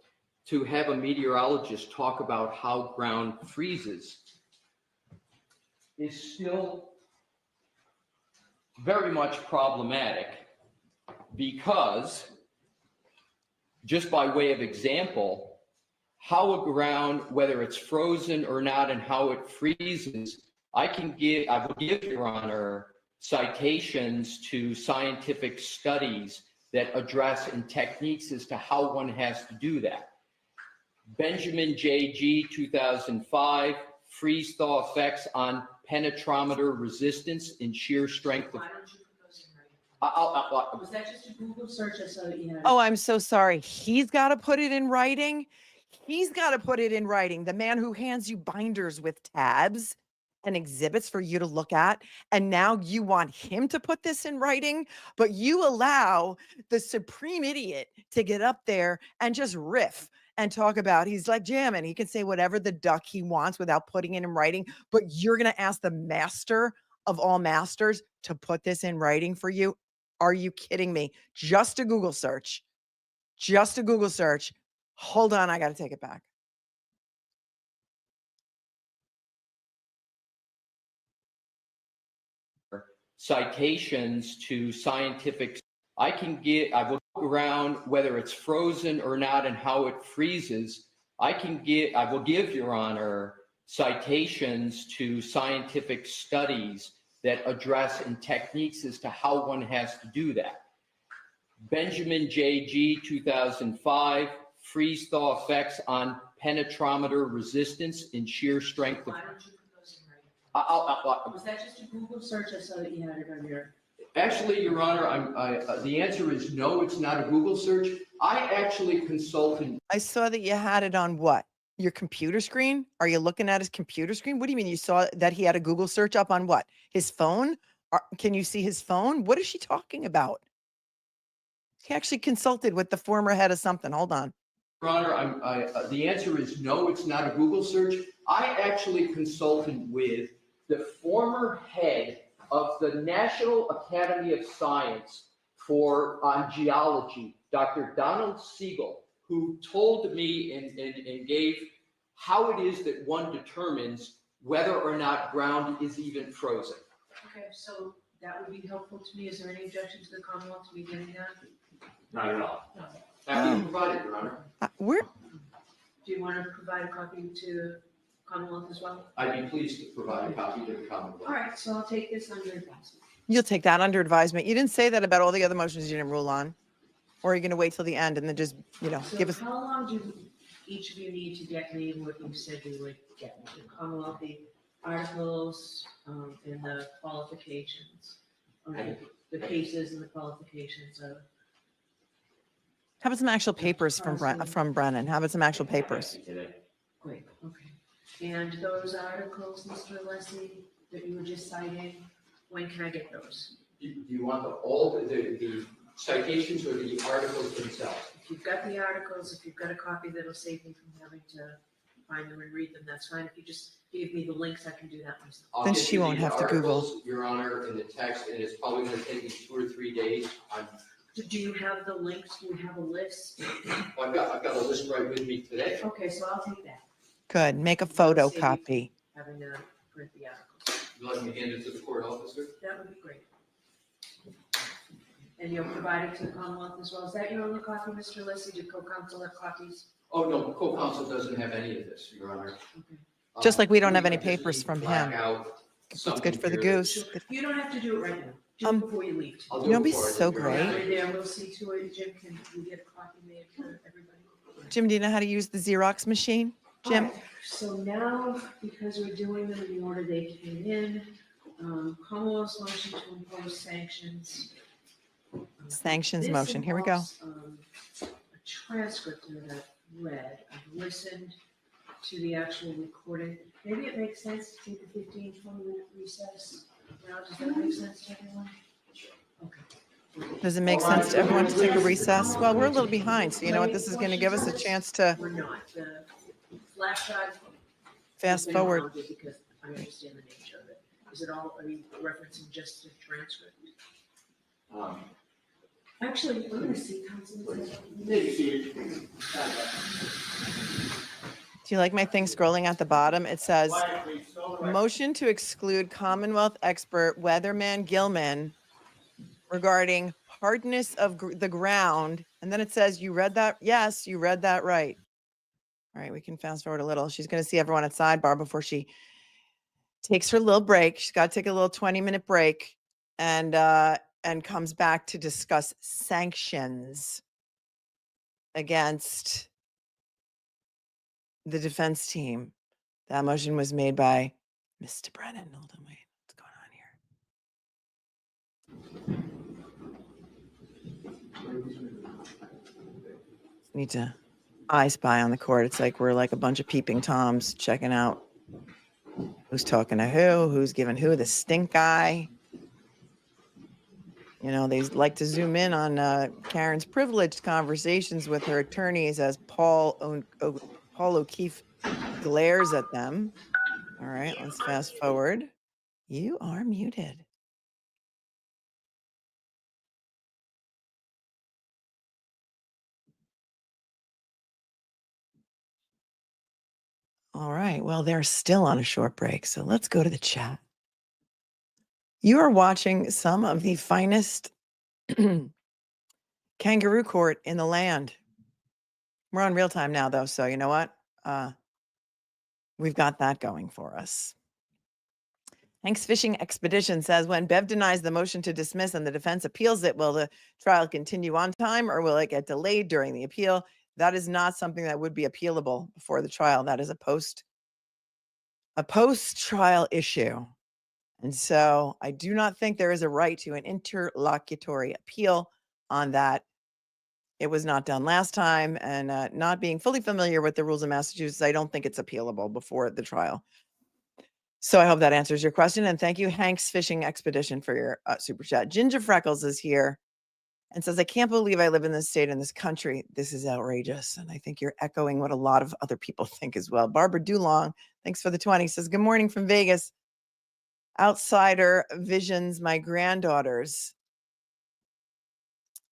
to have a meteorologist talk about how ground freezes is still very much problematic because, just by way of example, how a ground, whether it's frozen or not, and how it freezes, I will give, Your Honor, citations to scientific studies that address and techniques as to how one has to do that. Benjamin J.G. 2005, freeze-thaw effects on penetrometer resistance and shear strength. Why don't you put those in writing? Was that just a Google search? I saw that you had. Oh, I'm so sorry. He's got to put it in writing. He's got to put it in writing. The man who hands you binders with tabs and exhibits for you to look at. And now you want him to put this in writing, but you allow the supreme idiot to get up there and just riff and talk about, he's like jamming. He can say whatever the duck he wants without putting it in writing, but you're going to ask the master of all masters to put this in writing for you. Are you kidding me? Just a Google search. Just a Google search. Hold on. I got to take it back. Citations to scientific, I will go around whether it's frozen or not and how it freezes. I will give, Your Honor, citations to scientific studies that address and techniques as to how one has to do that. Benjamin J.G. 2005, freeze-thaw effects on penetrometer resistance and shear strength. Why don't you put those in writing? Was that just a Google search? I saw that you had it on your. Actually, Your Honor, the answer is no, it's not a Google search. I actually consulted. I saw that you had it on what? Your computer screen? Are you looking at his computer screen? What do you mean you saw that he had a Google search up on what? His phone? Can you see his phone? What is she talking about? He actually consulted with the former head of something. Hold on. Your Honor, the answer is no, it's not a Google search. I actually consulted with the former head of the National Academy of Science on geology, Dr. Donald Siegel, who told me and gave how it is that one determines whether or not ground is even frozen. Okay, so that would be helpful to me. Is there any objection to the Commonwealth to me getting that? Not at all. No. Happy to provide it, Your Honor. Where? Do you want to provide a copy to Commonwealth as well? I'd be pleased to provide a copy to the Commonwealth. All right, so I'll take this under advisement. You'll take that under advisement. You didn't say that about all the other motions you didn't rule on. Or are you going to wait till the end and then just, So give us. how long do each of you need to get me what you said you would get me? The Commonwealth, the articles, and the qualifications, or the cases and the qualifications of. How about some actual papers from Brennan? How about some actual papers? Great, okay. And those articles, Mr. Leslie, that you were just citing, when can I get those? Do you want all the citations or the articles themselves? If you've got the articles, if you've got a copy that'll save me from having to find them and read them, that's fine. If you just give me the links, I can do that myself. I'll Then get she you won't the have to Google. articles, Your Honor, in the text, and it's probably going to take me 2 or 3 days. Do you have the links? Do you have a list? I've got a list right with me today. Okay, so I'll take that, Good. Make a photocopy. having to print the articles. You let me hand it to the court officer? That would be great. And you'll provide it to the Commonwealth as well. Is that your only copy, Mr. Leslie? Do co-counsel have copies? Oh, no, the co-counsel doesn't have any of this, Your Honor. Okay. Just like we don't have I any just papers need to from black him. out It's good something for the here. goose. You don't have to do it right now, just before you leave. I'll You do know, it be for you, so Your great. Honor. Right there, we'll see to it. Jim, can we get a copy made for everybody? Jim, do you know how to use the Xerox machine? Jim? Alright, so now, because we're doing them in the order they came in, Commonwealth's motion to impose sanctions. Sanctions This motion. Here we go. involves, a transcript that I've read. I've listened to the actual recording. Maybe it makes sense to take a 15, 20-minute recess. Now, does that make sense to everyone? Okay. Does it make sense to everyone to take a recess? Well, we're a little behind, so you know what? This is going to give us a chance to We're not. The flash drive. fast has been forward. mounted because I understand the nature of it. Is it all, are you referencing just the transcript? Actually, we're gonna see council. Do you like my thing scrolling at the bottom? It says, motion to exclude Commonwealth expert Weatherman Gilman regarding hardness of the ground. And then it says, you read that? Yes, you read that right. All right, we can fast forward a little. She's going to see everyone at sidebar before she takes her little break. She's got to take a little 20-minute break and comes back to discuss sanctions against the defense team. That motion was made by Mr. Brennan. Hold on, wait, what's going on here? Need to I Spy on the court. It's like we're like a bunch of peeping Toms checking out who's talking to who's giving who the stink eye. You know, they like to zoom in on Karen's privileged conversations with her attorneys as Paul O'Keefe glares at them. All right, let's fast forward. You are muted. All right, well, they're still on a short break, so let's go to the chat. You are watching some of the finest kangaroo court in the land. We're on real time now, though, so you know what? We've got that going for us. Hank's Fishing Expedition says, when Bev denies the motion to dismiss and the defense appeals it, will the trial continue on time or will it get delayed during the appeal? That is not something that would be appealable before the trial. That is a post a post-trial issue. And so I do not think there is a right to an interlocutory appeal on that. It was not done last time, and not being fully familiar with the rules of Massachusetts, I don't think it's appealable before the trial. So I hope that answers your question. And thank you, Hank's Fishing Expedition, for your super chat. Ginger Freckles is here and says, I can't believe I live in this state, in this country. This is outrageous. And I think you're echoing what a lot of other people think as well. Barbara Dulong, thanks for the 20, says, good morning from Vegas. Outsider visions my granddaughters.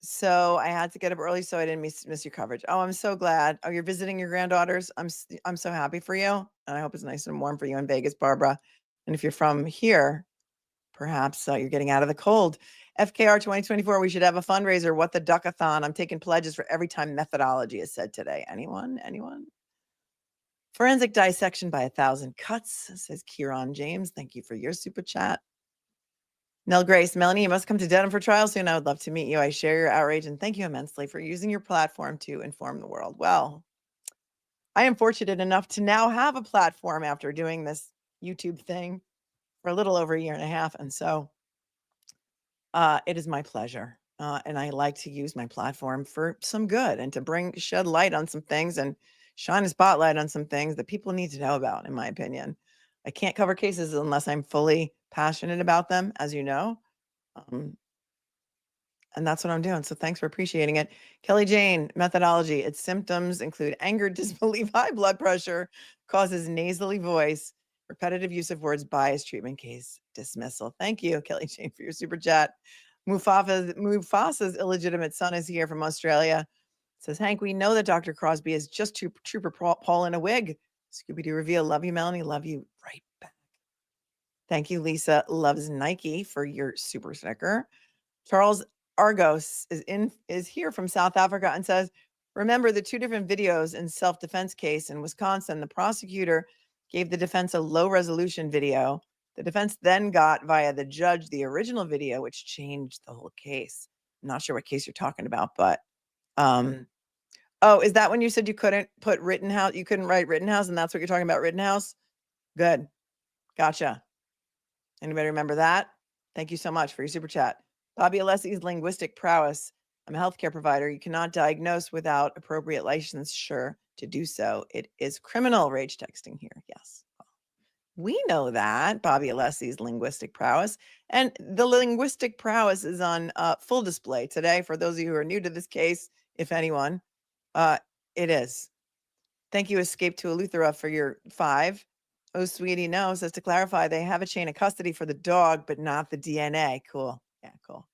So I had to get up early so I didn't miss your coverage. Oh, I'm so glad. Oh, you're visiting your granddaughters. I'm so happy for you. And I hope it's nice and warm for you in Vegas, Barbara. And if you're from here, perhaps you're getting out of the cold. FKR 2024, we should have a fundraiser. What the Duckathon? I'm taking pledges for every time methodology is said today. Anyone? Forensic dissection by 1,000 cuts, says Kieran James. Thank you for your super chat. Nell Grace, Melanie, you must come to Dedham for trial soon. I would love to meet you. I share your outrage and thank you immensely for using your platform to inform the world. Well, I am fortunate enough to now have a platform after doing this YouTube thing for a little over a year and a half. And so it is my pleasure. And I like to use my platform for some good and to shed light on some things and shine a spotlight on some things that people need to know about, in my opinion. I can't cover cases unless I'm fully passionate about them, as you know. And that's what I'm doing. So thanks for appreciating it. Kelly Jane, methodology. Its symptoms include anger, disbelief, high blood pressure, causes nasally voice, repetitive use of words, bias, treatment case, dismissal. Thank you, Kelly Jane, for your super chat. Mufasa's illegitimate son is here from Australia. Says, Hank, we know that Dr. Crosby is just Trooper Paul in a wig. Scooby-Doo reveal. Love you, Melanie. Love you right back. Thank you, Lisa Loves Nike, for your super sticker. Charles Argos is here from South Africa and says, remember the two different videos in self-defense case in Wisconsin. The prosecutor gave the defense a low-resolution video. The defense then got via the judge the original video, which changed the whole case. I'm not sure what case you're talking about, but oh, is that when you said you couldn't put Rittenhouse? You couldn't write Rittenhouse, and that's what you're talking about, Rittenhouse? Good. Gotcha. Anybody remember that? Thank you so much for your super chat. Bobby Alessi's linguistic prowess. I'm a healthcare provider. You cannot diagnose without appropriate licensure to do so. It is criminal, rage texting here. Yes. We know that, Bobby Alessi's linguistic prowess. And the linguistic prowess is on full display today for those of you who are new to this case, if anyone. It is. Thank you, Escape to Eleuthera, for your 5. Oh, sweetie, no, says to clarify, they have a chain of custody for the dog, but not the DNA. Cool. Yeah, cool.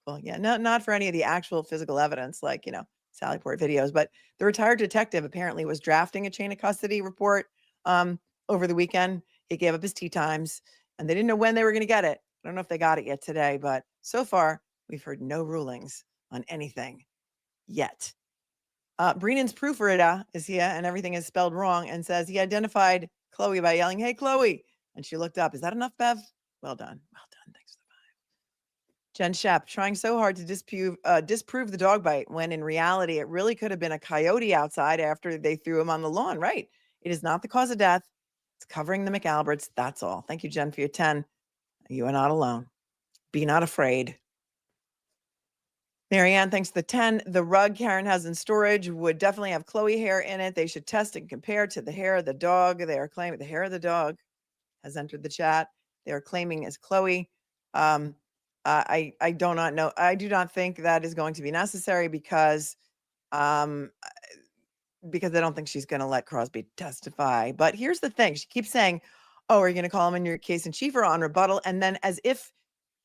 Cool. Yeah, no, not for any of the actual physical evidence, like, Sally Port videos, but the retired detective apparently was drafting a chain of custody report over the weekend. He gave up his tea times and they didn't know when they were going to get it. I don't know if they got it yet today, but so far we've heard no rulings on anything yet. Breenan's proofreader is here and everything is spelled wrong and says he identified Chloe by yelling, hey, Chloe. And she looked up. Is that enough, Bev? Well done. Well done. Thanks for the 5. Jen Shep, trying so hard to disprove the dog bite when in reality, it really could have been a coyote outside after they threw him on the lawn. Right. It is not the cause of death. It's covering the McAlberts. That's all. Thank you, Jen, for your 10. You are not alone. Be not afraid. Marianne, thanks for the 10. The rug Karen has in storage would definitely have Chloe hair in it. They should test and compare to the hair of the dog. They are claiming the hair of the dog has entered the chat. They are claiming as Chloe. I do not know. I do not think that is going to be necessary because I don't think she's going to let Crosby testify. But here's the thing. She keeps saying, oh, are you going to call him in your case in chief or on rebuttal? And then as if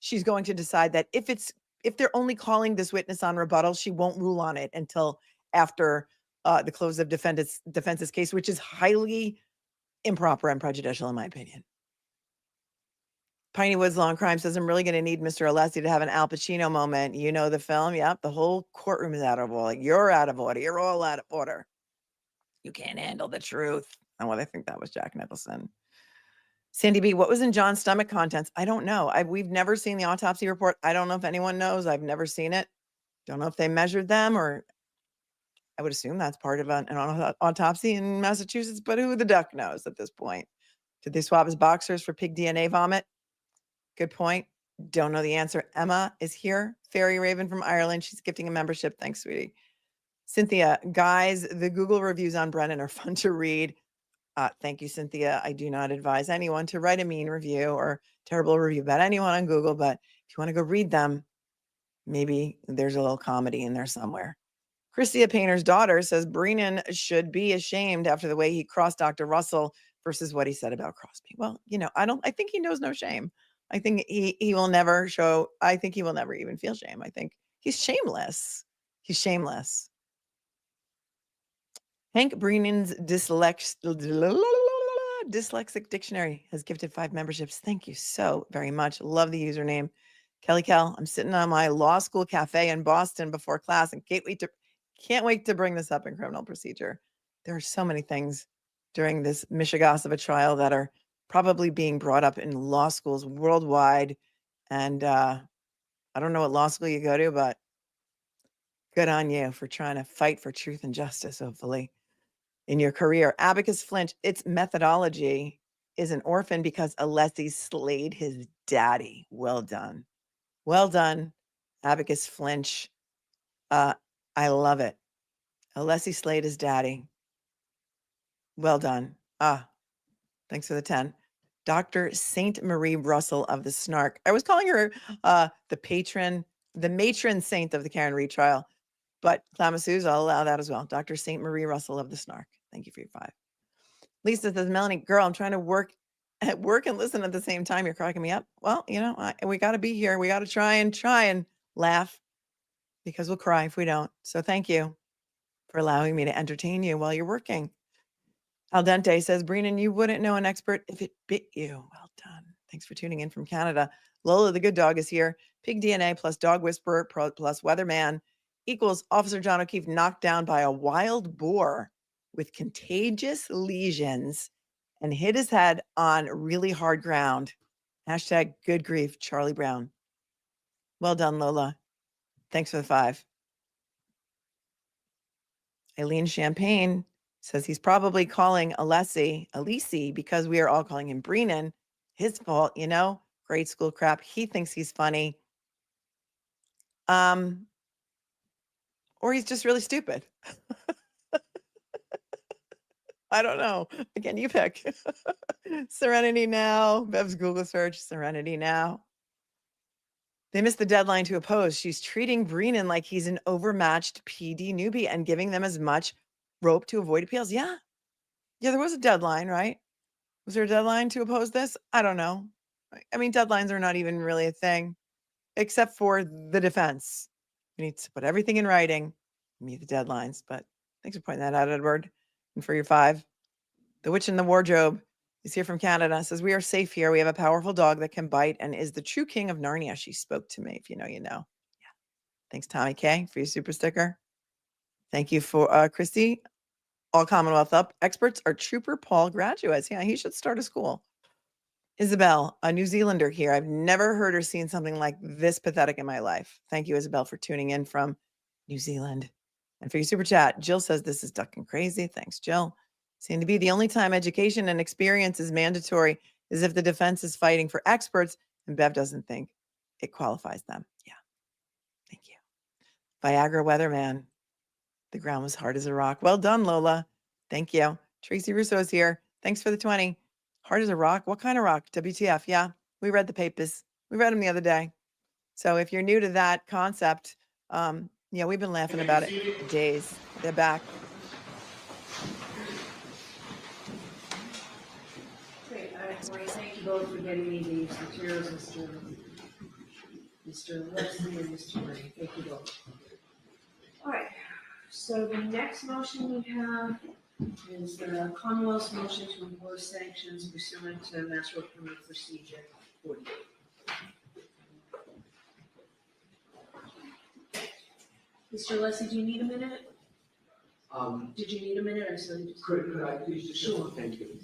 she's going to decide that if they're only calling this witness on rebuttal, she won't rule on it until after the close of defense's case, which is highly improper and prejudicial in my opinion. Piney Woods Law and Crime says, I'm really going to need Mr. Alessi to have an Al Pacino moment. You know the film? Yep. The whole courtroom is out of order. You're out of order. You're all out of order. You can't handle the truth. And well, I think that was Jack Nicholson. Sandy B, what was in John's stomach contents? I don't know. We've never seen the autopsy report. I don't know if anyone knows. I've never seen it. Don't know if they measured them, or I would assume that's part of an autopsy in Massachusetts, but who the duck knows at this point? Did they swap his boxers for pig DNA vomit? Good point. Don't know the answer. Emma is here. Fairy Raven from Ireland. She's gifting a membership. Thanks, sweetie. Cynthia, guys, the Google reviews on Brennan are fun to read. Thank you, Cynthia. I do not advise anyone to write a mean review or terrible review about anyone on Google, but if you want to go read them, maybe there's a little comedy in there somewhere. Christia Painter's daughter says Brennan should be ashamed after the way he crossed Dr. Russell versus what he said about Crosby. Well, I think he knows no shame. I think he will never show, I think he will never even feel shame. I think he's shameless. He's shameless. Hank Brennan's dyslexic dictionary has gifted 5 memberships. Thank you so very much. Love the username. Kelly Kell, I'm sitting on my law school cafe in Boston before class and can't wait to bring this up in criminal procedure. There are so many things during this mishigas of a trial that are probably being brought up in law schools worldwide. And I don't know what law school you go to, but good on you for trying to fight for truth and justice, hopefully, in your career. Abacus Flinch, its methodology is an orphan because Alessi slayed his daddy. Well done. Well done, Abacus Flinch. I love it. Alessi slayed his daddy. Well done. Thanks for the 10. Dr. Saint Marie Russell of the Snark. I was calling her the matron saint of the Karen Reed trial, but Clamasu's, I'll allow that as well. Dr. Saint Marie Russell of the Snark. Thank you for your 5. Lisa says, Melanie, girl, I'm trying to work and listen at the same time. You're cracking me up. Well, we got to be here. We got to try and laugh, because we'll cry if we don't. So thank you for allowing me to entertain you while you're working. Al Dente says, Brennan, you wouldn't know an expert if it bit you. Well done. Thanks for tuning in from Canada. Lola the good dog is here. Pig DNA plus dog whisperer plus weatherman equals Officer John O'Keefe knocked down by a wild boar with contagious lesions and hit his head on really hard ground. Hashtag good grief, Charlie Brown. Well done, Lola. Thanks for the 5. Eileen Champagne says he's probably calling Alessi because we are all calling him Brennan. His fault, grade school crap. He thinks he's funny. Or he's just really stupid. I don't know. Again, you pick. Serenity Now. Bev's Google search, Serenity Now. They missed the deadline to oppose. She's treating Brennan like he's an overmatched PD newbie and giving them as much rope to avoid appeals. Yeah, there was a deadline, right? Was there a deadline to oppose this? I don't know. I mean, deadlines are not even really a thing, except for the defense. We need to put everything in writing, meet the deadlines. But thanks for pointing that out, Edward. And for your 5, The Witch in the Wardrobe is here from Canada. Says, we are safe here. We have a powerful dog that can bite and is the true king of Narnia. She spoke to me. If you know, you know. Yeah. Thanks, Tommy K, for your super sticker. Thank you for Christy. All Commonwealth experts are Trooper Paul graduates. Yeah, he should start a school. Isabel, a New Zealander here. I've never heard or seen something like this pathetic in my life. Thank you, Isabel, for tuning in from New Zealand. And for your super chat, Jill says this is ducking crazy. Thanks, Jill. Seem to be the only time education and experience is mandatory is if the defense is fighting for experts and Bev doesn't think it qualifies them. Yeah. Thank you. Viagra Weatherman. The ground was hard as a rock. Well done, Lola. Thank you. Tracy Russo's here. Thanks for the 20. Hard as a rock? What kind of rock? WTF. Yeah, we read the papers. We read them the other day. So if you're new to that concept, we've been laughing about it days. They're back. Great. I want to thank you both for getting me these materials, Mr. Leslie and Mr. Ray. Thank you both. All right. So the next motion we have is the Commonwealth's motion to impose sanctions pursuant to Mass Work Permit Procedure 48. Mr. Leslie, do you need a minute? Did you need a minute or so? Could I please just? Sure. Thank you.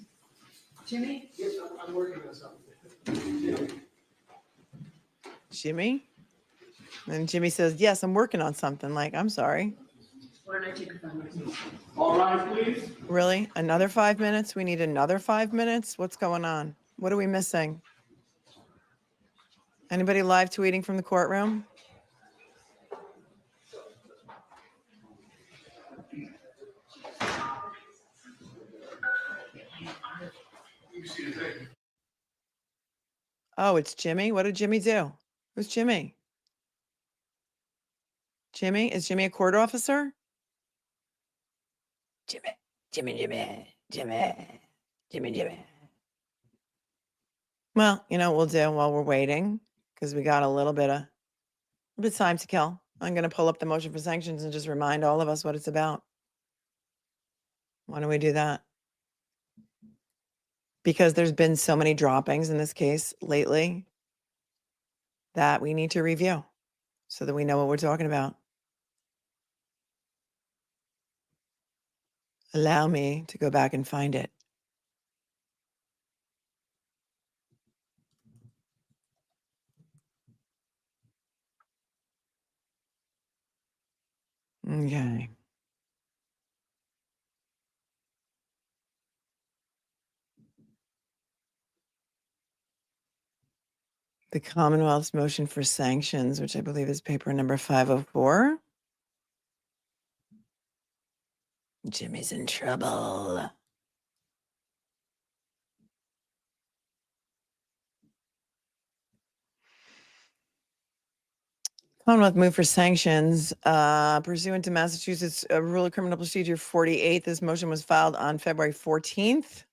Jimmy? Yes, I'm working on something. Jimmy? And Jimmy says, yes, I'm working on something. Like, I'm sorry. Well, Why don't I take a 5 minutes? All right, please. Really? Another 5 minutes? We need another 5 minutes? What's going on? What are we missing? Anybody live tweeting from the courtroom? Oh, it's Jimmy. What did Jimmy do? Who's Jimmy? Jimmy? Is Jimmy a court officer? Jimmy. Well, you know what we'll do while we're waiting, because we got a little bit of time to kill. I'm going to pull up the motion for sanctions and just remind all of us what it's about. Why don't we do that? Because there's been so many droppings in this case lately that we need to review so that we know what we're talking about. Allow me to go back and find it. Okay. The Commonwealth's motion for sanctions, which I believe is paper number 504. Jimmy's in trouble. Commonwealth move for sanctions pursuant to Massachusetts Rule of Criminal Procedure 48. This motion was filed on February 14th.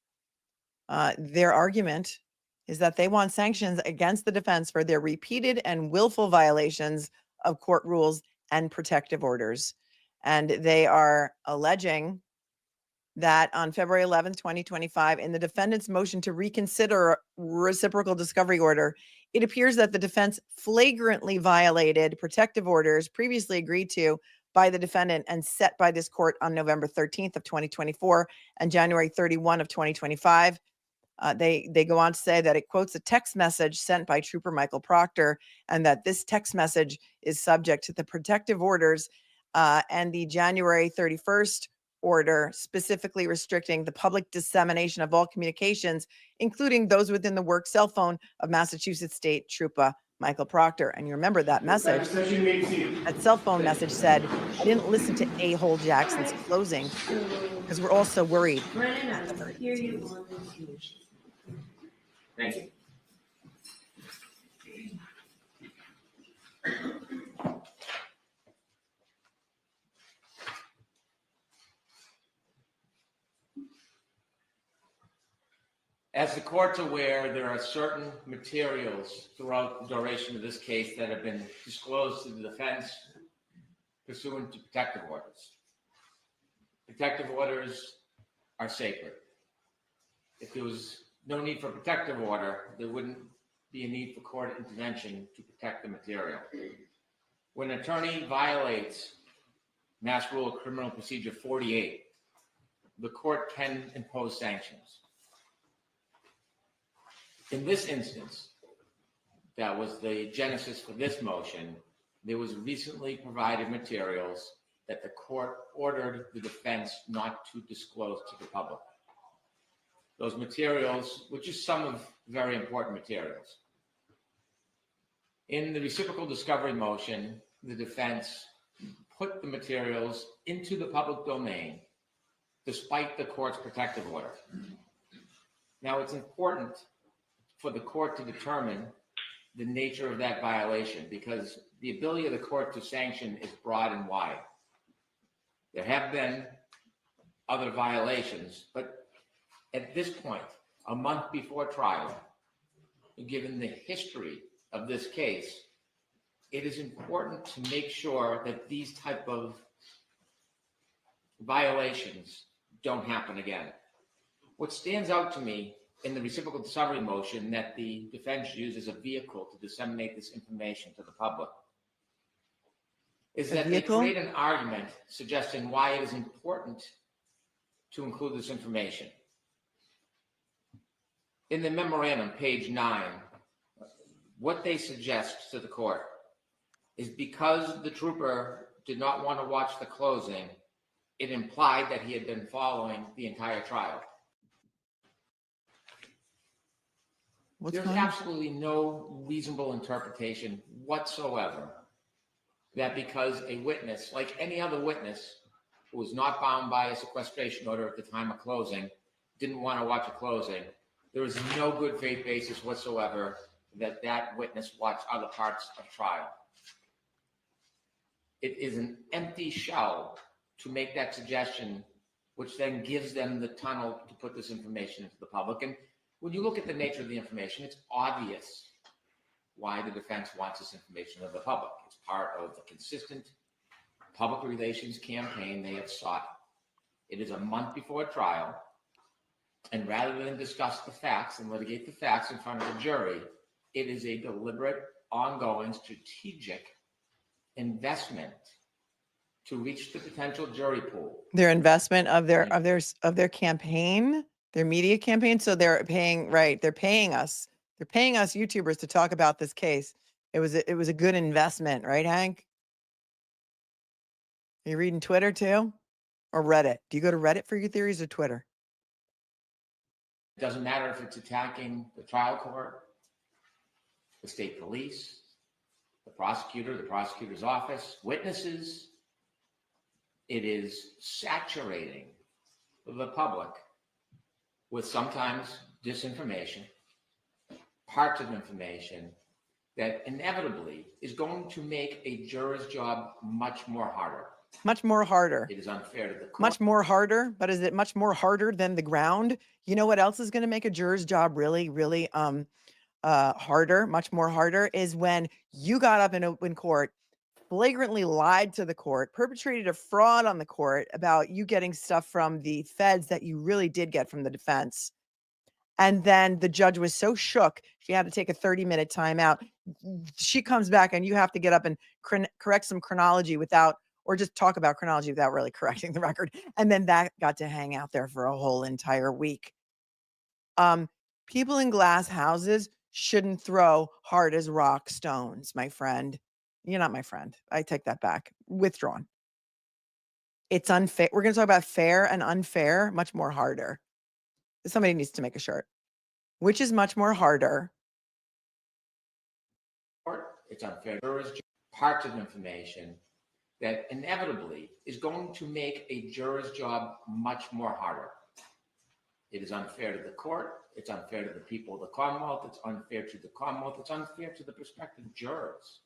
Their argument is that they want sanctions against the defense for their repeated and willful violations of court rules and protective orders. And they are alleging that on February 11th, 2025, in the defendant's motion to reconsider reciprocal discovery order, it appears that the defense flagrantly violated protective orders previously agreed to by the defendant and set by this court on November 13th of 2024 and January 31 of 2025. They go on to say that it quotes a text message sent by Trooper Michael Proctor, and that this text message is subject to the protective orders and the January 31st order, specifically restricting the public dissemination of all communications, including those within the work cell phone of Massachusetts State Trooper Michael Proctor. And you remember that message, that cell phone message said, I didn't listen to A-hole Jackson's closing because we're all so worried. Brennan, I hear you on this motion. Thank you. As the court's aware, there are certain materials throughout the duration of this case that have been disclosed to the defense pursuant to protective orders. Protective orders are sacred. If there was no need for protective order, there wouldn't be a need for court intervention to protect the material. When an attorney violates Mass Rule of Criminal Procedure 48, the court can impose sanctions. In this instance, that was the genesis for this motion, there was recently provided materials that the court ordered the defense not to disclose to the public. Those materials, which is some of very important materials. In the reciprocal discovery motion, the defense put the materials into the public domain despite the court's protective order. Now, it's important for the court to determine the nature of that violation because the ability of the court to sanction is broad and wide. There have been other violations, but at this point, a month before trial, given the history of this case, it is important to make sure that these type of violations don't happen again. What stands out to me in the reciprocal discovery motion that the defense used as a vehicle to disseminate this information to the public is that they create an argument suggesting why it is important to include this information. In the memorandum, page 9, what they suggest to the court is because the trooper did not want to watch the closing, it implied that he had been following the entire trial. What's There's going on? absolutely no reasonable interpretation whatsoever that because a witness, like any other witness, who was not bound by a sequestration order at the time of closing, didn't want to watch a closing, there is no good faith basis whatsoever that that witness watched other parts of trial. It is an empty shell to make that suggestion, which then gives them the tunnel to put this information into the public. And when you look at the nature of the information, it's obvious why the defense wants this information of the public. It's part of the consistent public relations campaign they have sought. It is a month before trial, and rather than discuss the facts and litigate the facts in front of the jury, it is a deliberate, ongoing, strategic investment to reach the potential jury pool. Their investment of their campaign, their media campaign. So they're paying, right? They're paying us. They're paying us YouTubers to talk about this case. It was a good investment, right, Hank? Are you reading Twitter too, or Reddit? Do you go to Reddit for your theories or Twitter? It doesn't matter if it's attacking the trial court, the state police, the prosecutor, the prosecutor's office, witnesses. It is saturating the public with sometimes disinformation, parts of information that inevitably is going to make a juror's job much more harder. Much more harder. It is unfair to the court. Much more harder, but is it much more harder than the ground? You know what else is going to make a juror's job really, really harder, much more harder, is when you got up in open court, flagrantly lied to the court, perpetrated a fraud on the court about you getting stuff from the feds that you really did get from the defense. And then the judge was so shook, she had to take a 30-minute timeout. She comes back and you have to get up and correct some chronology without, or just talk about chronology without really correcting the record. And then that got to hang out there for a whole entire week. People in glass houses shouldn't throw hard as rock stones, my friend. You're not my friend. I take that back. Withdrawn. It's unfair. We're going to talk about fair and unfair, much more harder. Somebody needs to make a shirt. Which is much more harder? It's unfair. There is parts of information that inevitably is going to make a juror's job much more harder. It is unfair to the court. It's unfair to the people of the Commonwealth. It's unfair to the Commonwealth. It's unfair to the prospective jurors.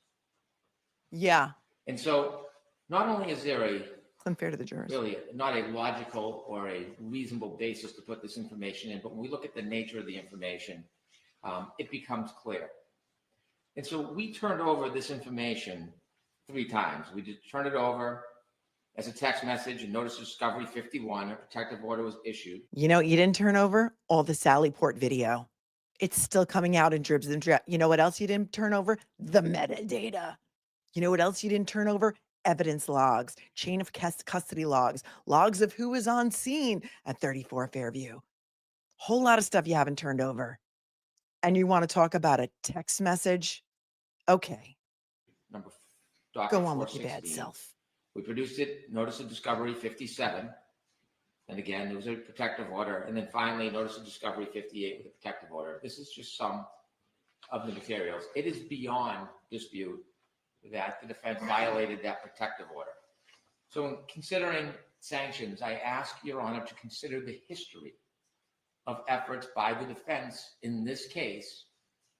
Yeah. And so not only is there It's unfair to the jurors. really not a logical or a reasonable basis to put this information in, but when we look at the nature of the information, it becomes clear. And so we turned over this information 3 times. We just turned it over as a text message and notice of discovery 51. A protective order was issued. You know what you didn't turn over? All the Sally Port video. It's still coming out in dribs and drabs. You know what else you didn't turn over? The metadata. You know what else you didn't turn over? Evidence logs, chain of custody logs, logs of who was on scene at 34 Fairview. Whole lot of stuff you haven't turned over. And you want to talk about a text message? Okay. Go on with your bad self. We produced it, notice of discovery 57. And again, there was a protective order. And then finally, notice of discovery 58 with a protective order. This is just some of the materials. It is beyond dispute that the defense violated that protective order. So in considering sanctions, I ask Your Honor to consider the history of efforts by the defense in this case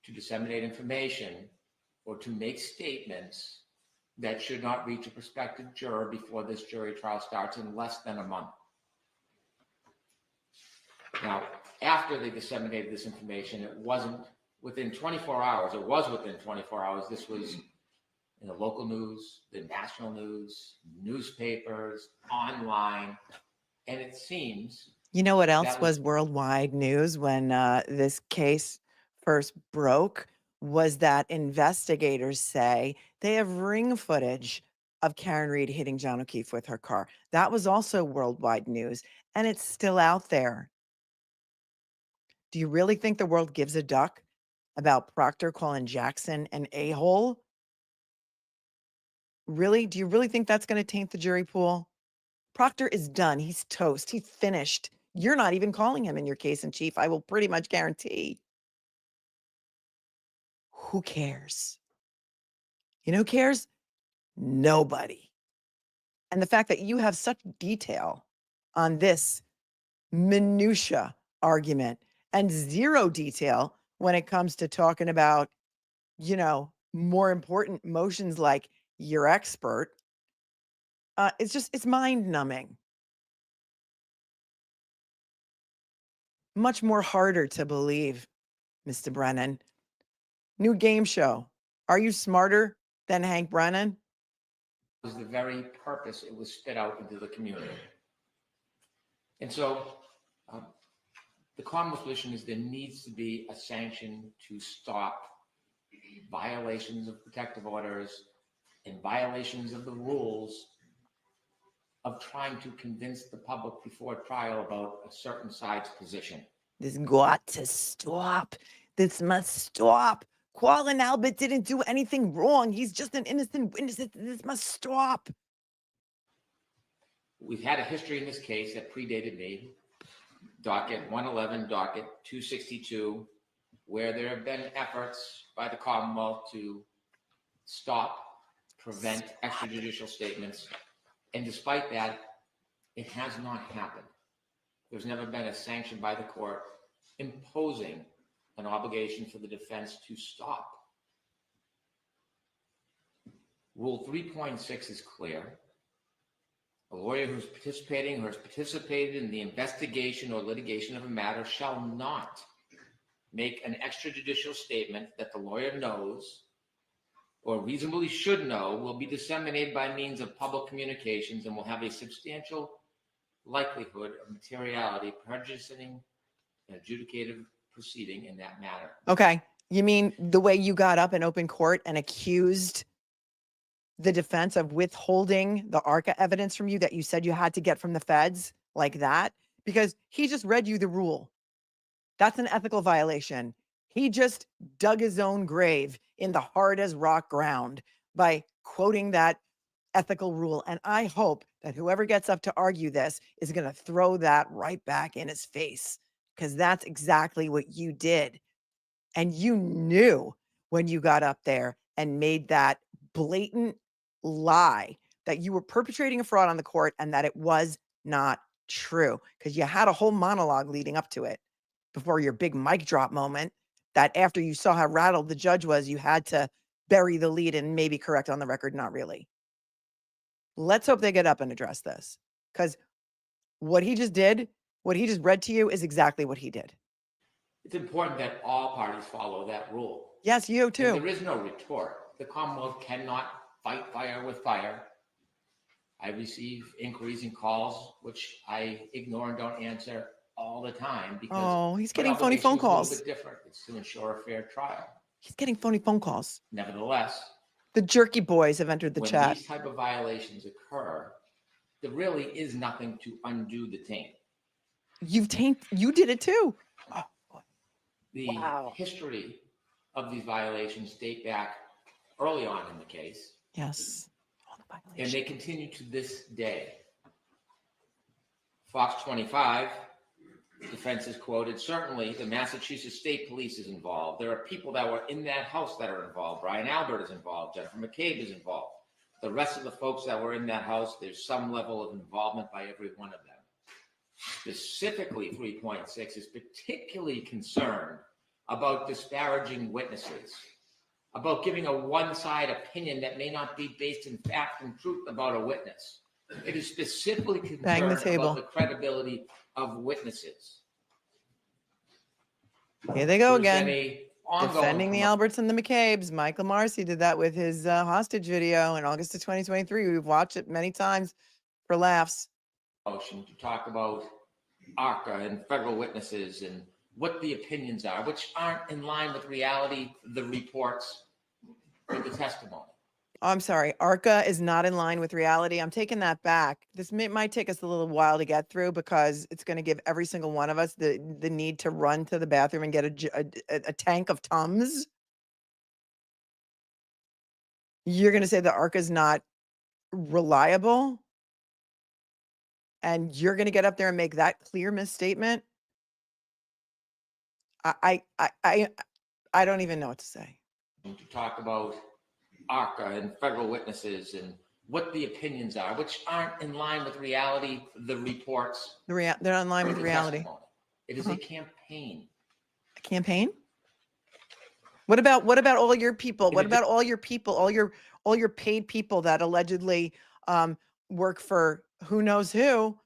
to disseminate information or to make statements that should not reach a prospective juror before this jury trial starts in less than a month. Now, after they disseminated this information, it wasn't within 24 hours. It was within 24 hours. This was in the local news, the national news, newspapers, online, and it seems. You know what else was worldwide news when this case first broke? Was that investigators say they have ring footage of Karen Reed hitting John O'Keefe with her car. That was also worldwide news, and it's still out there. Do you really think the world gives a duck about Proctor calling Jackson an a-hole? Really? Do you really think that's going to taint the jury pool? Proctor is done. He's toast. He's finished. You're not even calling him in your case in chief. I will pretty much guarantee. Who cares? You know who cares? Nobody. And the fact that you have such detail on this minutia argument and zero detail when it comes to talking about, more important motions like your expert, it's mind numbing. Much more harder to believe, Mr. Brennan. New game show. Are you smarter than Hank Brennan? Was the very purpose it was spit out into the community. And so the Commonwealth's position is there needs to be a sanction to stop violations of protective orders and violations of the rules of trying to convince the public before trial about a certain side's position. This got to stop. This must stop. Quallen Albert didn't do anything wrong. He's just an innocent witness. This must stop. We've had a history in this case that predated me, docket 111, docket 262, where there have been efforts by the Commonwealth to stop, prevent extrajudicial statements. And despite that, it has not happened. There's never been a sanction by the court imposing an obligation for the defense to stop. Rule 3.6 is clear. A lawyer who's participating or has participated in the investigation or litigation of a matter shall not make an extrajudicial statement that the lawyer knows or reasonably should know will be disseminated by means of public communications and will have a substantial likelihood of materiality prejudicing an adjudicative proceeding in that matter. Okay. You mean the way you got up in open court and accused the defense of withholding the ARCA evidence from you that you said you had to get from the feds like that? Because he just read you the rule. That's an ethical violation. He just dug his own grave in the hard as rock ground by quoting that ethical rule. And I hope that whoever gets up to argue this is going to throw that right back in his face, because that's exactly what you did. And you knew when you got up there and made that blatant lie that you were perpetrating a fraud on the court and that it was not true, because you had a whole monologue leading up to it before your big mic drop moment that after you saw how rattled the judge was, you had to bury the lead and maybe correct on the record. Not really. Let's hope they get up and address this, because what he just did, what he just read to you is exactly what he did. It's important that all parties follow that rule. Yes, you too. And there is no retort. The Commonwealth cannot fight fire with fire. I receive inquiries and calls, which I ignore and don't answer all the time because he's getting phony phone calls. It's a little bit different. It's to ensure a fair trial. He's getting phony phone calls. Nevertheless, the jerky boys have entered the chat. When these type of violations occur, there really is nothing to undo the taint. You did it too. The history of these violations date back early on in the case. Yes. And they continue to this day. Fox 25, defense is quoted, certainly the Massachusetts State Police is involved. There are people that were in that house that are involved. Brian Albert is involved. Jennifer McCabe is involved. The rest of the folks that were in that house, there's some level of involvement by every one of them. Specifically, 3.6 is particularly concerned about disparaging witnesses, about giving a one-side opinion that may not be based in fact and truth about a witness. It is specifically concerned about the credibility of witnesses. Here they go again, defending the Alberts and the McCabes. Michael Marcy did that with his hostage video in August of 2023. We've watched it many times for laughs. Motion to talk about ARCA and federal witnesses and what the opinions are, which aren't in line with reality, the reports, or the testimony. Oh, I'm sorry. ARCA is not in line with reality. I'm taking that back. This might take us a little while to get through because it's going to give every single one of us the need to run to the bathroom and get a tank of Tums. You're going to say the ARCA is not reliable? and you're going to get up there and make that clear misstatement. I don't even know what to say. To talk about ARCA and federal witnesses and what the opinions are, which aren't in line with reality, the reports. They're in line with the reality. testimony. It is a campaign. A campaign? What about all your people? What about all your people, all your paid people that allegedly work for who knows who,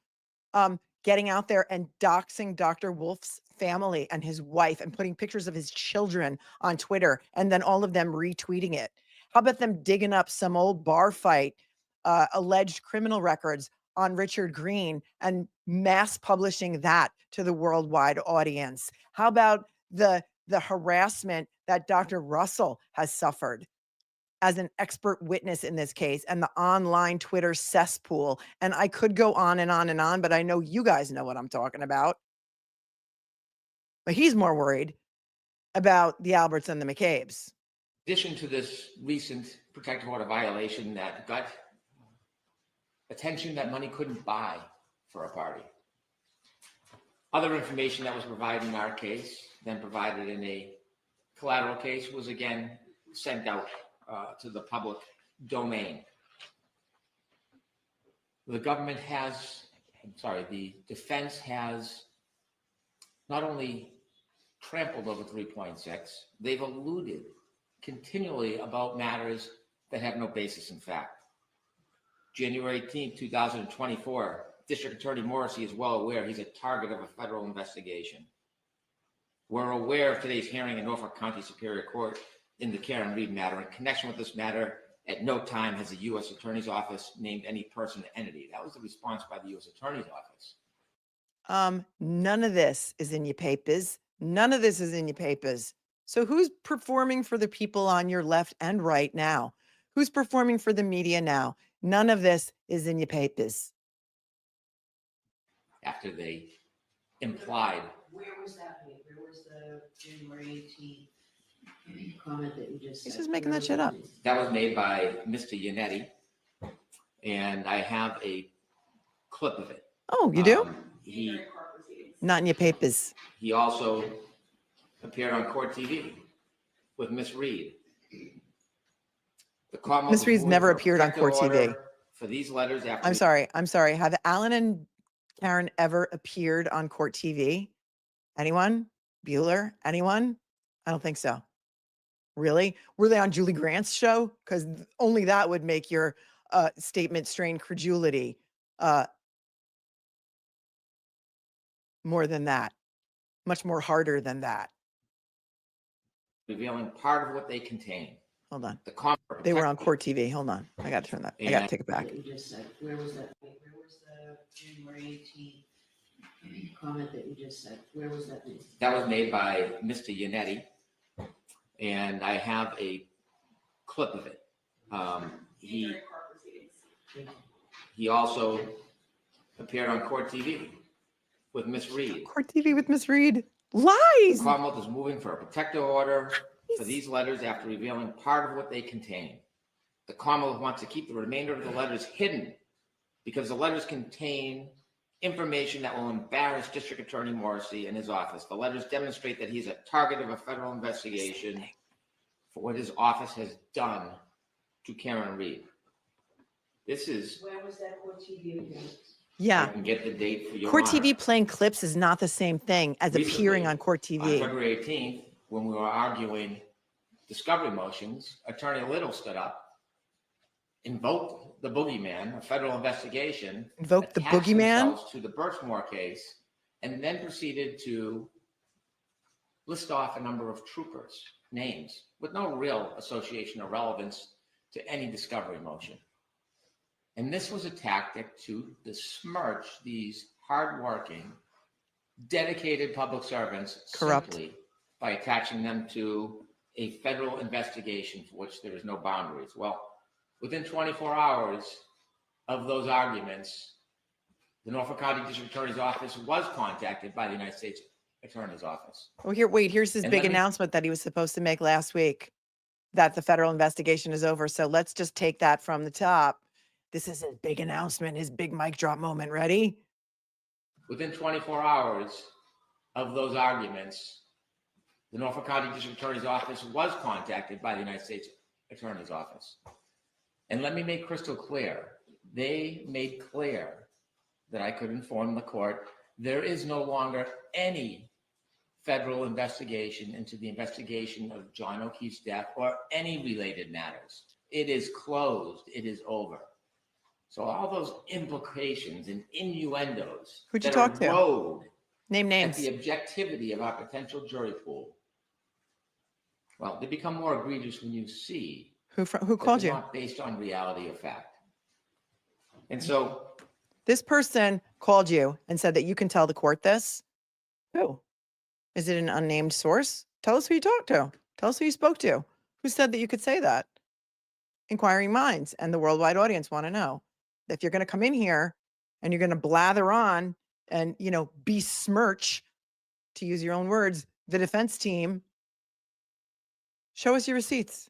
getting out there and doxing Dr. Wolf's family and his wife and putting pictures of his children on Twitter and then all of them retweeting it? How about them digging up some old bar fight, alleged criminal records on Richard Green and mass publishing that to the worldwide audience? How about the harassment that Dr. Russell has suffered as an expert witness in this case and the online Twitter cesspool? And I could go on and on and on, but I know you guys know what I'm talking about. But he's more worried about the Alberts and the McCabe's. In addition to this recent protective order violation that got attention that money couldn't buy for a party. Other information that was provided in our case, then provided in a collateral case, was again sent out to the public domain. The defense has not only trampled over 3.6, they've alluded continually about matters that have no basis in fact. January 18th, 2024, District Attorney Morrissey is well aware he's a target of a federal investigation. We're aware of today's hearing in Norfolk County Superior Court in the Karen Reed matter. In connection with this matter, at no time has the U.S. Attorney's Office named any person or entity. That was the response by the U.S. Attorney's Office. None of this is in your papers. None of this is in your papers. So who's performing for the people on your left and right now? Who's performing for the media now? None of this is in your papers. After they implied. Where was that made? Where was the January 18th comment that you just said? He's just making that shit up. That was made by Mr. Yannetti, and I have a clip of it. Oh, you do? He Not in your papers. He also appeared on Court TV with Miss Reed. Miss Reed's never appeared on Court TV. For these letters after. I'm sorry. Have Alan and Karen ever appeared on Court TV? Anyone? Bueller? Anyone? I don't think so. Really? Were they on Julie Grant's show? Because only that would make your statement strain credulity more than that. Much more harder than that. Revealing part of what they contain. Hold on. They were on Court TV. Hold on. I got to turn that. I got to take it back. You just said, where was that? Where was the January 18th comment that you just said? Where was that made? That was made by Mr. Yannetti, and I have a clip of it. He also appeared on Court TV with Miss Reed. Court TV with Miss Reed. Lies. The Commonwealth is moving for a protective order for these letters after revealing part of what they contain. The Commonwealth wants to keep the remainder of the letters hidden because the letters contain information that will embarrass District Attorney Morrissey and his office. The letters demonstrate that he's a target of a federal investigation for what his office has done to Karen Reed. This is. Where was that Court TV again? Yeah. I can get the date for your Court honor. TV playing clips is not the same thing as Recently, appearing on Court On TV. February 18th, when we were arguing discovery motions, Attorney Little stood up, invoked the boogeyman, a federal investigation. Invoked the attached boogeyman? themselves to the Birchmore case, and then proceeded to list off a number of troopers' names with no real association or relevance to any discovery motion. And this was a tactic to besmirch these hardworking, dedicated public servants Corrupt. simply by attaching them to a federal investigation for which there is no boundaries. Well, within 24 hours of those arguments, the Norfolk County District Attorney's Office was contacted by the United States Attorney's Office. Oh, here's his And big let me- announcement that he was supposed to make last week, that the federal investigation is over. So let's just take that from the top. This is his big announcement, his big mic drop moment. Ready? Within 24 hours of those arguments, the Norfolk County District Attorney's Office was contacted by the United States Attorney's Office. And let me make crystal clear, they made clear that I could inform the court there is no longer any federal investigation into the investigation of John O'Keefe's death or any related matters. It is closed. It is over. So all those implications and innuendos Who'd you that talk to? erode Name at names. the objectivity of our potential jury pool, well, they become more egregious when you see Who that called they're you? not based on reality or fact. And so This person called you and said that you can tell the court this. Who? Is it an unnamed source? Tell us who you talked to. Tell us who you spoke to. Who said that you could say that? Inquiring minds and the worldwide audience want to know. If you're going to come in here and you're going to blather on and, besmirch, to use your own words, the defense team, show us your receipts.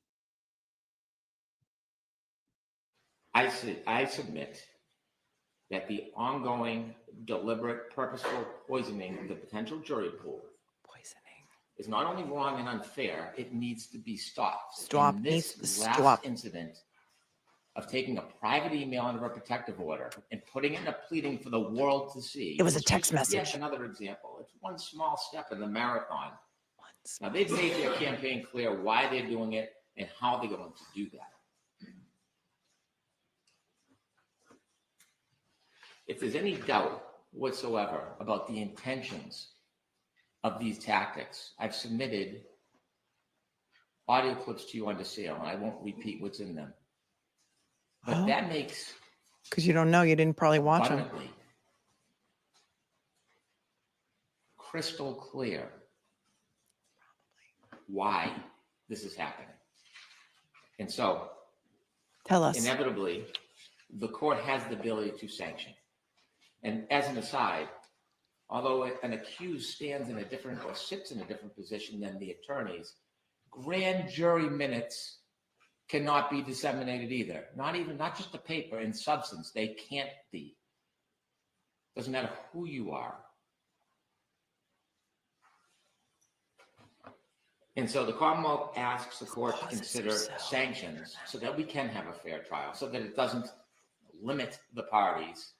I submit that the ongoing, deliberate, purposeful poisoning of the potential jury pool is not only wrong and unfair, it needs to be stopped. And Needs this to last stop. incident of taking a private email under a protective order and putting it in a pleading for the world to see. It was a is text just yet message. another example. It's one small step in the marathon. Now, they've made their campaign clear why they're doing it and how they're going to do that. If there's any doubt whatsoever about the intentions of these tactics, I've submitted audio clips to you under seal, and I won't repeat what's in them. But that makes Because you don't know. You didn't probably watch them. abundantly crystal clear why this is happening. And so, Tell us. inevitably, the court has the ability to sanction. And as an aside, although an accused stands in a different or sits in a different position than the attorneys, grand jury minutes cannot be disseminated either. Not just the paper, in substance, they can't be. Doesn't matter who you are. And so the Commonwealth asks the court to consider sanctions so that we can have a fair trial, so that it doesn't limit the parties.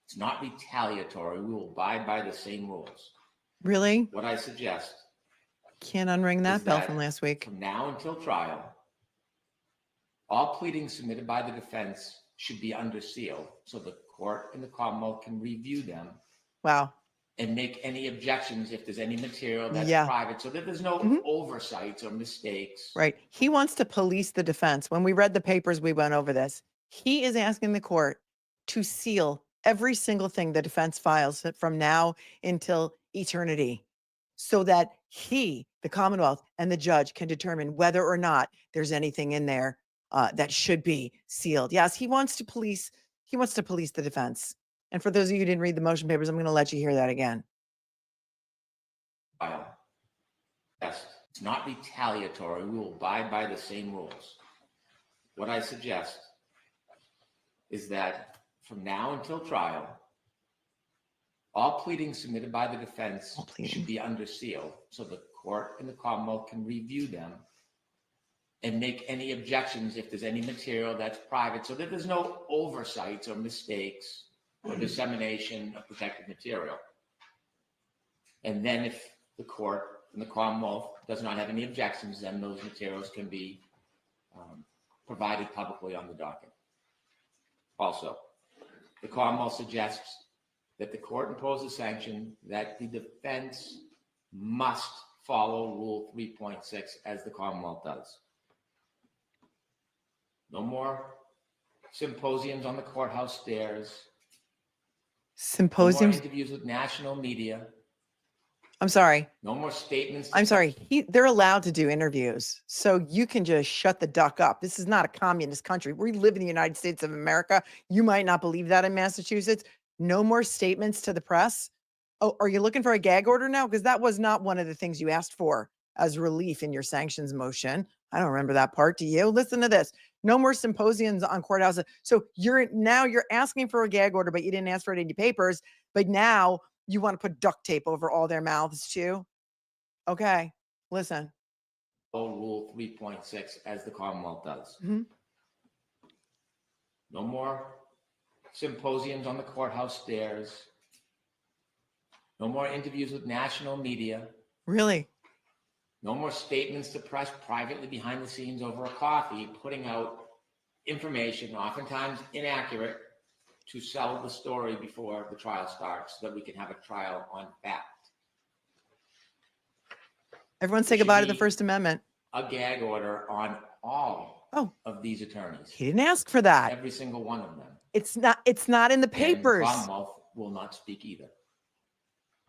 It's not retaliatory. We will abide by the same rules. Really? What I suggest Can't unring that is bell that from last week. from now until trial, all pleadings submitted by the defense should be under seal so the court and the Commonwealth can review them Wow. and make any objections if there's any material that's Yeah. private, so that there's no oversights or mistakes. Right. He wants to police the defense. When we read the papers, we went over this. He is asking the court to seal every single thing the defense files from now until eternity so that he, the Commonwealth, and the judge can determine whether or not there's anything in there that should be sealed. Yes, he wants to police the defense. And for those of you who didn't read the motion papers, I'm going to let you hear that again. Yes, it's not retaliatory. We will abide by the same rules. What I suggest is that from now until trial, all pleadings submitted by the defense should be under seal so the court and the Commonwealth can review them and make any objections if there's any material that's private, so that there's no oversights or mistakes or dissemination of protected material. And then if the court and the Commonwealth does not have any objections, then those materials can be provided publicly on the docket. Also, the Commonwealth suggests that the court impose a sanction that the defense must follow Rule 3.6 as the Commonwealth does. No more symposiums on the courthouse stairs. Symposiums. No more interviews with national media. I'm sorry. No more statements. I'm sorry. They're allowed to do interviews. So you can just shut the duck up. This is not a communist country. We live in the United States of America. You might not believe that in Massachusetts. No more statements to the press. Oh, are you looking for a gag order now? Because that was not one of the things you asked for as relief in your sanctions motion. I don't remember that part. Do you? Listen to this. No more symposiums on courthouses. So you're asking for a gag order, but you didn't ask for it in your papers. But now you want to put duct tape over all their mouths too. Okay, listen. Rule 3.6 as the Commonwealth does. Mhm. No more symposiums on the courthouse stairs. No more interviews with national media. Really? No more statements to press privately behind the scenes over a coffee, putting out information, oftentimes inaccurate, to sell the story before the trial starts so that we can have a trial on fact. Everyone say goodbye to the First Amendment. A gag order on all of these attorneys. He didn't ask for that. Every single one of them. It's not in the papers. And the Commonwealth will not speak either.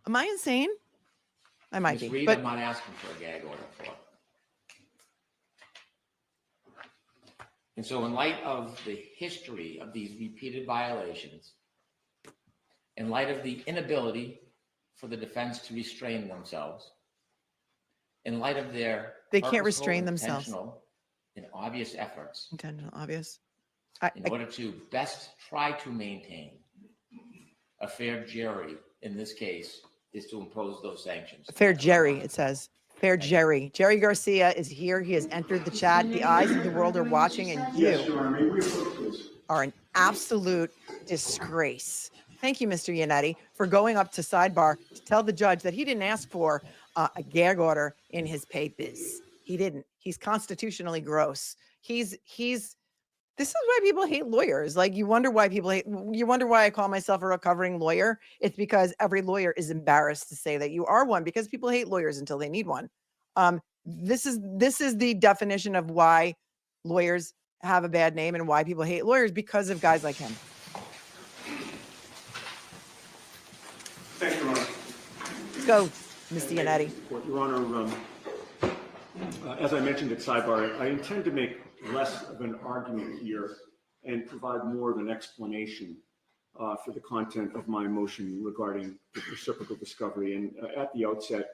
Am I insane? I might Ms. be. Reed, But I'm not asking for a gag order for. And so in light of the history of these repeated violations, in light of the inability for the defense to restrain themselves, in light of their they can't purposeful, restrain themselves. intentional, and obvious efforts Intentional, obvious. in order to best try to maintain a fair jury in this case is to impose those sanctions. Fair Jerry, it says. Fair Jerry. Jerry Garcia is here. He has entered the chat. The eyes of the world are watching, and you are an absolute disgrace. Thank you, Mr. Yannetti, for going up to sidebar to tell the judge that he didn't ask for a gag order in his papers. He didn't. He's constitutionally gross. This is why people hate lawyers. Like, you wonder why I call myself a recovering lawyer. It's because every lawyer is embarrassed to say that you are one, because people hate lawyers until they need one. This is the definition of why lawyers have a bad name and why people hate lawyers, because of guys like him. Thank you, Your Honor. Go, Mr. Yannetti. Your Honor, as I mentioned at sidebar, I intend to make less of an argument here and provide more of an explanation for the content of my motion regarding the reciprocal discovery. And at the outset,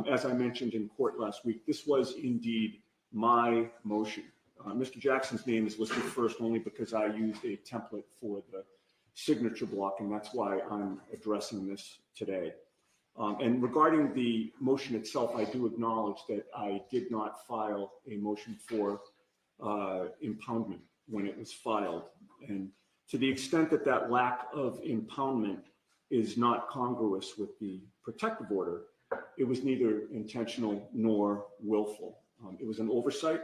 as I mentioned in court last week, this was indeed my motion. Mr. Jackson's name is listed first only because I used a template for the signature block, and that's why I'm addressing this today. And regarding the motion itself, I do acknowledge that I did not file a motion for impoundment when it was filed. And to the extent that that lack of impoundment is not congruous with the protective order, it was neither intentional nor willful. It was an oversight,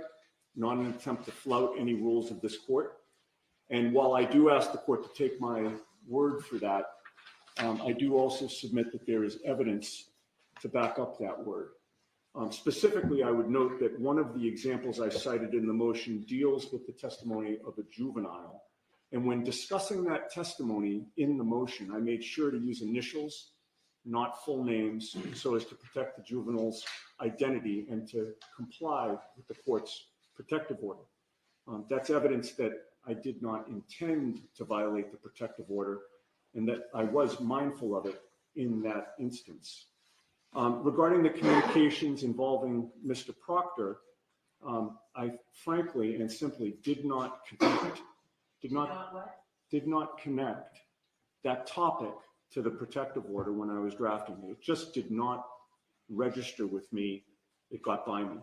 not an attempt to flout any rules of this court. And while I do ask the court to take my word for that, I do also submit that there is evidence to back up that word. Specifically, I would note that one of the examples I cited in the motion deals with the testimony of a juvenile. And when discussing that testimony in the motion, I made sure to use initials, not full names, so as to protect the juvenile's identity and to comply with the court's protective order. That's evidence that I did not intend to violate the protective order and that I was mindful of it in that instance. Regarding the communications involving Mr. Proctor, I frankly and simply did not connect that topic to the protective order when I was drafting it. It just did not register with me. It got by me.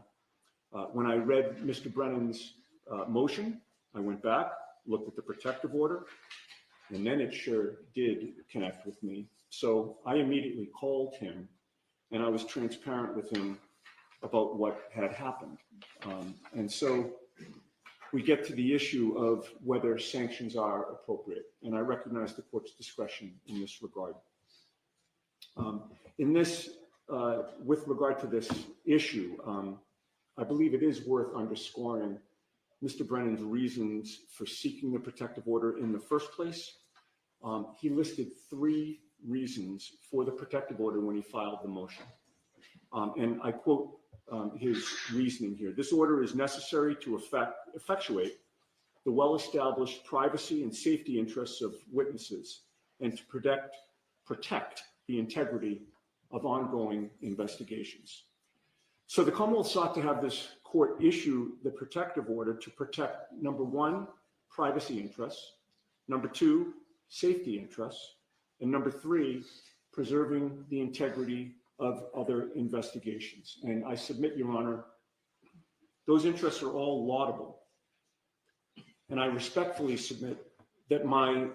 When I read Mr. Brennan's motion, I went back, looked at the protective order, and then it sure did connect with me. So I immediately called him and I was transparent with him about what had happened. And so we get to the issue of whether sanctions are appropriate. And I recognize the court's discretion in this regard. With regard to this issue, I believe it is worth underscoring Mr. Brennan's reasons for seeking the protective order in the first place. He listed 3 reasons for the protective order when he filed the motion. And I quote his reasoning here. This order is necessary to effectuate the well-established privacy and safety interests of witnesses and to protect the integrity of ongoing investigations. So the Commonwealth sought to have this court issue the protective order to protect, number one, privacy interests, number two, safety interests, and number three, preserving the integrity of other investigations. And I submit, Your Honor, those interests are all laudable. And I respectfully submit that my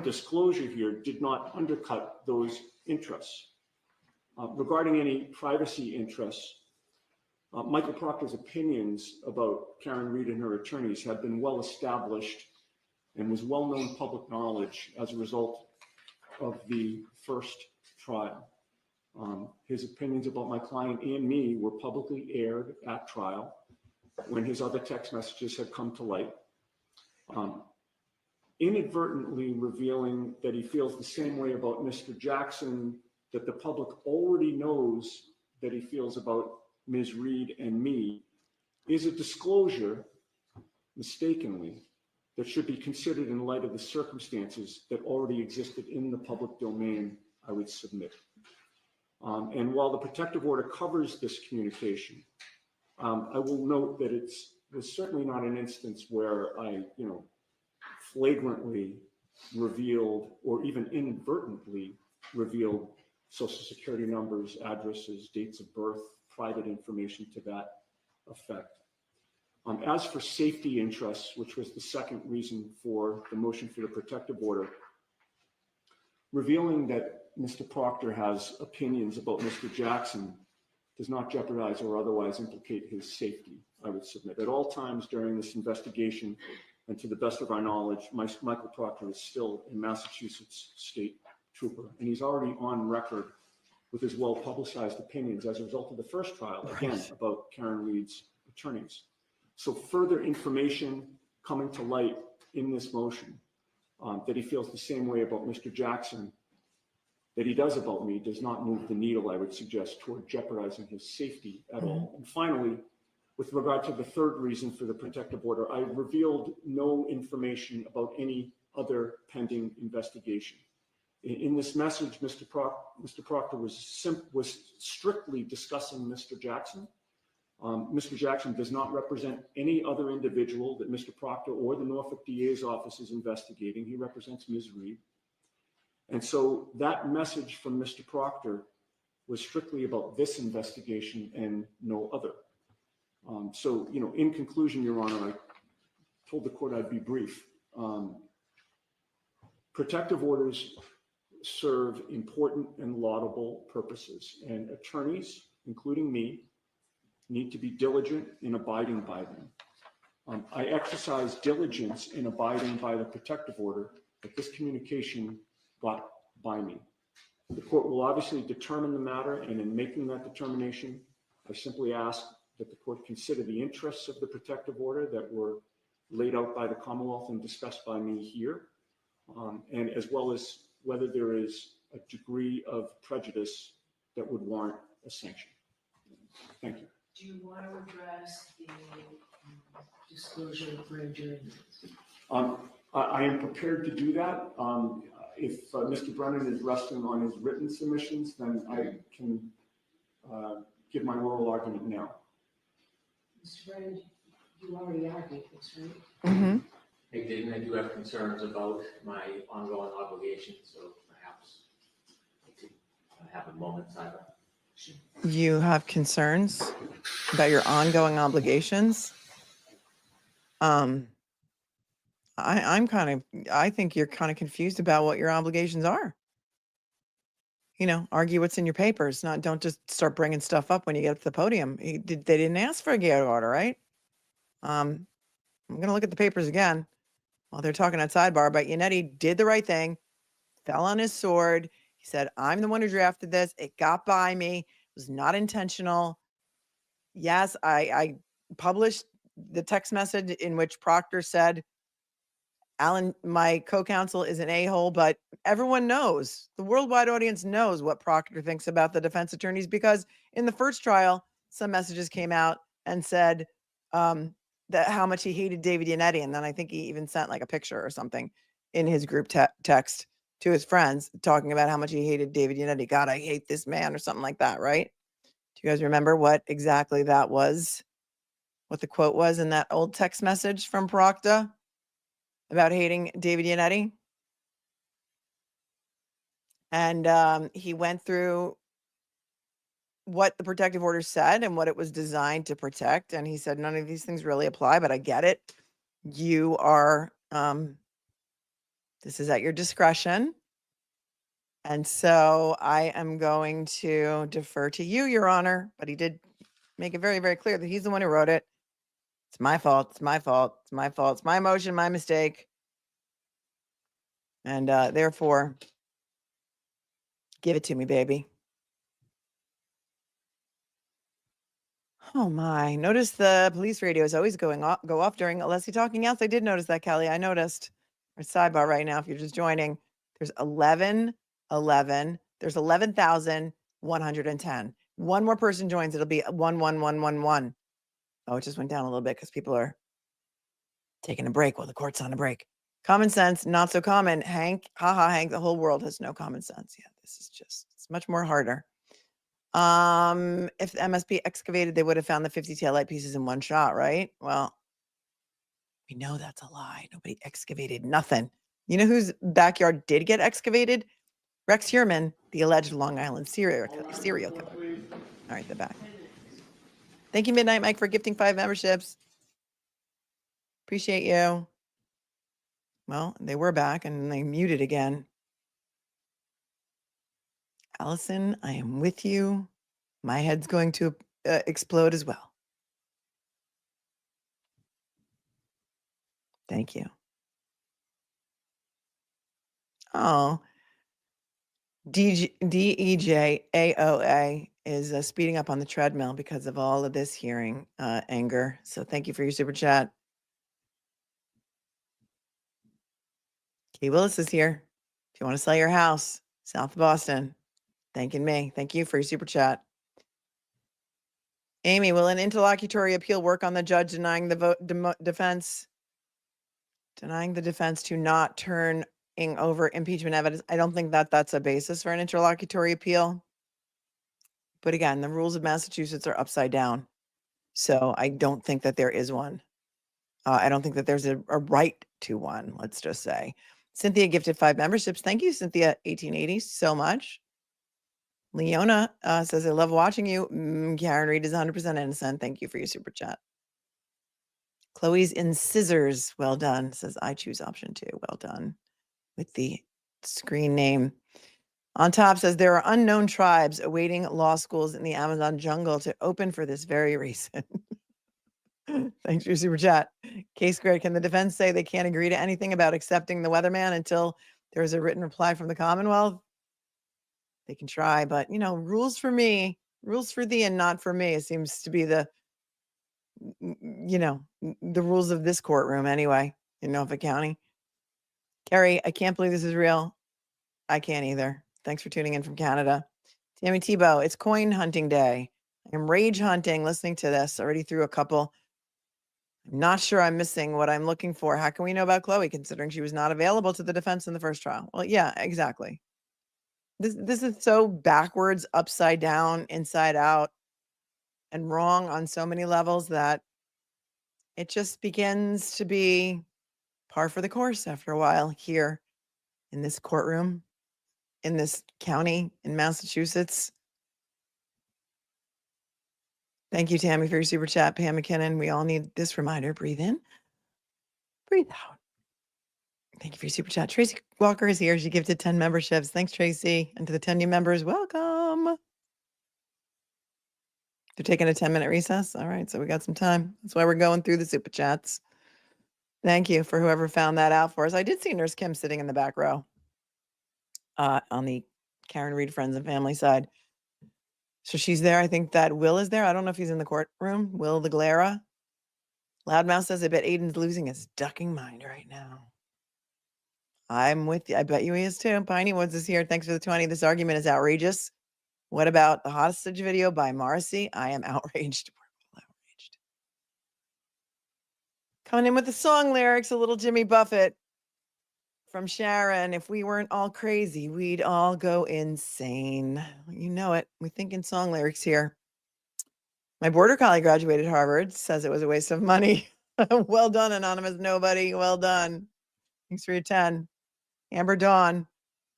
disclosure here did not undercut those interests. Regarding any privacy interests, Michael Proctor's opinions about Karen Reed and her attorneys have been well established and was well-known public knowledge as a result of the first trial. His opinions about my client and me were publicly aired at trial when his other text messages had come to light, inadvertently revealing that he feels the same way about Mr. Jackson that the public already knows that he feels about Ms. Reed and me is a disclosure, mistakenly, that should be considered in light of the circumstances that already existed in the public domain, I would submit. And while the protective order covers this communication, I will note that it was certainly not an instance where I, flagrantly revealed or even inadvertently revealed social security numbers, addresses, dates of birth, private information to that effect. As for safety interests, which was the second reason for the motion for the protective order, revealing that Mr. Proctor has opinions about Mr. Jackson does not jeopardize or otherwise implicate his safety, I would submit. At all times during this investigation, and to the best of our knowledge, Michael Proctor is still a Massachusetts state trooper, and he's already on record with his well-publicized opinions as a result of the first trial, again, about Karen Reed's attorneys. So further information coming to light in this motion that he feels the same way about Mr. Jackson that he does about me does not move the needle, I would suggest, toward jeopardizing his safety at all. And finally, with regard to the third reason for the protective order, I revealed no information about any other pending investigation. In this message, Mr. Proctor was strictly discussing Mr. Jackson. Mr. Jackson does not represent any other individual that Mr. Proctor or the Norfolk DA's office is investigating. He represents Ms. Reed. And so that message from Mr. Proctor was strictly about this investigation and no other. So, in conclusion, Your Honor, I told the court I'd be brief. Protective orders serve important and laudable purposes, and attorneys, including me, need to be diligent in abiding by them. I exercise diligence in abiding by the protective order that this communication got by me. The court will obviously determine the matter, and in making that determination, I simply ask that the court consider the interests of the protective order that were laid out by the Commonwealth and discussed by me here, and as well as whether there is a degree of prejudice that would warrant a sanction. Thank you. Do you want to address the disclosure of grand jury minutes? I am prepared to do that. If Mr. Brennan is resting on his written submissions, then I can give my oral argument now. Mr. Brennan, you already argued this, right? Mm-hmm. I didn't. I do have concerns about my ongoing obligations, so perhaps I could have a moment's silence. You have concerns about your ongoing obligations? I think you're kind of confused about what your obligations are. Argue what's in your papers. Don't just start bringing stuff up when you get up to the podium. They didn't ask for a gag order, right? I'm going to look at the papers again while they're talking at sidebar, but Yannetti did the right thing, fell on his sword. He said, I'm the one who drafted this. It got by me. It was not intentional. Yes, I published the text message in which Proctor said, Alan, my co-counsel, is an a-hole, but everyone knows, the worldwide audience knows what Proctor thinks about the defense attorneys, because in the first trial, some messages came out and said that how much he hated David Yannetti. And then I think he even sent like a picture or something in his group text to his friends talking about how much he hated David Yannetti. God, I hate this man, or something like that, right? Do you guys remember what exactly that was? what the quote was in that old text message from Procta about hating David Yannetti. And he went through what the protective order said and what it was designed to protect. And he said, none of these things really apply, but I get it. You are, this is at your discretion. And so I am going to defer to you, Your Honor. But he did make it very, very clear that he's the one who wrote it. It's my fault. It's my fault. It's my fault. It's my motion, my mistake. And therefore, give it to me, baby. Oh my, notice the police radio is always go off during Alessi talking. Yes, I did notice that, Kelly. I noticed. Our sidebar right now, if you're just joining, there's 11,000. There's 11,110. One more person joins, it'll be 11111. Oh, it just went down a little bit because people are taking a break while the court's on a break. Common sense, not so common. Hank, Hank, the whole world has no common sense. Yeah, this is just, it's much more harder. If the MSP excavated, they would have found the 50 taillight pieces in one shot, right? Well, we know that's a lie. Nobody excavated nothing. You know whose backyard did get excavated? Rex Heuermann, the alleged Long Island serial killer. All right, they're back. Thank you, Midnight Mike, for gifting 5 memberships. Appreciate you. Well, they were back and they muted again. Allison, I am with you. My head's going to explode as well. Thank you. Oh, DEJAOA is speeding up on the treadmill because of all of this hearing anger. So thank you for your super chat. Kay Willis is here. If you want to sell your house, south of Boston, thanking me. Thank you for your super chat. Amy, will an interlocutory appeal work on the judge denying the defense? Denying the defense to not turn over impeachment evidence. I don't think that that's a basis for an interlocutory appeal. But again, the rules of Massachusetts are upside down. So I don't think that there is one. I don't think that there's a right to one, let's just say. Cynthia gifted 5 memberships. Thank you, Cynthia, 1880, so much. Leona says, I love watching you. Karen Reed is 100% innocent. Thank you for your super chat. Chloe's in scissors. Well done. Says, I choose option 2. Well done. With the screen name. On top says, there are unknown tribes awaiting law schools in the Amazon jungle to open for this very reason. Thanks for your super chat. K-squared, can the defense say they can't agree to anything about accepting the weatherman until there's a written reply from the Commonwealth? They can try, but, you know, rules for me, rules for thee and not for me. It seems to be the, you know, the rules of this courtroom anyway in Norfolk County. Carrie, I can't believe this is real. I can't either. Thanks for tuning in from Canada. Tammy Tebow, it's coin hunting day. I'm rage hunting listening to this. Already threw a couple. I'm not sure I'm missing what I'm looking for. How can we know about Chloe considering she was not available to the defense in the first trial? Well, yeah, exactly. This is so backwards, upside down, inside out, and wrong on so many levels that it just begins to be par for the course after a while here in this courtroom, in this county, in Massachusetts. Thank you, Tammy, for your super chat. Pam McKinnon, we all need this reminder. Breathe in, breathe out. Thank you for your super chat. Tracy Walker is here. She gifted 10 memberships. Thanks, Tracy. And to the 10 new members, welcome. They're taking a 10-minute recess. All right, so we got some time. That's why we're going through the super chats. Thank you for whoever found that out for us. I did see Nurse Kim sitting in the back row on the Karen Reed Friends and Family side. So she's there. I think that Will is there. I don't know if he's in the courtroom. Will the Glera. Loudmouth says, I bet Aiden's losing his ducking mind right now. I'm with you. I bet you he is too. Piney Woods is here. Thanks for the 20. This argument is outrageous. What about the hostage video by Marcy? I am outraged. We're all outraged. Coming in with the song lyrics, a little Jimmy Buffett from Sharon. If we weren't all crazy, we'd all go insane. You know it. We think in song lyrics here. My border collie graduated Harvard, says it was a waste of money. Well done, anonymous nobody. Well done. Thanks for your 10. Amber Dawn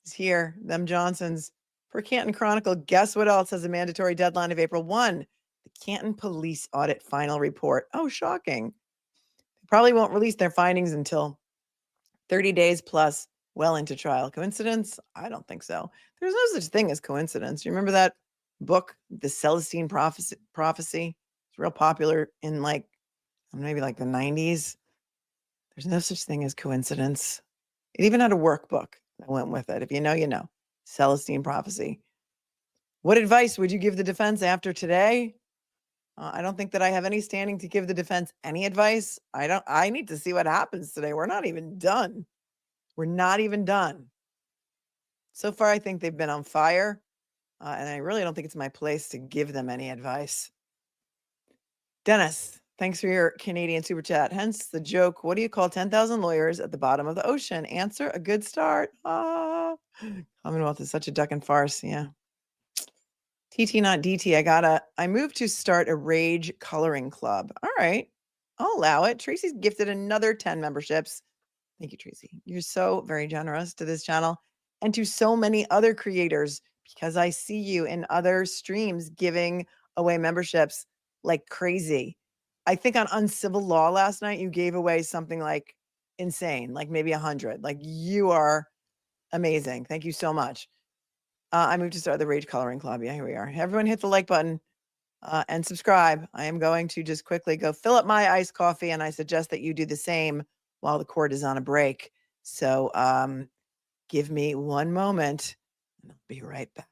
is here. Them Johnsons. Per Canton Chronicle, guess what else has a mandatory deadline of April 1? The Canton Police Audit Final Report. Oh, shocking. They probably won't release their findings until 30 days plus, well into trial. Coincidence? I don't think so. There's no such thing as coincidence. You remember that book, The Celestine Prophecy? It's real popular in maybe the 90s. There's no such thing as coincidence. It even had a workbook that went with it. If you know, you know. Celestine Prophecy. What advice would you give the defense after today? I don't think that I have any standing to give the defense any advice. I need to see what happens today. We're not even done. We're not even done. So far, I think they've been on fire. And I really don't think it's my place to give them any advice. Dennis, thanks for your Canadian super chat. Hence the joke, what do you call 10,000 lawyers at the bottom of the ocean? Answer, a good start. Commonwealth is such a duck and farce. Yeah. TT, not DT. I moved to start a rage coloring club. All right. I'll allow it. Tracy's gifted another 10 memberships. Thank you, Tracy. You're so very generous to this channel and to so many other creators because I see you in other streams giving away memberships like crazy. I think on Uncivil Law last night, you gave away something like insane, like maybe 100. Like you are amazing. Thank you so much. I moved to start the Rage Coloring Club. Yeah, here we are. Everyone hit the like button and subscribe. I am going to just quickly go fill up my iced coffee, and I suggest that you do the same while the court is on a break. So give me one moment, and I'll be right back.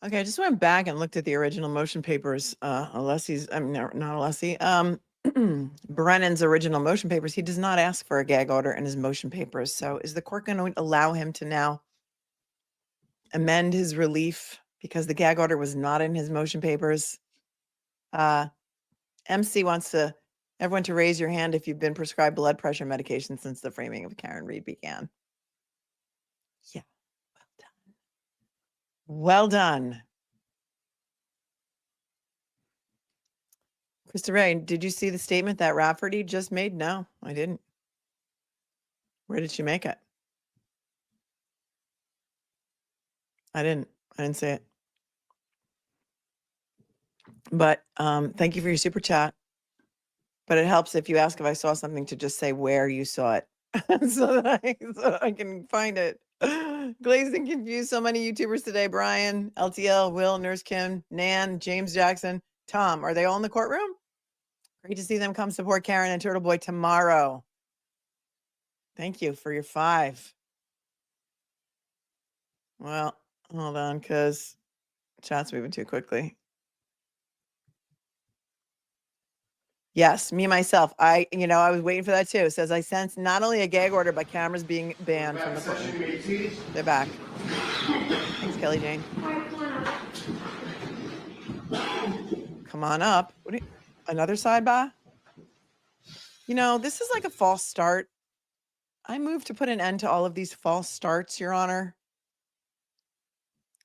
Okay, I just went back and looked at the original motion papers. Alessi's, I mean, not Alessi. Brennan's original motion papers. He does not ask for a gag order in his motion papers. So is the court going to allow him to now amend his relief because the gag order was not in his motion papers? MC wants everyone to raise your hand if you've been prescribed blood pressure medication since the framing of Karen Reed began. Yeah, well done. Well done. Krista Ray, did you see the statement that Rafferty just made? No, I didn't. Where did she make it? I didn't see it. But thank you for your super chat. But it helps if you ask if I saw something to just say where you saw it so that I can find it. Glazed and confused. So many YouTubers today. Brian, LTL, Will, Nurse Kim, Nan, James Jackson, Tom. Are they all in the courtroom? Great to see them come support Karen and Turtle Boy tomorrow. Thank you for your 5. Well, hold on, because chat's moving too quickly. Yes, me, myself. I was waiting for that too. It says, I sense not only a gag order, but cameras being banned from the courtroom. They're back. Thanks, Kelly Jane. Come on up. Another sidebar? This is like a false start. I moved to put an end to all of these false starts, Your Honor.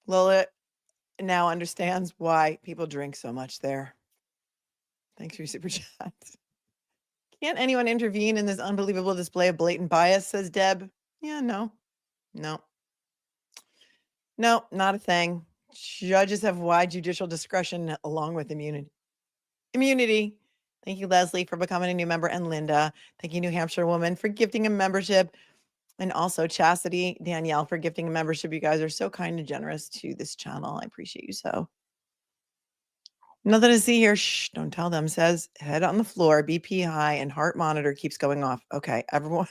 Lola now understands why people drink so much there. Thanks for your super chat. Can't anyone intervene in this unbelievable display of blatant bias, says Deb. Yeah, no, not a thing. Judges have wide judicial discretion along with immunity. Thank you, Leslie, for becoming a new member, and Linda. Thank you, New Hampshire woman, for gifting a membership. And also Chastity, Danielle, for gifting a membership. You guys are so kind and generous to this channel. I appreciate you so. Nothing to see here. Shh, don't tell them. Says head on the floor, BP high, and heart monitor keeps going off. Okay, everyone,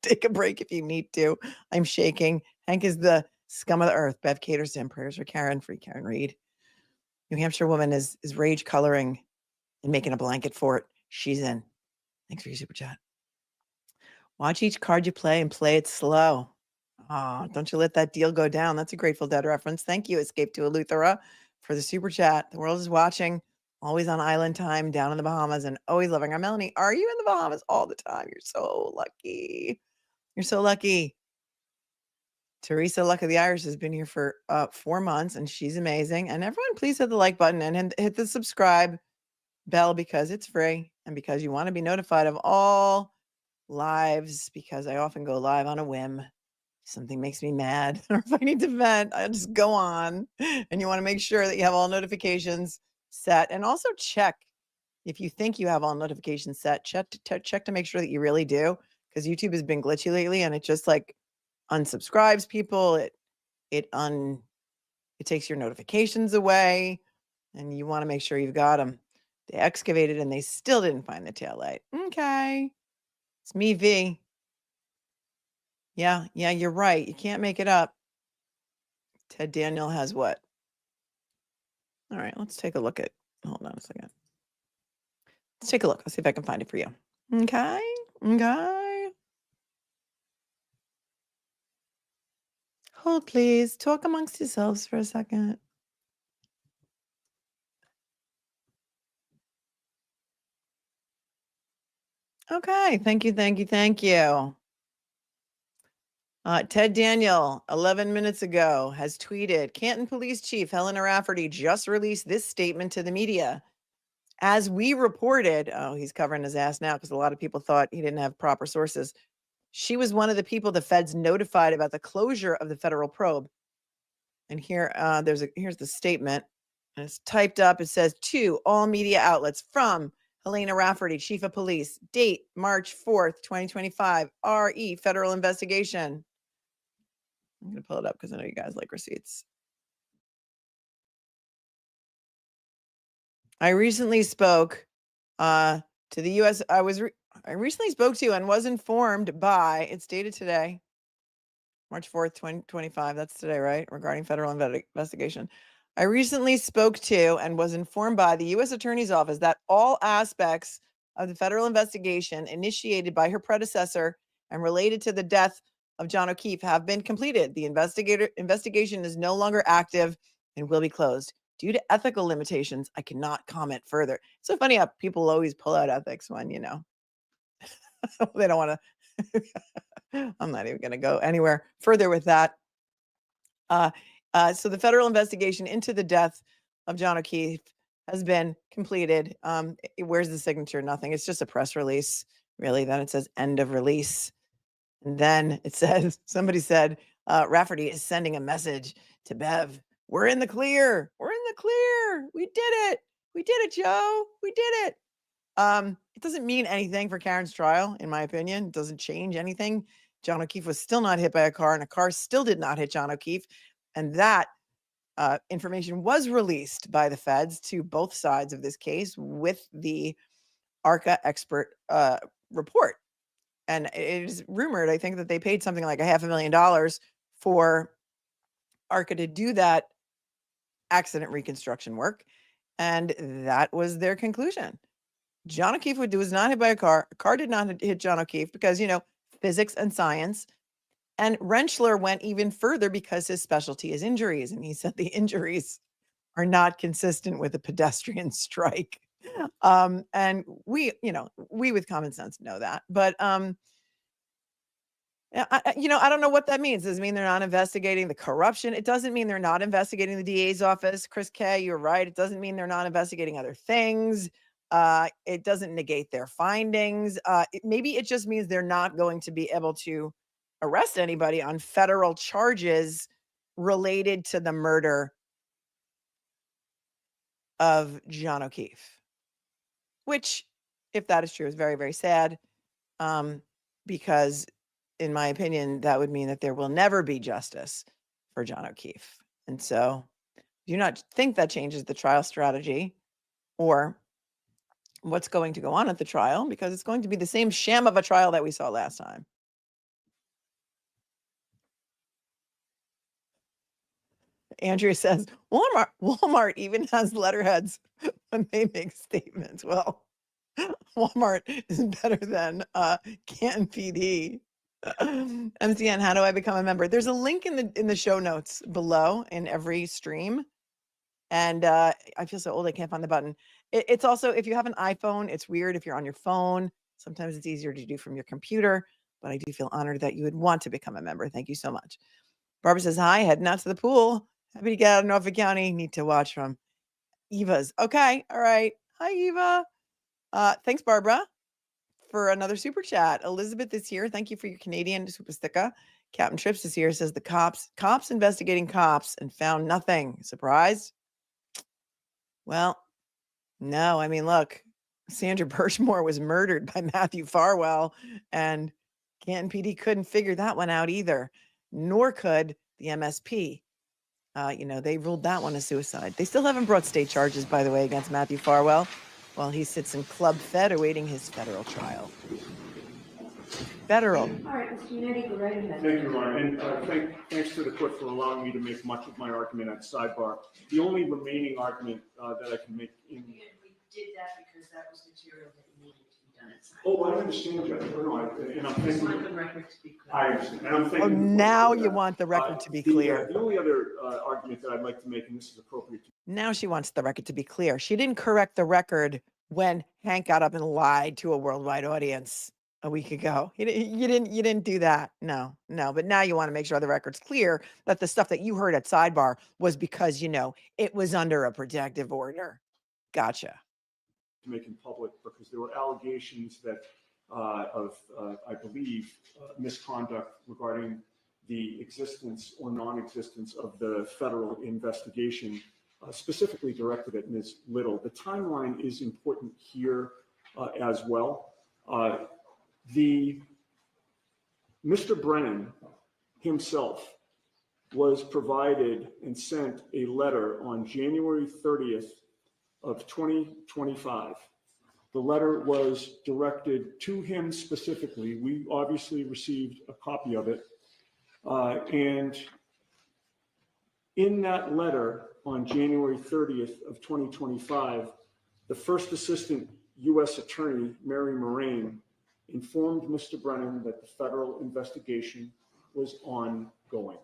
take a break if you need to. I'm shaking. Hank is the scum of the earth. Bev Caterson, prayers for Karen, free Karen Reed. New Hampshire woman is rage coloring and making a blanket for it. She's in. Thanks for your super chat. Watch each card you play and play it slow. Oh, don't you let that deal go down. That's a Grateful Dead reference. Thank you, Escape to Eleuthera, for the super chat. The world is watching. Always on island time, down in the Bahamas, and always loving our Melanie. Are you in the Bahamas all the time? You're so lucky. You're so lucky. Teresa Luck of the Irish has been here for 4 months, and she's amazing. And everyone, please hit the like button and hit the subscribe bell because it's free and because you want to be notified of all lives, because I often go live on a whim. Something makes me mad, or if I need to vent, I'll just go on. And you want to make sure that you have all notifications set, and also check if you think you have all notifications set. Check to make sure that you really do, because YouTube has been glitchy lately, and it just like unsubscribes people. It takes your notifications away, and you want to make sure you've got them. They excavated and they still didn't find the tail light. Okay, it's me, V. Yeah, you're right. You can't make it up. Ted Daniel has what? All right, let's take a look at. Hold on a second. Let's take a look. Let's see if I can find it for you. Okay. Hold, please. Talk amongst yourselves for a second. Okay. Thank you. Ted Daniel, 11 minutes ago, has tweeted, Canton Police Chief Helena Rafferty just released this statement to the media. As we reported, he's covering his ass now because a lot of people thought he didn't have proper sources. She was one of the people the feds notified about the closure of the federal probe. And here, here's the statement. And it's typed up. It says, to all media outlets from Helena Rafferty, Chief of Police, date March 4th, 2025, RE federal investigation. I'm going to pull it up because I know you guys like receipts. I recently spoke to the U.S. I recently spoke to and was informed by, it's dated today, March 4th, 2025. That's today, right? Regarding federal investigation. I recently spoke to and was informed by the U.S. Attorney's Office that all aspects of the federal investigation initiated by her predecessor and related to the death of John O'Keefe have been completed. The investigation is no longer active and will be closed. Due to ethical limitations, I cannot comment further. It's so funny how people always pull out ethics when, you know, they don't want to. I'm not even going to go anywhere further with that. So the federal investigation into the death of John O'Keefe has been completed. Where's the signature? Nothing. It's just a press release, really. Then it says end of release. And then it says, somebody said, Rafferty is sending a message to Bev. We're in the clear. We're in the clear. We did it. We did it, Joe. We did it. It doesn't mean anything for Karen's trial, in my opinion. It doesn't change anything. John O'Keefe was still not hit by a car, and a car still did not hit John O'Keefe. And that information was released by the feds to both sides of this case with the ARCA expert report. And it is rumored, I think, that they paid something like $500,000 for ARCA to do that accident reconstruction work. And that was their conclusion. John O'Keefe was not hit by a car. A car did not hit John O'Keefe because, you know, physics and science. And Rentschler went even further because his specialty is injuries. And he said the injuries are not consistent with a pedestrian strike. And we, you know, we with common sense know that. But, I don't know what that means. Does it mean they're not investigating the corruption? It doesn't mean they're not investigating the DA's office. Chris Kay, you're right. It doesn't mean they're not investigating other things. It doesn't negate their findings. Maybe it just means they're not going to be able to arrest anybody on federal charges related to the murder of John O'Keefe, which, if that is true, is very, very sad, because in my opinion, that would mean that there will never be justice for John O'Keefe. And so do not think that changes the trial strategy or what's going to go on at the trial, because it's going to be the same sham of a trial that we saw last time. Andrea says, Walmart even has letterheads when they make statements. Well, Walmart is better than Canton PD. MCN, how do I become a member? There's a link in the show notes below in every stream. And I feel so old, I can't find the button. It's also, if you have an iPhone, it's weird if you're on your phone. Sometimes it's easier to do from your computer, but I do feel honored that you would want to become a member. Thank you so much. Barbara says, hi, heading out to the pool. Happy to get out of Norfolk County. Need to watch from Eva's. Okay. All right. Hi, Eva. Thanks, Barbara, for another super chat. Elizabeth is here. Thank you for your Canadian super sticker. Captain Trips is here. Says the cops investigating cops and found nothing. Surprised? Well, no. I mean, look, Sandra Birchmore was murdered by Matthew Farwell, and Canton PD couldn't figure that one out either, nor could the MSP. They ruled that one a suicide. They still haven't brought state charges, by the way, against Matthew Farwell, while he sits in Club Fed awaiting his federal trial. Federal. All right, Mr. Unetti, go right ahead. Thank you, Lauren. And thanks to the court for allowing me to make much of my argument at sidebar. The only remaining argument that I can make in... We did that because that was material that needed to be done at sidebar. Oh, I understand, Judge. And I'm thinking... I want the record to be clear. I understand. And I'm thinking... Oh, now you want the record to be clear. The only other argument that I'd like to make, and this is appropriate to... Now she wants the record to be clear. She didn't correct the record when Hank got up and lied to a worldwide audience a week ago. You didn't do that. No. But now you want to make sure the record's clear that the stuff that you heard at sidebar was because, it was under a protective order. Gotcha. To make in public, because there were allegations that I believe, misconduct regarding the existence or non-existence of the federal investigation, specifically directed at Ms. Little. The timeline is important here as well. Mr. Brennan himself was provided and sent a letter on January 30th of 2025. The letter was directed to him specifically. We obviously received a copy of it. And In that letter on January 30th of 2025, the first assistant U.S. attorney, Mary Moraine, informed Mr. Brennan that the federal investigation was ongoing.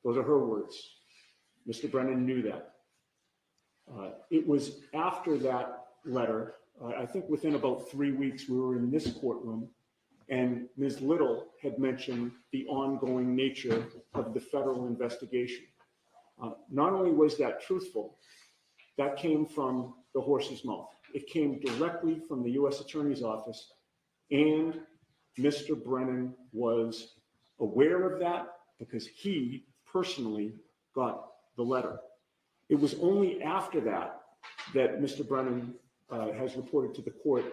Those are her words. Mr. Brennan knew that. It was after that letter, I think within about 3 weeks, we were in this courtroom, and Ms. Little had mentioned the ongoing nature of the federal investigation. Not only was that truthful, that came from the horse's mouth. It came directly from the U.S. Attorney's Office, and Mr. Brennan was aware of that because he personally got the letter. It was only after that that Mr. Brennan has reported to the court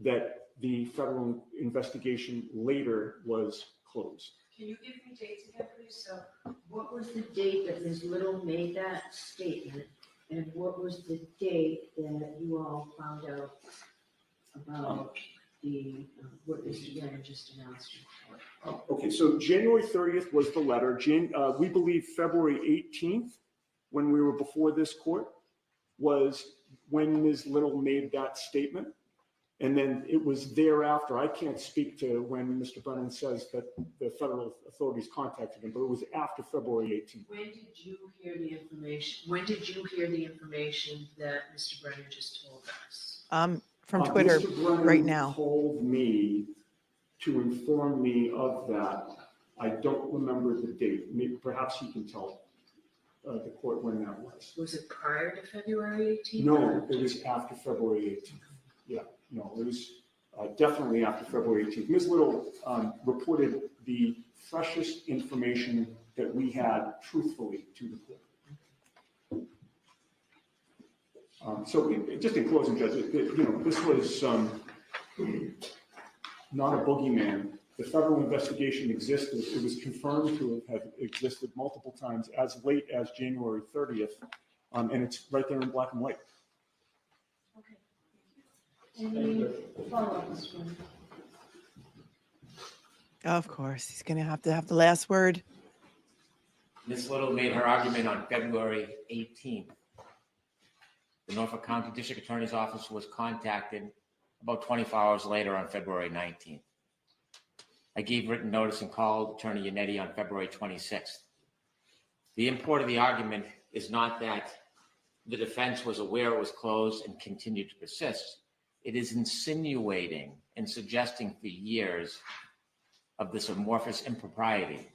that the federal investigation later was closed. Can you give me dates again, please? So what was the date that Ms. Little made that statement? And what was the date that you all found out about the, what Mr. Brennan just announced? Okay, so January 30th was the letter. We believe February 18th, when we were before this court, was when Ms. Little made that statement. And then it was thereafter. I can't speak to when Mr. Brennan says that the federal authorities contacted him, but it was after February 18th. When did you hear the information? When did you hear the information that Mr. Brennan just told us? From Twitter Mr. Brennan right now. told me to inform me of that. I don't remember the date. Maybe, perhaps he can tell the court when that was. Was it prior to February 18th? No, it was after February 18th. Yeah, no, it was definitely after February 18th. Ms. Little reported the freshest information that we had truthfully to the court. Just in closing, Judge, this was not a boogeyman. The federal investigation existed. It was confirmed to have existed multiple times as late as January 30th, and it's right there in black and white. Any follow-up, Mr. Brennan? Of course, he's going to have the last word. Ms. Little made her argument on February 18th. The Norfolk County District Attorney's Office was contacted about 24 hours later on February 19th. I gave written notice and called Attorney Yannetti on February 26th. The import of the argument is not that the defense was aware it was closed and continued to persist. It is insinuating and suggesting for years of this amorphous impropriety.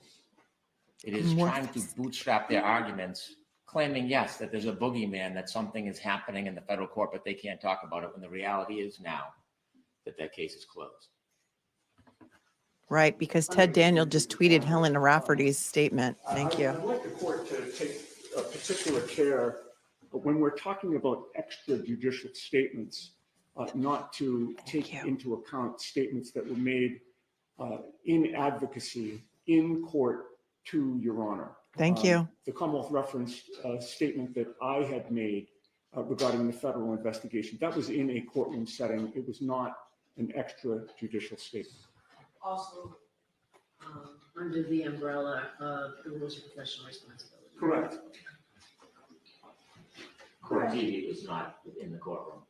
It is trying to bootstrap their arguments, claiming, yes, that there's a boogeyman, that something is happening in the federal court, but they can't talk about it when the reality is now that that case is closed. Right, because Ted Daniel just tweeted Helen Rafferty's statement. Thank you. I'd like the court to take a particular care when we're talking about extrajudicial statements, not to take into account statements that were made in advocacy in court to Your Honor. Thank you. The Commonwealth referenced a statement that I had made regarding the federal investigation. That was in a courtroom setting. It was not an extrajudicial statement. Also, under the umbrella of the rules of professional responsibility. Correct. Court TV was not in the courtroom.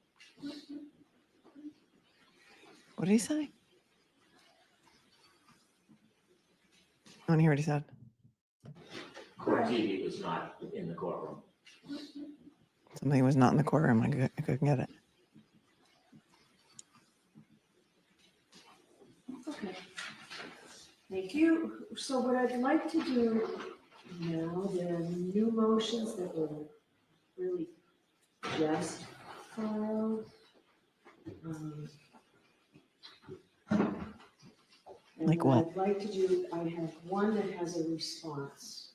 What did he say? I want to hear what he said. Court TV was not in the courtroom. Something was not in the courtroom. I couldn't get it. Okay. Thank you. So what I'd like to do now, there are new motions that were really just filed. Like what? I'd like to do, I have one that has a response.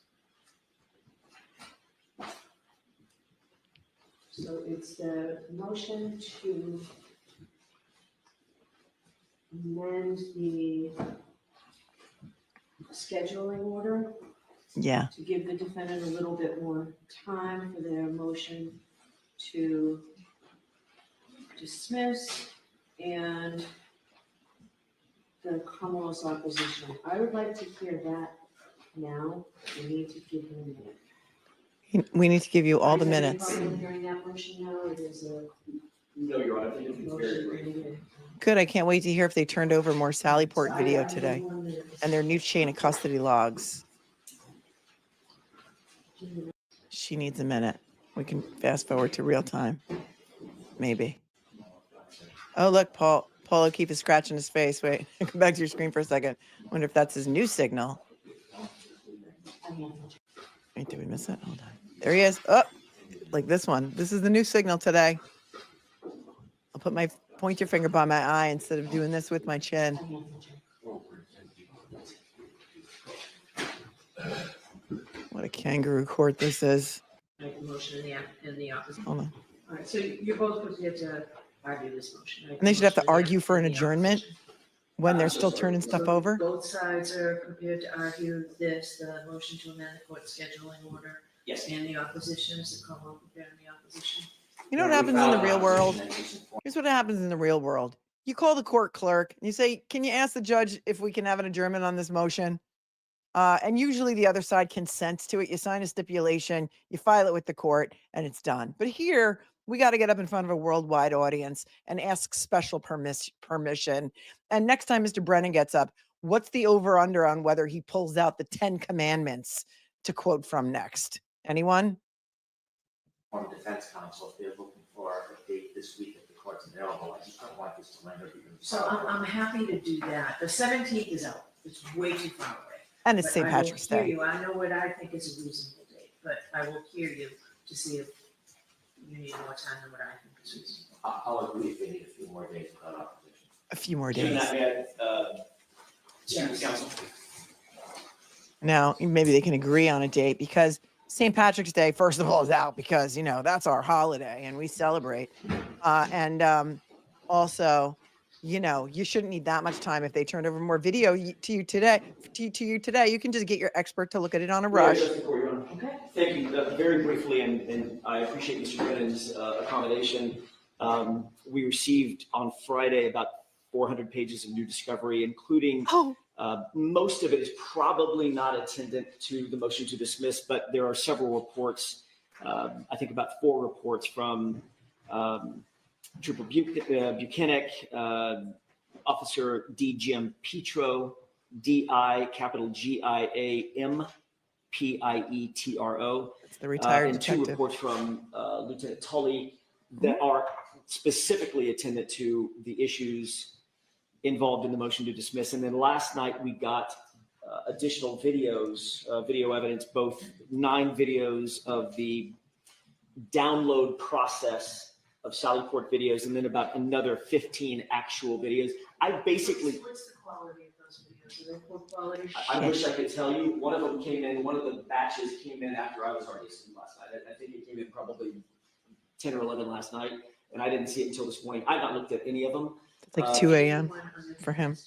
So it's the motion to amend the scheduling order. Yeah. To give the defendant a little bit more time for their motion to dismiss and the Commonwealth's opposition. I would like to hear that now. We need to give them a minute. We need to give you all the Is there any minutes. problem hearing that motion now, or is a No, Your Honor, I think it's very motion brief. made? Good. I can't wait to hear if they turned over more Sallyport video today and their new chain of custody logs. She needs a minute. We can fast forward to real time. Maybe. Oh, look, Paul. Paul O'Keefe scratching his face. Wait, come back to your screen for a second. Wonder if that's his new signal. Wait, did we miss it? Hold on. There he is. Oh, like this one. This is the new signal today. I'll put my pointer finger by my eye instead of doing this with my chin. What a kangaroo court this is. Make the motion in the opposition. Hold on. All right, so you're both prepared to argue this motion, right? And they should have to Motion in the- argue for an in the adjournment opposition. when they're still turning stuff So over. Both sides are prepared to argue this, the motion to amend the court scheduling order. Yes. And the opposition, is the Commonwealth prepared in the opposition? You know what happens in the real world? Here's what happens in the real world. You call the court clerk and you say, can you ask the judge if we can have an adjournment on this motion? And usually the other side consents to it. You sign a stipulation, you file it with the court, and it's done. But here, we got to get up in front of a worldwide audience and ask special permission. And next time Mr. Brennan gets up, what's the over-under on whether he pulls out the 10 commandments to quote from next? Anyone? From defense counsel, if they're looking for a date this week if the court's available, I just don't want this to linger. So I'm happy to do that. The 17th is out. It's way too far away. And it's But St. I will Patrick's hear Day. you. I know what I think is a reasonable date, but I will hear you to see if you need more time than what I think is reasonable. I'll agree if they need a few more days without opposition. A few more Shouldn't days. that be Yes. counsel? Now, maybe they can agree on a date because St. Patrick's Day, first of all, is out because, you know, that's our holiday and we celebrate. Also, you know, you shouldn't need that much time if they turned over more video to you today. You can just get your expert to look at it on a rush. Okay. Thank you. Very briefly, and I appreciate Mr. Brennan's accommodation. We received on Friday about 400 pages of new discovery, including most of it is probably not attendant to the motion to dismiss, but there are several reports, I think about 4 reports from Trooper Buchanan, Officer D. Jim Petro, D.I. capital G.I.A.M. Pietro. It's the retired and 2 detective. reports from Lieutenant Tully that are specifically attendant to the issues involved in the motion to dismiss. And then last night we got additional videos, video evidence, both 9 videos of the download process of Sallyport videos, and then about another 15 actual videos. I basically, What's the quality of those videos? Are they poor quality? I wish I could tell you. One of them came in, one of the batches came in after I was already asleep last night. I think it came in probably 10 or 11 last night, and I didn't see it until this morning. I've not looked at any of them. It's like 2 a.m. for him.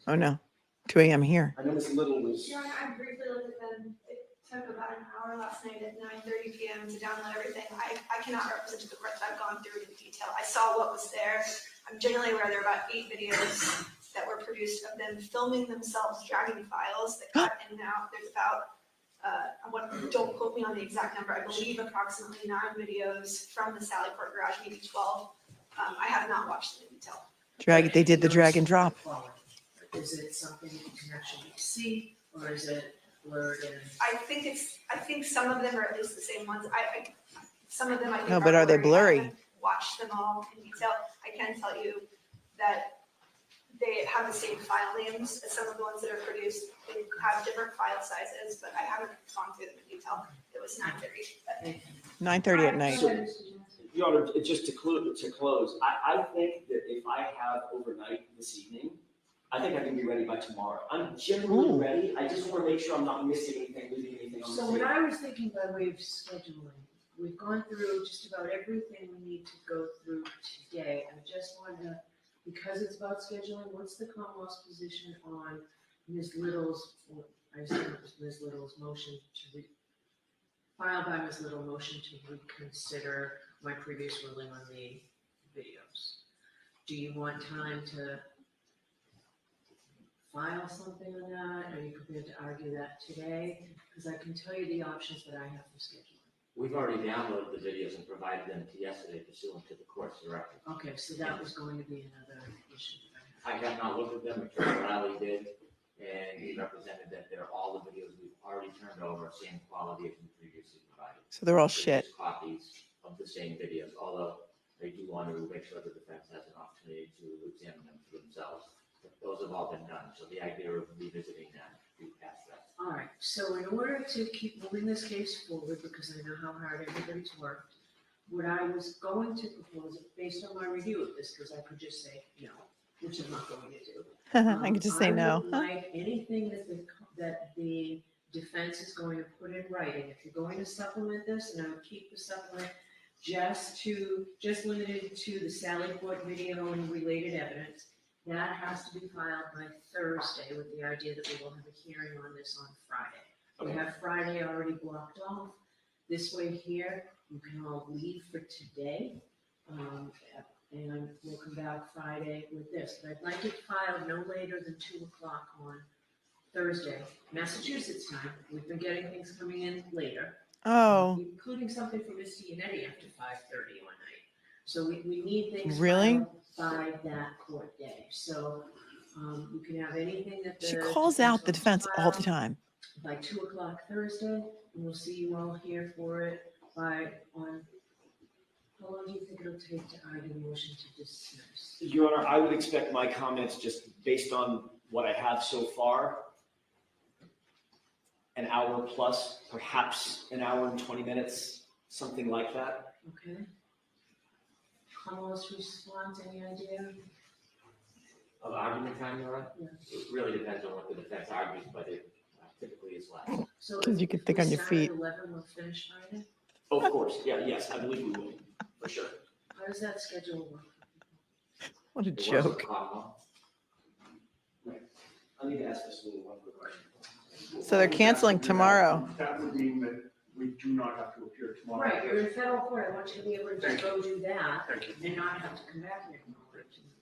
Oh no, 2 a.m. here. I know Miss Little was. Your Honor, I briefly looked at them. It took about an hour last night at 9:30 p.m. to download everything. I cannot represent to the court that I've gone through it in detail. I saw what was there. I'm generally aware there are about 8 videos that were produced of them filming themselves, dragging files that got in and out. There's about, don't quote me on the exact number, I believe approximately 9 videos from the Sallyport garage, maybe 12. I have not watched them in detail. They did the drag and drop. Is it something you can actually see, or is it blurred and? I think some of them are at least the same ones. Some of them I think. No, but are they blurry? I haven't watched them all in detail. I can tell you that they have the same file names as some of the ones that are produced. They have different file sizes, but I haven't gone through them in detail. It was 9:30. 9:30 at night. So, Your Honor, just to close, I think that if I have overnight this evening, I think I can be ready by tomorrow. I'm generally ready. I just want to make sure I'm not missing anything, leaving anything on the So table. what I was thinking by way of scheduling, we've gone through just about everything we need to go through today. I just wanted to, because it's about scheduling, what's the Commonwealth's position on Ms. Little's, I assume it was Ms. Little's motion filed by Ms. Little motion to reconsider my previous ruling on the videos? Do you want time to file something on that? Are you prepared to argue that today? Because I can tell you the options that I have for scheduling. We've already downloaded the videos and provided them to yesterday pursuant to the court's directive. Okay, so that was going to be another issue. I have not looked at them, Attorney Riley did, and he represented that they're all the videos we've already turned over, same quality as we previously provided. So they're all They're shit. just copies of the same videos, although they do want to make sure the defense has an opportunity to examine them for themselves. But those have all been done, so the idea of revisiting that, we passed that. All right, so in order to keep moving this case forward, because I know how hard everybody's worked, what I was going to propose, based on my review of this, because I could just say no, which I'm not going to do. I could just say no. I would like anything that the defense is going to put in writing. If you're going to supplement this, and I would keep the supplement just limited to the Sally Port video and related evidence, that has to be filed by Thursday with the idea that we will have a hearing on this on Friday. We have Friday already blocked off. This way here, you can all leave for today. And we'll come back Friday with this. But I'd like it filed no later than 2 o'clock on Thursday, Massachusetts time. We've been getting things coming in later. Oh, Including something from Misty and Eddie after 5:30 one night. So we need things Really? filed by that court day. So you can have anything that the she calls out the defense wants all the filed time. by 2 o'clock Thursday, and we'll see you all here for it how long do you think it'll take to argue the motion to dismiss? Your Honor, I would expect my comments, just based on what I have so far, an hour plus, perhaps an hour and 20 minutes, something like that. Okay. Carlos, response, any idea? Of argument time, Laura? Yeah. It really depends on what the defense argues, but it typically is less. So 'Cause you if could think we on your start at feet. 11, we'll finish Friday? Of course, yes, I believe we will, for sure. How does that schedule work? What a It was joke. a comma. I need to ask this one quick question. So they're canceling tomorrow. That would mean that we do not have to appear tomorrow. Right, you're in federal court, I want you to be able to just go do that Thank you. and not have to come back here.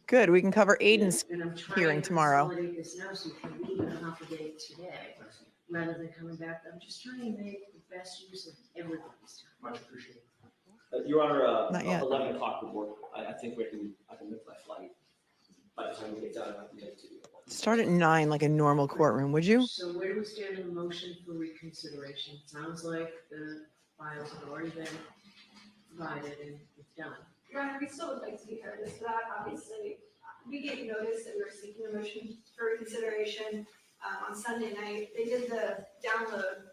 Good. We can cover Aiden's And I'm trying hearing to tomorrow. consolidate this now so you can leave in half a day today, rather than coming back. I'm just trying to make the best use of everybody's time. Much appreciated. Your Honor, Not yet. 11 o'clock would work. I think I can make my flight. By the time we get done, I can get to you. Start at 9 like a normal courtroom, would you? So where do we stand in the motion for reconsideration? Sounds like the files have already been provided and it's done. Your Honor, we still would like to be heard as to that. Obviously, we gave notice that we were seeking a motion for reconsideration on Sunday night. They did the download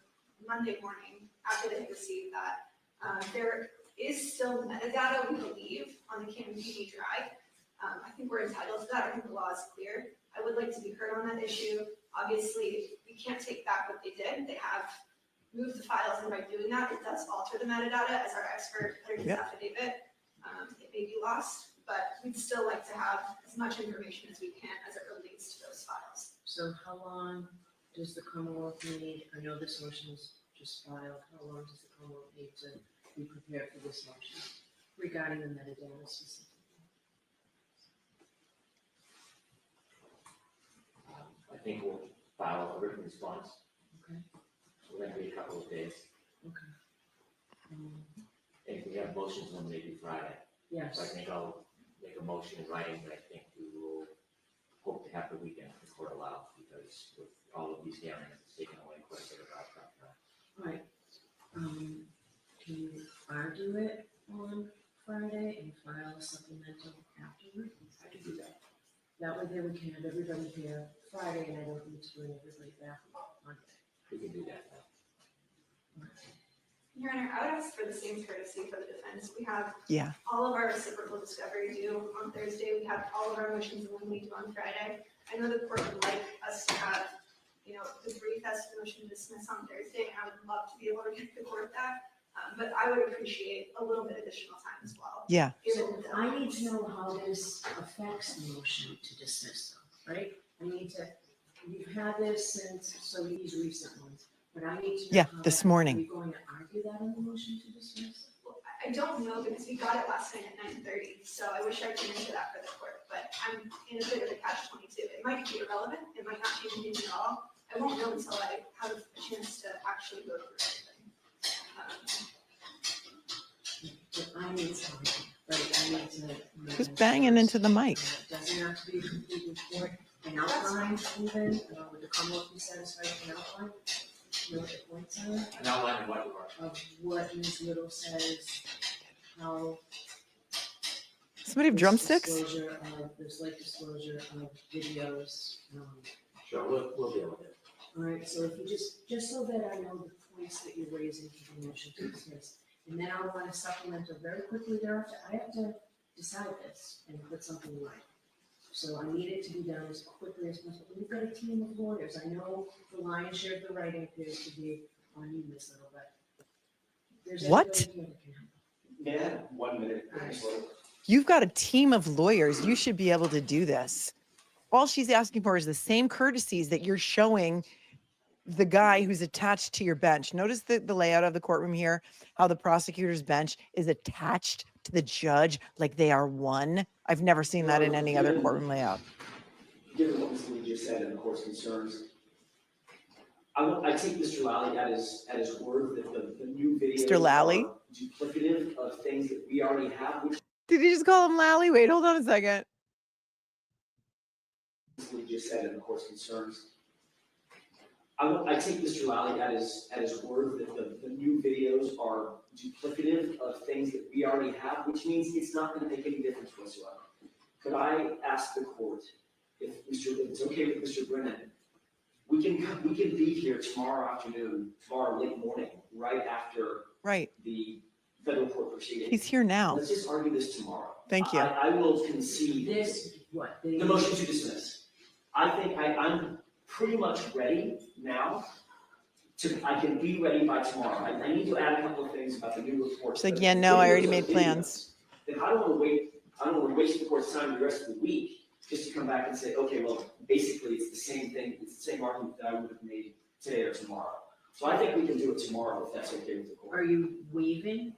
Monday morning after they had received that. There is still metadata, we believe, on the Canon PD drive. I think we're entitled to that. I think the law is clear. I would like to be heard on that issue. Obviously, we can't take back what they did. They have moved the files, and by doing that, it does alter the metadata, as our expert put in his affidavit. It may be lost, but we'd still like to have as much information as we can as it relates to those files. So how long does the Commonwealth need, I know this motion was just filed, how long does the Commonwealth need to be prepared for this motion regarding the metadata specifically? I think we'll file a written response. Okay. So we're gonna be a couple of days. Okay. And if we have motions on maybe Friday. Yes. So I think I'll make a motion in writing, but I think we will hope to have the weekend if the court allows, because with all of these hearings, it's taken away quite a bit of our time. Right. Can you argue it on Friday and file a supplemental afterward? I can do that. That way then we can have everybody here Friday and I don't need to bring everybody back on Monday. We can do that now. Your Honor, I would ask for the same courtesy for the defense. We have Yeah. all of our reciprocal discovery due on Thursday. We have all of our motions when we do on Friday. I know the court would like us to have, the brief as to the motion to dismiss on Thursday, and I would love to be able to get the court that. But I would appreciate a little bit additional time as well. Yeah. So I need to know how this affects the motion to dismiss though, right? You've had this since, so these recent ones, but I need to know. Yeah, how this that- morning. Are you going to argue that in the motion to dismiss? Well, I don't know because we got it last night at 9:30, so I wish I could answer that for the court, but I'm in a bit of a catch-22. It might be irrelevant, it might not change anything at all. I won't know until I have a chance to actually go through everything. need time, right? I need to. Who's banging into the mic? It doesn't have to be a complete report, an outline even, would the Commonwealth be satisfied with an outline? You know what the points are? An outline of what you are. Of what Ms. Little says, how. Somebody have drumsticks? There's like disclosure of videos. Sure, we'll deal with it. All right, so if you just so that I know the points that you're raising for the motion to dismiss, and then I want to supplement it very quickly thereafter. I have to decide this and put something right. So I need it to be done as quickly as possible. We've got a team of lawyers. I know the lion's share of the writing appears to be on you, Ms. Little, but there's What? everybody here that can help. Yeah, 1 minute. You've got a team of lawyers. You should be able to do this. All she's asking for is the same courtesies that you're showing the guy who's attached to your bench. Notice the layout of the courtroom here, how the prosecutor's bench is attached to the judge like they are one. I've never seen that in any other courtroom layout. Given what Mr. Lee just said and the court's concerns, I take Mr. Lally at his word that the new videos Mr. Lally? are duplicative of things that we already have, which Did you just call him Lally? Wait, hold on a second. Mr. Lee just said and the court's concerns. I take Mr. Lally at his word that the new videos are duplicative of things that we already have, which means it's not going to make any difference whatsoever. Could I ask the court if it's okay with Mr. Brennan, we can be here tomorrow afternoon, tomorrow late morning, right after the federal court proceeding. He's here now. Let's just argue this tomorrow. Thank you. I will concede This, what? the motion to dismiss. I think I'm pretty much ready now. I can be ready by tomorrow. I need to add a couple of things about the new report. She's like, yeah, no, I already made plans. Then I don't want to wait. I don't want to waste the court's time the rest of the week just to come back and say, okay, well, basically it's the same thing. It's the same argument that I would have made today or tomorrow. So I think we can do it tomorrow if that's okay with the court. Are you waiving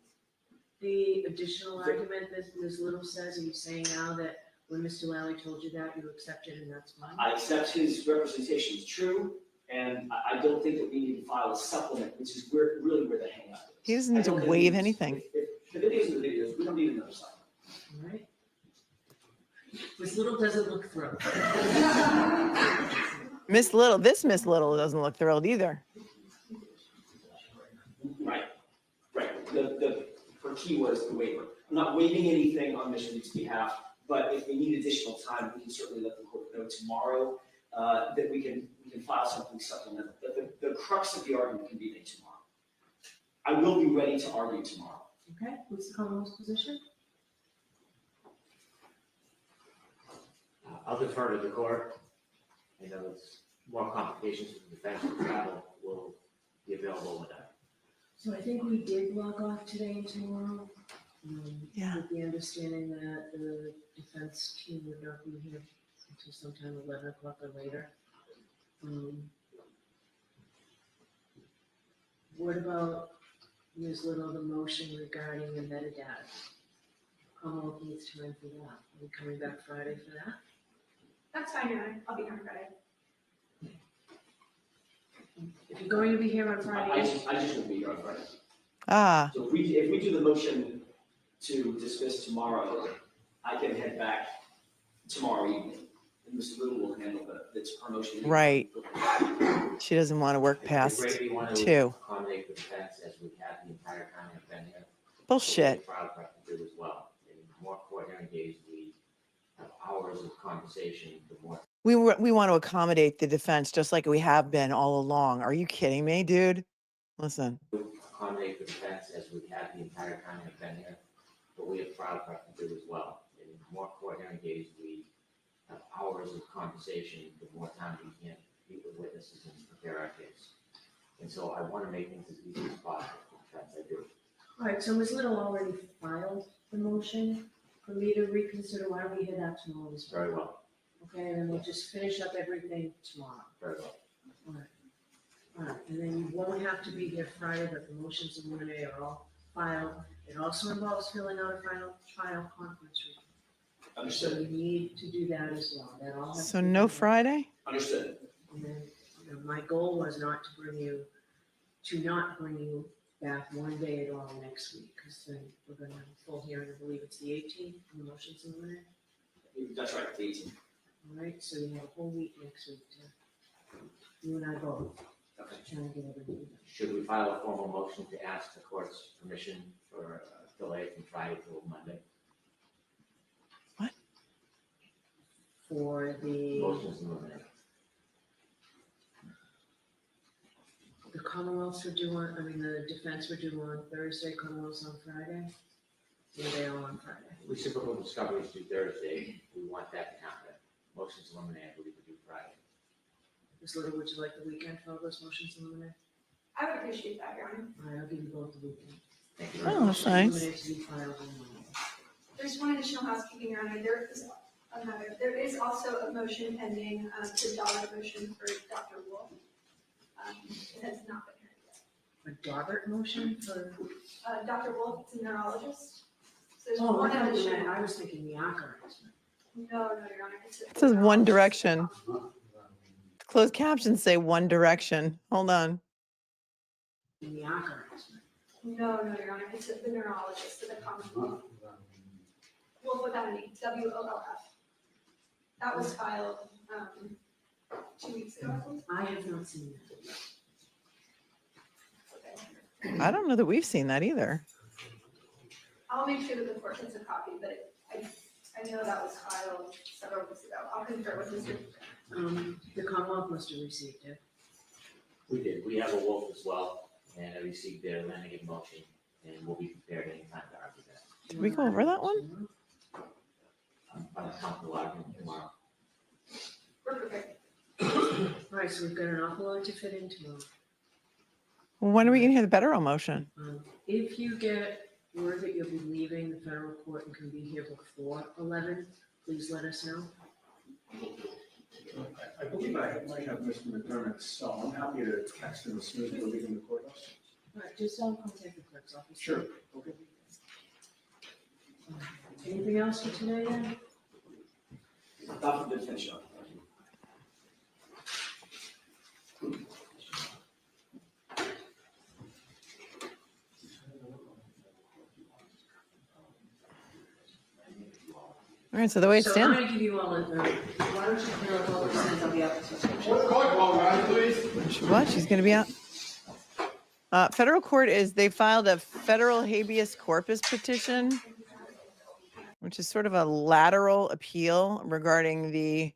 the additional argument that Ms. Little says? Are you saying now that when Mr. Lally told you that, you accepted and that's fine? I accept his representation is true, and I don't think that we need to file a supplement, which is really where the hang up is. He doesn't need to waive anything. If the videos are the videos, we don't need another supplement. All right. Ms. Little doesn't look thrilled. Miss Little doesn't look thrilled either. Right. Her key was the waiver. I'm not waiving anything on Ms. Reed's behalf, but if we need additional time, we can certainly let the court know tomorrow that we can file something supplemental. But the crux of the argument can be made tomorrow. I will be ready to argue tomorrow. Okay, what's the Commonwealth's position? I'll defer to the court. I know it's more complications with the defense and travel will be available with that. So I think we did log off today and tomorrow. Yeah. With the understanding that the defense team would not be here until sometime 11 o'clock or later. What about Ms. Little, the motion regarding the metadata? Commonwealth needs time for that. Are we coming back Friday for that? That's fine, Erin. I'll be here on Friday. If you're going to be here on I Friday, just won't be here on Friday. Ah, So if we do the motion to dismiss tomorrow, I can head back tomorrow evening. And Mr. Little will handle that's her motion. right. She doesn't want to work I past greatly want 2. to accommodate the defense as we have the entire time I've been here. Bullshit. Trial prep to do as well. And the more court hearing days we have hours of conversation, the more We want to accommodate the defense just like we have been all along. Are you kidding me, dude? Listen. accommodate the defense as we have the entire time I've been here. But we have trial prep to do as well. And the more court hearing days we have hours of conversation, the more time we can meet with witnesses and prepare our case. And so I want to make things as easy as possible for the defense. I do. all right, so Ms. Little already filed the motion for me to reconsider. Why don't we hear that tomorrow? Ms. Very well. Okay, and then we'll just finish up everything tomorrow. Very well. All right. All right, and then you won't have to be here Friday, but the motions in 1A are all filed. It also involves filling out a final trial conference report. So Understood. you need to do that as well. That all has So to be no done. Friday? Understood. And then, my goal was not to bring you back one day at all next week, because then we're gonna have a full hearing, I believe it's the 18th, on the motions in the minute. That's right, the 18th. All right, so we have a whole week next week to, you and I both, trying to get everything done. Should we file a formal motion to ask the court's permission for a delay from Friday till Monday? For the, Motions in the minute. the Commonwealths were due on, I mean, the defense were due on Thursday, Commonwealths on Friday. Were they all on Friday? Reciprocal discovery is due Thursday. We want that to happen. Motions eliminated, I believe, are due Friday. Ms. Little, would you like the weekend for all those motions in the minute? I would appreciate that, Your Honor. All right, I'll give you both the weekend. Thank you. Oh, that's nice. Minutes to be filed on Monday. There's one additional housekeeping, Your Honor. There is also a motion pending, the dollar motion for Dr. Wolf. It has not been heard yet. A Daubert motion for, Dr. Wolf is a neurologist. So there's oh, one I thought you additional. meant, I was thinking the archivist. No, Your Honor. It says One Direction. Closed captions say One Direction. Hold on. In the archivist. No, Your Honor. It's the neurologist for the Commonwealth. Wolf without an E, WOLF. That was filed 2 weeks ago. I have not seen that. Okay. I don't know that we've seen that either. I'll make sure that the court gets a copy, but I know that was filed several weeks ago. I'll confer with Mr. The Commonwealth must have received it. We did. We have a Wolf as well, and I received their landing motion, and we'll be prepared anytime to argue that. Did we go over that one? I'm comfortable arguing tomorrow. We're prepared. All right, so we've got an awful lot to fit in tomorrow. When are we going to hear the federal motion? If you get word that you'll be leaving the federal court and can be here before 11, please let us know. I believe I might have Mr. McDermott's cell. I'm happy to text him as soon as we're leaving the courthouse. All right, just contact the clerk's office. Sure. Okay. Anything else for today then? Not for the defense shop. All right, so the way it So I'm stands. gonna give you all a, why don't you clear up all the things I'll be out to. What? She's going to be out? Federal court is, they filed a federal habeas corpus petition, which is sort of a lateral appeal regarding the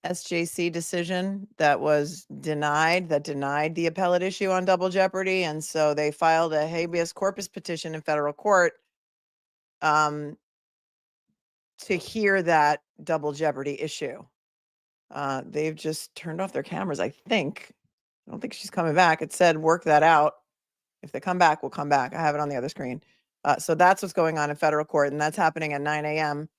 SJC decision that was denied, that denied the appellate issue on double jeopardy. And so they filed a habeas corpus petition in federal court to hear that double jeopardy issue. They've just turned off their cameras, I think. I don't think she's coming back. It said, work that out. If they come back, we'll come back. I have it on the other screen. So that's what's going on in federal court, and that's happening at 9 a.m.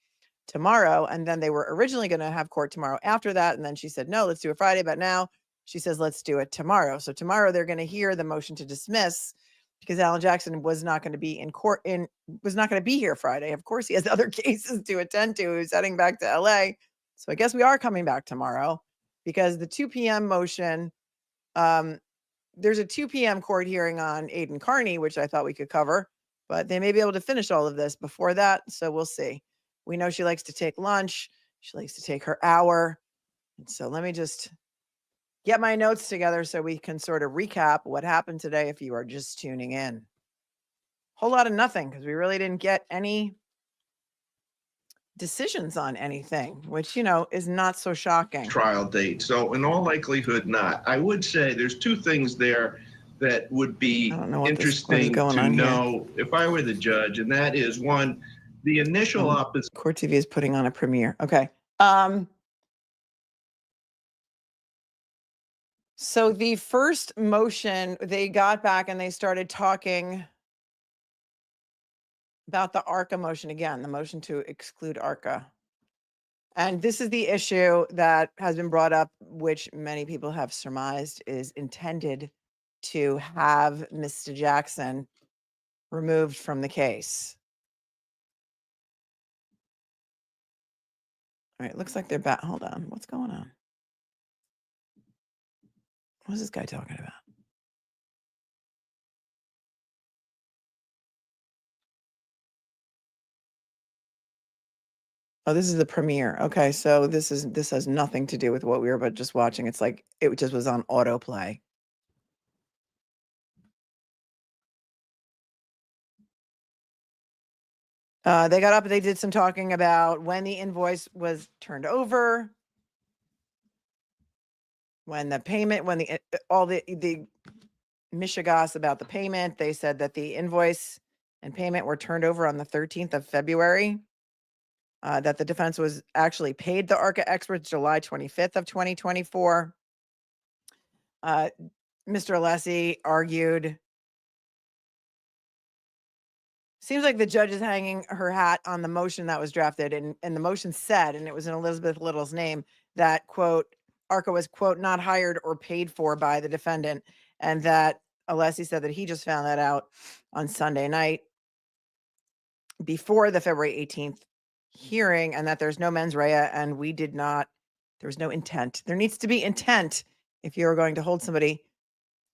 tomorrow. And then they were originally going to have court tomorrow after that. And then she said, no, let's do it Friday. But now she says, let's do it tomorrow. So tomorrow they're going to hear the motion to dismiss because Alan Jackson was not going to be in court, was not going to be here Friday. Of course, he has other cases to attend to. He's heading back to LA. So I guess we are coming back tomorrow because the 2 p.m. motion, there's a 2 p.m. court hearing on Aiden Carney, which I thought we could cover, but they may be able to finish all of this before that. So we'll see. We know she likes to take lunch. She likes to take her hour. And so let me just get my notes together so we can sort of recap what happened today if you are just tuning in. Whole lot of nothing because we really didn't get any decisions on anything, which, you know, is not so shocking. Trial date. So in all likelihood, not. I would say there's two things there that would be interesting to know if I were the judge, and that is one, the initial opposition. Court TV is putting on a premiere. Okay. So the first motion, they got back and they started talking about the ARCA motion again, the motion to exclude ARCA. And this is the issue that has been brought up, which many people have surmised is intended to have Mr. Jackson removed from the case. All right, looks like they're back. Hold on. What's going on? What is this guy talking about? Oh, this is the premiere. Okay, so this has nothing to do with what we were but just watching. It's like it just was on autoplay. They got up and they did some talking about when the invoice was turned over, when the payment, when all the mishigas about the payment. They said that the invoice and payment were turned over on the 13th of February. That the defense was actually paid the ARCA experts July 25th of 2024. Mr. Alessi argued, seems like the judge is hanging her hat on the motion that was drafted, and the motion said, and it was in Elizabeth Little's name, that, quote, ARCA was, quote, not hired or paid for by the defendant, and that Alessi said that he just found that out on Sunday night before the February 18th hearing, and that there's no mens rea, and there's no intent. There needs to be intent if you're going to hold somebody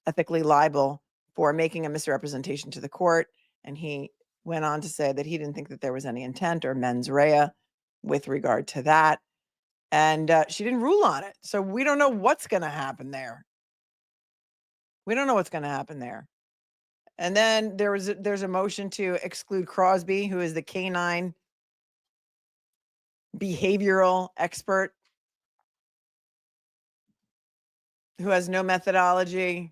ethically liable for making a misrepresentation to the court. And he went on to say that he didn't think that there was any intent or mens rea with regard to that. And she didn't rule on it. So we don't know what's going to happen there. We don't know what's going to happen there. And then there's a motion to exclude Crosby, who is the canine behavioral expert, who has no methodology,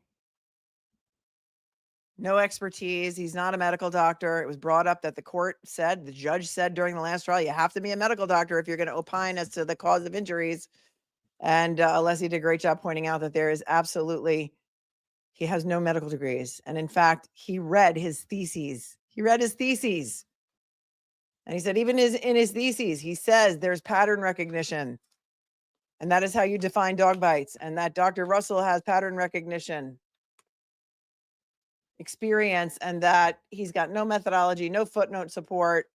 no expertise. He's not a medical doctor. It was brought up that the judge said during the last trial, you have to be a medical doctor if you're going to opine as to the cause of injuries. And Alessi did a great job pointing out that there is he has no medical degrees. And in fact, he read his theses. And he said, even in his theses, he says there's pattern recognition. And that is how you define dog bites. And that Dr. Russell has pattern recognition experience, and that he's got no methodology, no footnote support.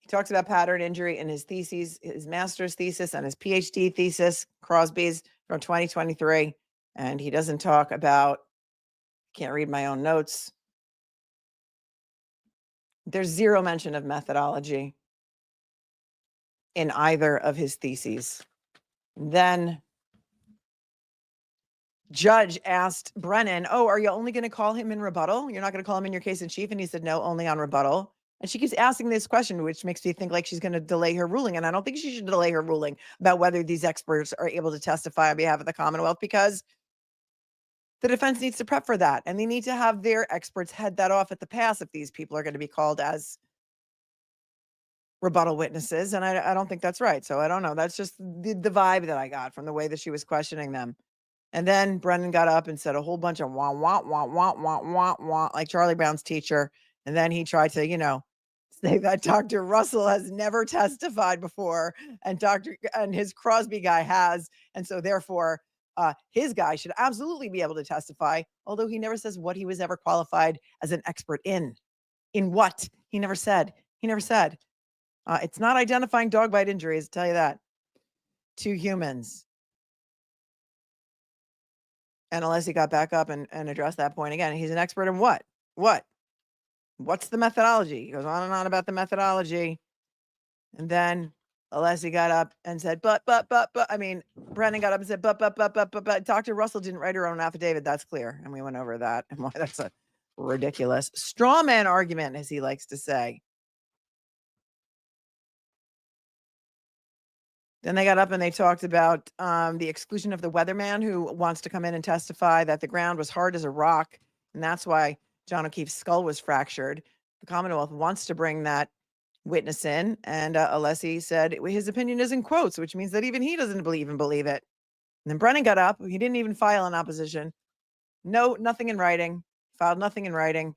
He talks about pattern injury in his theses, his master's thesis and his PhD thesis, Crosby's from 2023. And he doesn't talk about, can't read my own notes. There's zero mention of methodology in either of his theses. Then judge asked Brennan, oh, are you only going to call him in rebuttal? You're not going to call him in your case in chief? And he said, no, only on rebuttal. And she keeps asking this question, which makes me think like she's going to delay her ruling. And I don't think she should delay her ruling about whether these experts are able to testify on behalf of the Commonwealth, because the defense needs to prep for that. And they need to have their experts head that off at the pass if these people are going to be called as rebuttal witnesses. And I don't think that's right. So I don't know. That's just the vibe that I got from the way that she was questioning them. And then Brennan got up and said a whole bunch of wah, wah, wah, wah, wah, wah, wah, like Charlie Brown's teacher. And then he tried to, say that Dr. Russell has never testified before, and his Crosby guy has. And so therefore, his guy should absolutely be able to testify, although he never says what he was ever qualified as an expert in. In what? He never said. It's not identifying dog bite injuries, I'll tell you that, to humans. And Alessi got back up and addressed that point again. He's an expert in what? What's the methodology? He goes on and on about the methodology. And then Alessi got up and said, but, Brennan got up and said, but, Dr. Russell didn't write her own affidavit. That's clear. And we went over that and why that's a ridiculous straw man argument, as he likes to say. Then they got up and they talked about the exclusion of the weatherman who wants to come in and testify that the ground was hard as a rock. And that's why John O'Keefe's skull was fractured. The Commonwealth wants to bring that witness in. And Alessi said his opinion is in quotes, which means that even he doesn't even believe it. And then Brennan got up. He didn't even file an opposition. No, nothing in writing. Filed nothing in writing.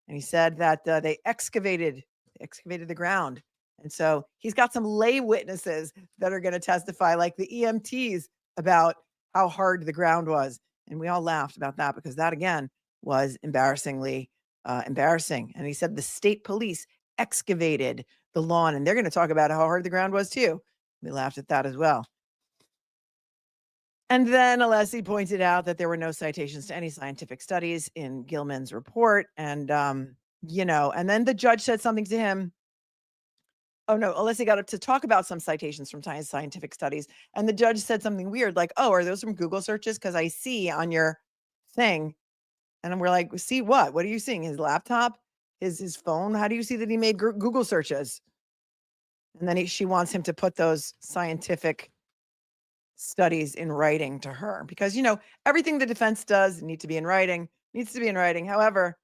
And he said that they excavated the ground. And so he's got some lay witnesses that are going to testify, like the EMTs, about how hard the ground was. And we all laughed about that because that, again, was embarrassingly embarrassing. And he said the state police excavated the lawn, and they're going to talk about how hard the ground was too. We laughed at that as well. And then Alessi pointed out that there were no citations to any scientific studies in Gilman's report. And, and then the judge said something to him oh no, Alyssa got up to talk about some citations from scientific studies. And the judge said something weird, like, oh, are those from Google searches? Because I see on your thing. And we're like, see what? What are you seeing? His laptop? His phone? How do you see that he made Google searches? And then she wants him to put those scientific studies in writing to her because, you know, everything the defense does needs to be in writing. However,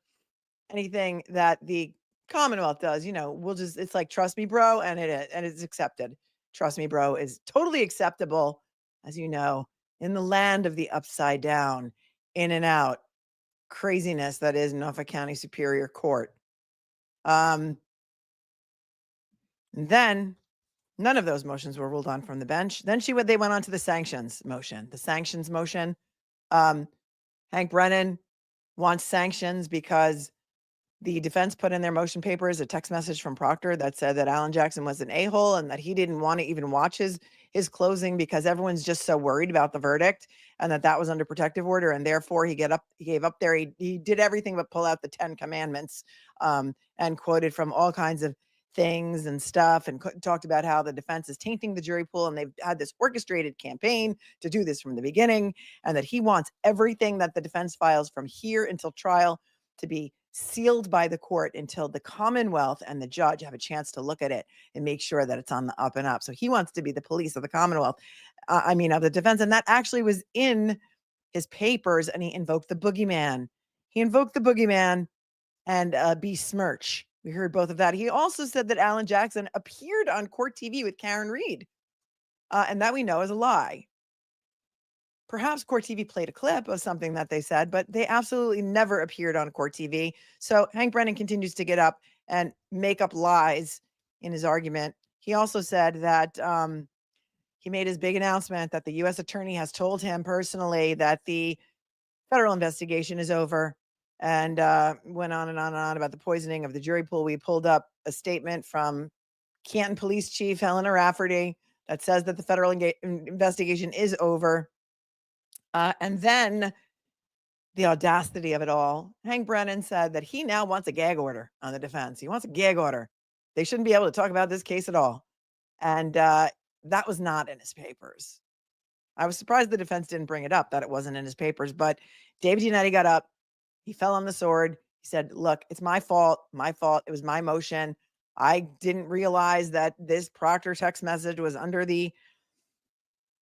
anything that the Commonwealth does, you know, it's like, trust me, bro. And it's accepted. Trust me, bro is totally acceptable, as you know, in the land of the upside down, in and out craziness that is Norfolk County Superior Court. Then none of those motions were ruled on from the bench. Then they went on to the sanctions motion. The sanctions motion, Hank Brennan wants sanctions because the defense put in their motion papers a text message from Proctor that said that Alan Jackson was an a-hole and that he didn't want to even watch his closing because everyone's just so worried about the verdict and that was under protective order. And therefore he gave up there. He did everything but pull out the 10 commandments and quoted from all kinds of things and stuff and talked about how the defense is tainting the jury pool and they've had this orchestrated campaign to do this from the beginning and that he wants everything that the defense files from here until trial to be sealed by the court until the Commonwealth and the judge have a chance to look at it and make sure that it's on the up and up. So he wants to be the police of the Commonwealth, of the defense. And that actually was in his papers, and he invoked the boogeyman. And besmirch. We heard both of that. He also said that Alan Jackson appeared on court TV with Karen Reed, and that we know is a lie. Perhaps Court TV played a clip of something that they said, but they absolutely never appeared on Court TV. So Hank Brennan continues to get up and make up lies in his argument. He also said that he made his big announcement that the U.S. attorney has told him personally that the federal investigation is over, and went on and on and on about the poisoning of the jury pool. We pulled up a statement from Canton Police Chief Helena Rafferty that says that the federal investigation is over. And then the audacity of it all, Hank Brennan said that he now wants a gag order on the defense. He wants a gag order. They shouldn't be able to talk about this case at all. And that was not in his papers. I was surprised the defense didn't bring it up, that it wasn't in his papers. But David Giannetti got up. He fell on the sword. He said, look, it's my fault. It was my motion. I didn't realize that this Proctor text message was under the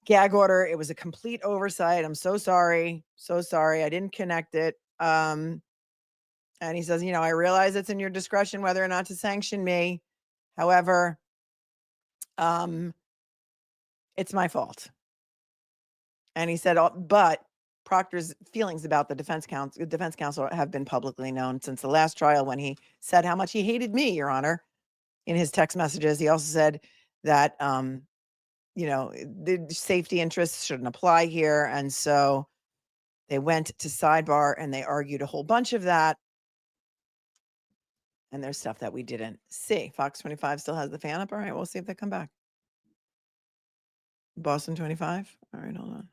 gag order. It was a complete oversight. I'm so sorry. I didn't connect it. And he says, I realize it's in your discretion whether or not to sanction me. However, it's my fault. And he said, but Proctor's feelings about the defense counsel have been publicly known since the last trial when he said how much he hated me, Your Honor, in his text messages. He also said that, the safety interests shouldn't apply here. And so they went to sidebar and they argued a whole bunch of that. And there's stuff that we didn't see. Fox 25 still has the fan up. All right, we'll see if they come back. Boston 25. All right, hold on.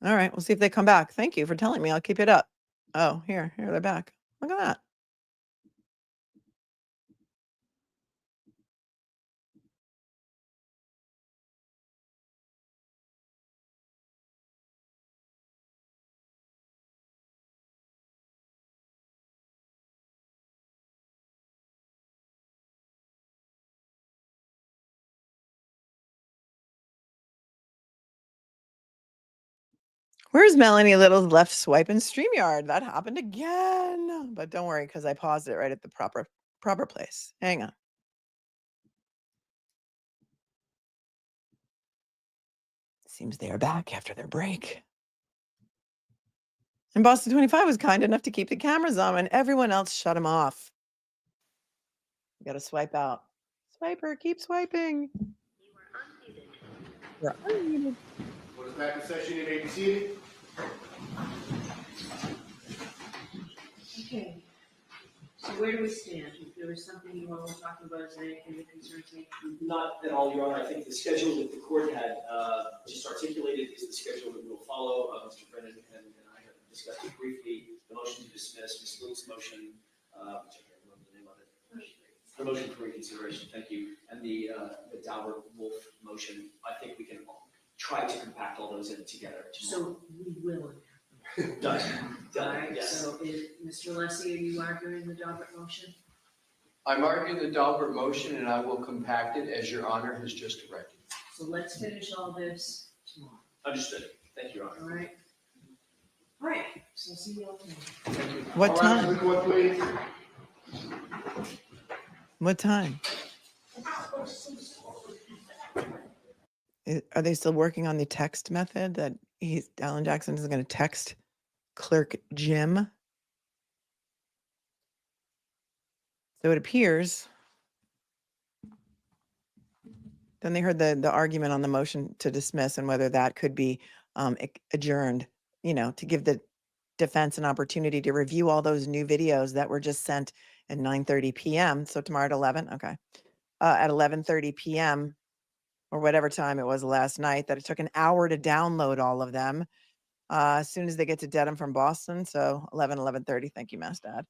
All right, we'll see if they come back. Thank you for telling me. I'll keep it up. Oh, here they're back. Look at that. Where's Melanie Little's left swipe in StreamYard? That happened again. But don't worry, because I paused it right at the proper place. Hang on. Seems they are back after their break. And Boston 25 was kind enough to keep the cameras on and everyone else shut them off. You got to swipe out. Swiper, keep swiping. You're unmuted. What is back in session? You may be seated. Okay, so where do we stand? If there was something you all were talking about, is there anything that concerns me? Not at all, Your Honor. I think the schedule that the court had just articulated is the schedule that we'll follow. Mr. Brennan and I have discussed it briefly. The motion to dismiss, Ms. Little's motion, which I can't remember the name of it. The motion for reconsideration, thank you. And the Dalbert Wolf motion, I think we can try to compact all those in together. So we will. Done, All done, right, yes. so Mr. Leslie, are you arguing the Daubert motion? I'm arguing the Daubert motion, and I will compact it as Your Honor has just directed. So let's finish all this tomorrow, Understood. Thank you, Your Honor. all right? All right, so see you all tomorrow. Thank you. What All right, time? report, please. What time? Are they still working on the text method that Alan Jackson is going to text Clerk Jim? So it appears. Then they heard the argument on the motion to dismiss and whether that could be adjourned, to give the defense an opportunity to review all those new videos that were just sent at 9:30 p.m. So tomorrow at 11, okay. At 11:30 p.m. or whatever time it was last night, that it took an hour to download all of them as soon as they get to Dedham from Boston. So 11:30. Thank you, Mass Dad.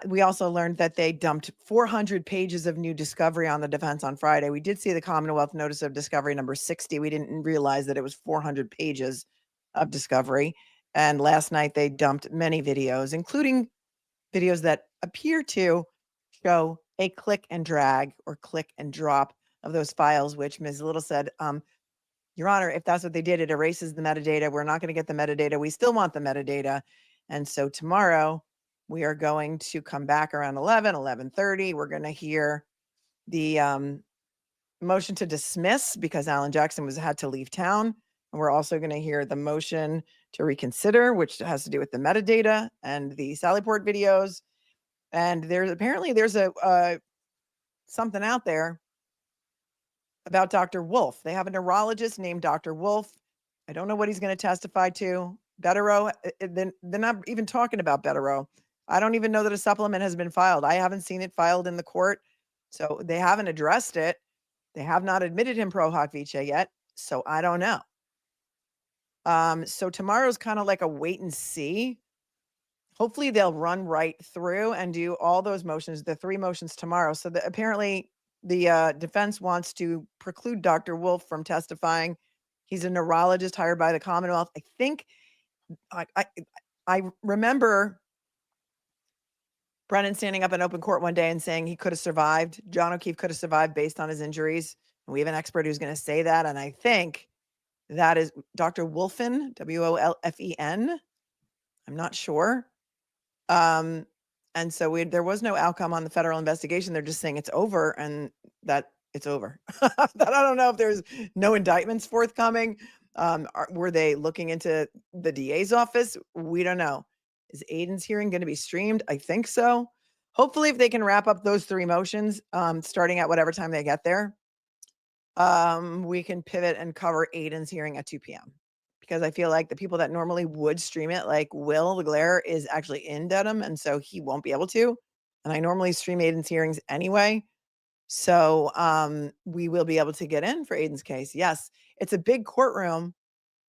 We also learned that they dumped 400 pages of new discovery on the defense on Friday. We did see the Commonwealth Notice of Discovery number 60. We didn't realize that it was 400 pages of discovery. And last night they dumped many videos, including videos that appear to show a click and drag or click and drop of those files, which Ms. Little said, Your Honor, if that's what they did, it erases the metadata. We're not going to get the metadata. We still want the metadata. And so tomorrow we are going to come back around 11:30. We're going to hear the motion to dismiss because Alan Jackson had to leave town. And we're also going to hear the motion to reconsider, which has to do with the metadata and the Sallyport videos. And there's a something out there about Dr. Wolf. They have a neurologist named Dr. Wolf. I don't know what he's going to testify to. Betterow, they're not even talking about Betterow. I don't even know that a supplement has been filed. I haven't seen it filed in the court. So they haven't addressed it. They have not admitted him pro hoc vice yet. So I don't know. So tomorrow's kind of like a wait and see. Hopefully they'll run right through and do all those motions, the 3 motions tomorrow. So apparently the defense wants to preclude Dr. Wolf from testifying. He's a neurologist hired by the Commonwealth. I think I remember Brennan standing up in open court one day and saying he could have survived. John O'Keefe could have survived based on his injuries. And we have an expert who's going to say that. And I think that is Dr. Wolfen, Wolfen. I'm not sure. And so there was no outcome on the federal investigation. They're just saying it's over and that it's over. That I don't know if there's no indictments forthcoming. Were they looking into the DA's office? We don't know. Is Aiden's hearing going to be streamed? I think so. Hopefully, if they can wrap up those 3 motions, starting at whatever time they get there, we can pivot and cover Aiden's hearing at 2 p.m. Because I feel like the people that normally would stream it, like Will LeGlaire, is actually in Dedham, and so he won't be able to. And I normally stream Aiden's hearings anyway. So we will be able to get in for Aiden's case. Yes, it's a big courtroom.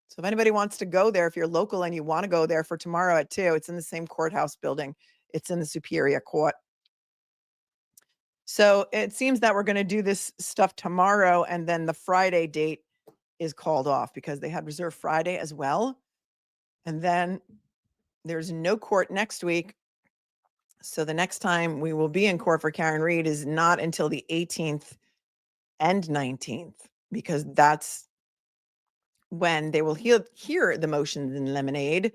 So if anybody wants to go there, if you're local and you want to go there for tomorrow at 2, it's in the same courthouse building. It's in the Superior Court. So it seems that we're going to do this stuff tomorrow, and then the Friday date is called off because they had reserved Friday as well. And then there's no court next week. So the next time we will be in court for Karen Reed is not until the 18th and 19th, because that's when they will hear the motions in Lemonade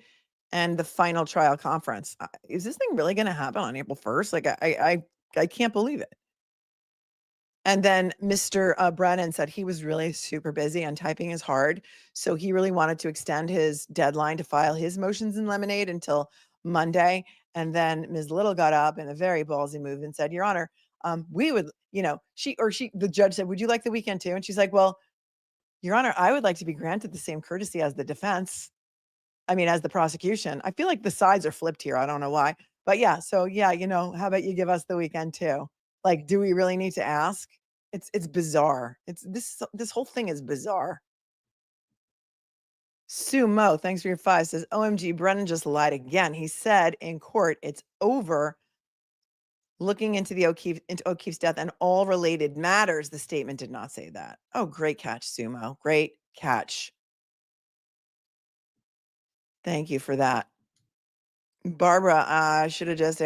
and the final trial conference. Is this thing really going to happen on April 1st? Like I can't believe it. And then Mr. Brennan said he was really super busy and typing is hard. So he really wanted to extend his deadline to file his motions in Lemonade until Monday. And then Ms. Little got up in a very ballsy move and said, Your Honor, we would, the judge said, would you like the weekend too? And she's like, well, Your Honor, I would like to be granted the same courtesy as the defense. As the prosecution. I feel like the sides are flipped here. I don't know why. But yeah, so yeah, how about you give us the weekend too? Like, do we really need to ask? It's bizarre. This whole thing is bizarre. Sue Mo, thanks for your 5, says, OMG, Brennan just lied again. He said in court, it's over. Looking into O'Keefe's death and all related matters, the statement did not say that. Oh, great catch, Sumo. Great catch. Thank you for that. Barbara, I should have just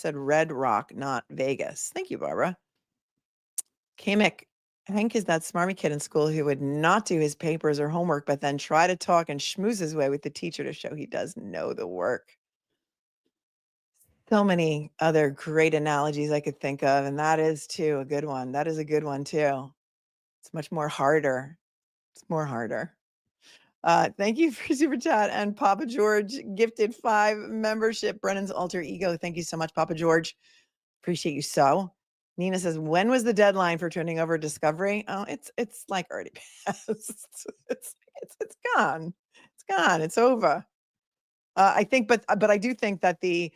said Red Rock, not Vegas. Thank you, Barbara. Kamek, Hank is that smarmy kid in school who would not do his papers or homework, but then try to talk and schmooze his way with the teacher to show he does know the work. So many other great analogies I could think of, and that is too a good one. That is a good one too. It's much more harder. It's more harder. Thank you for super chat, and Papa George gifted 5 membership. Brennan's alter ego. Thank you so much, Papa George. Appreciate you so. Nina says, when was the deadline for turning over Discovery? Oh, it's like already passed. It's gone. It's gone. It's over. I think, but I do think that the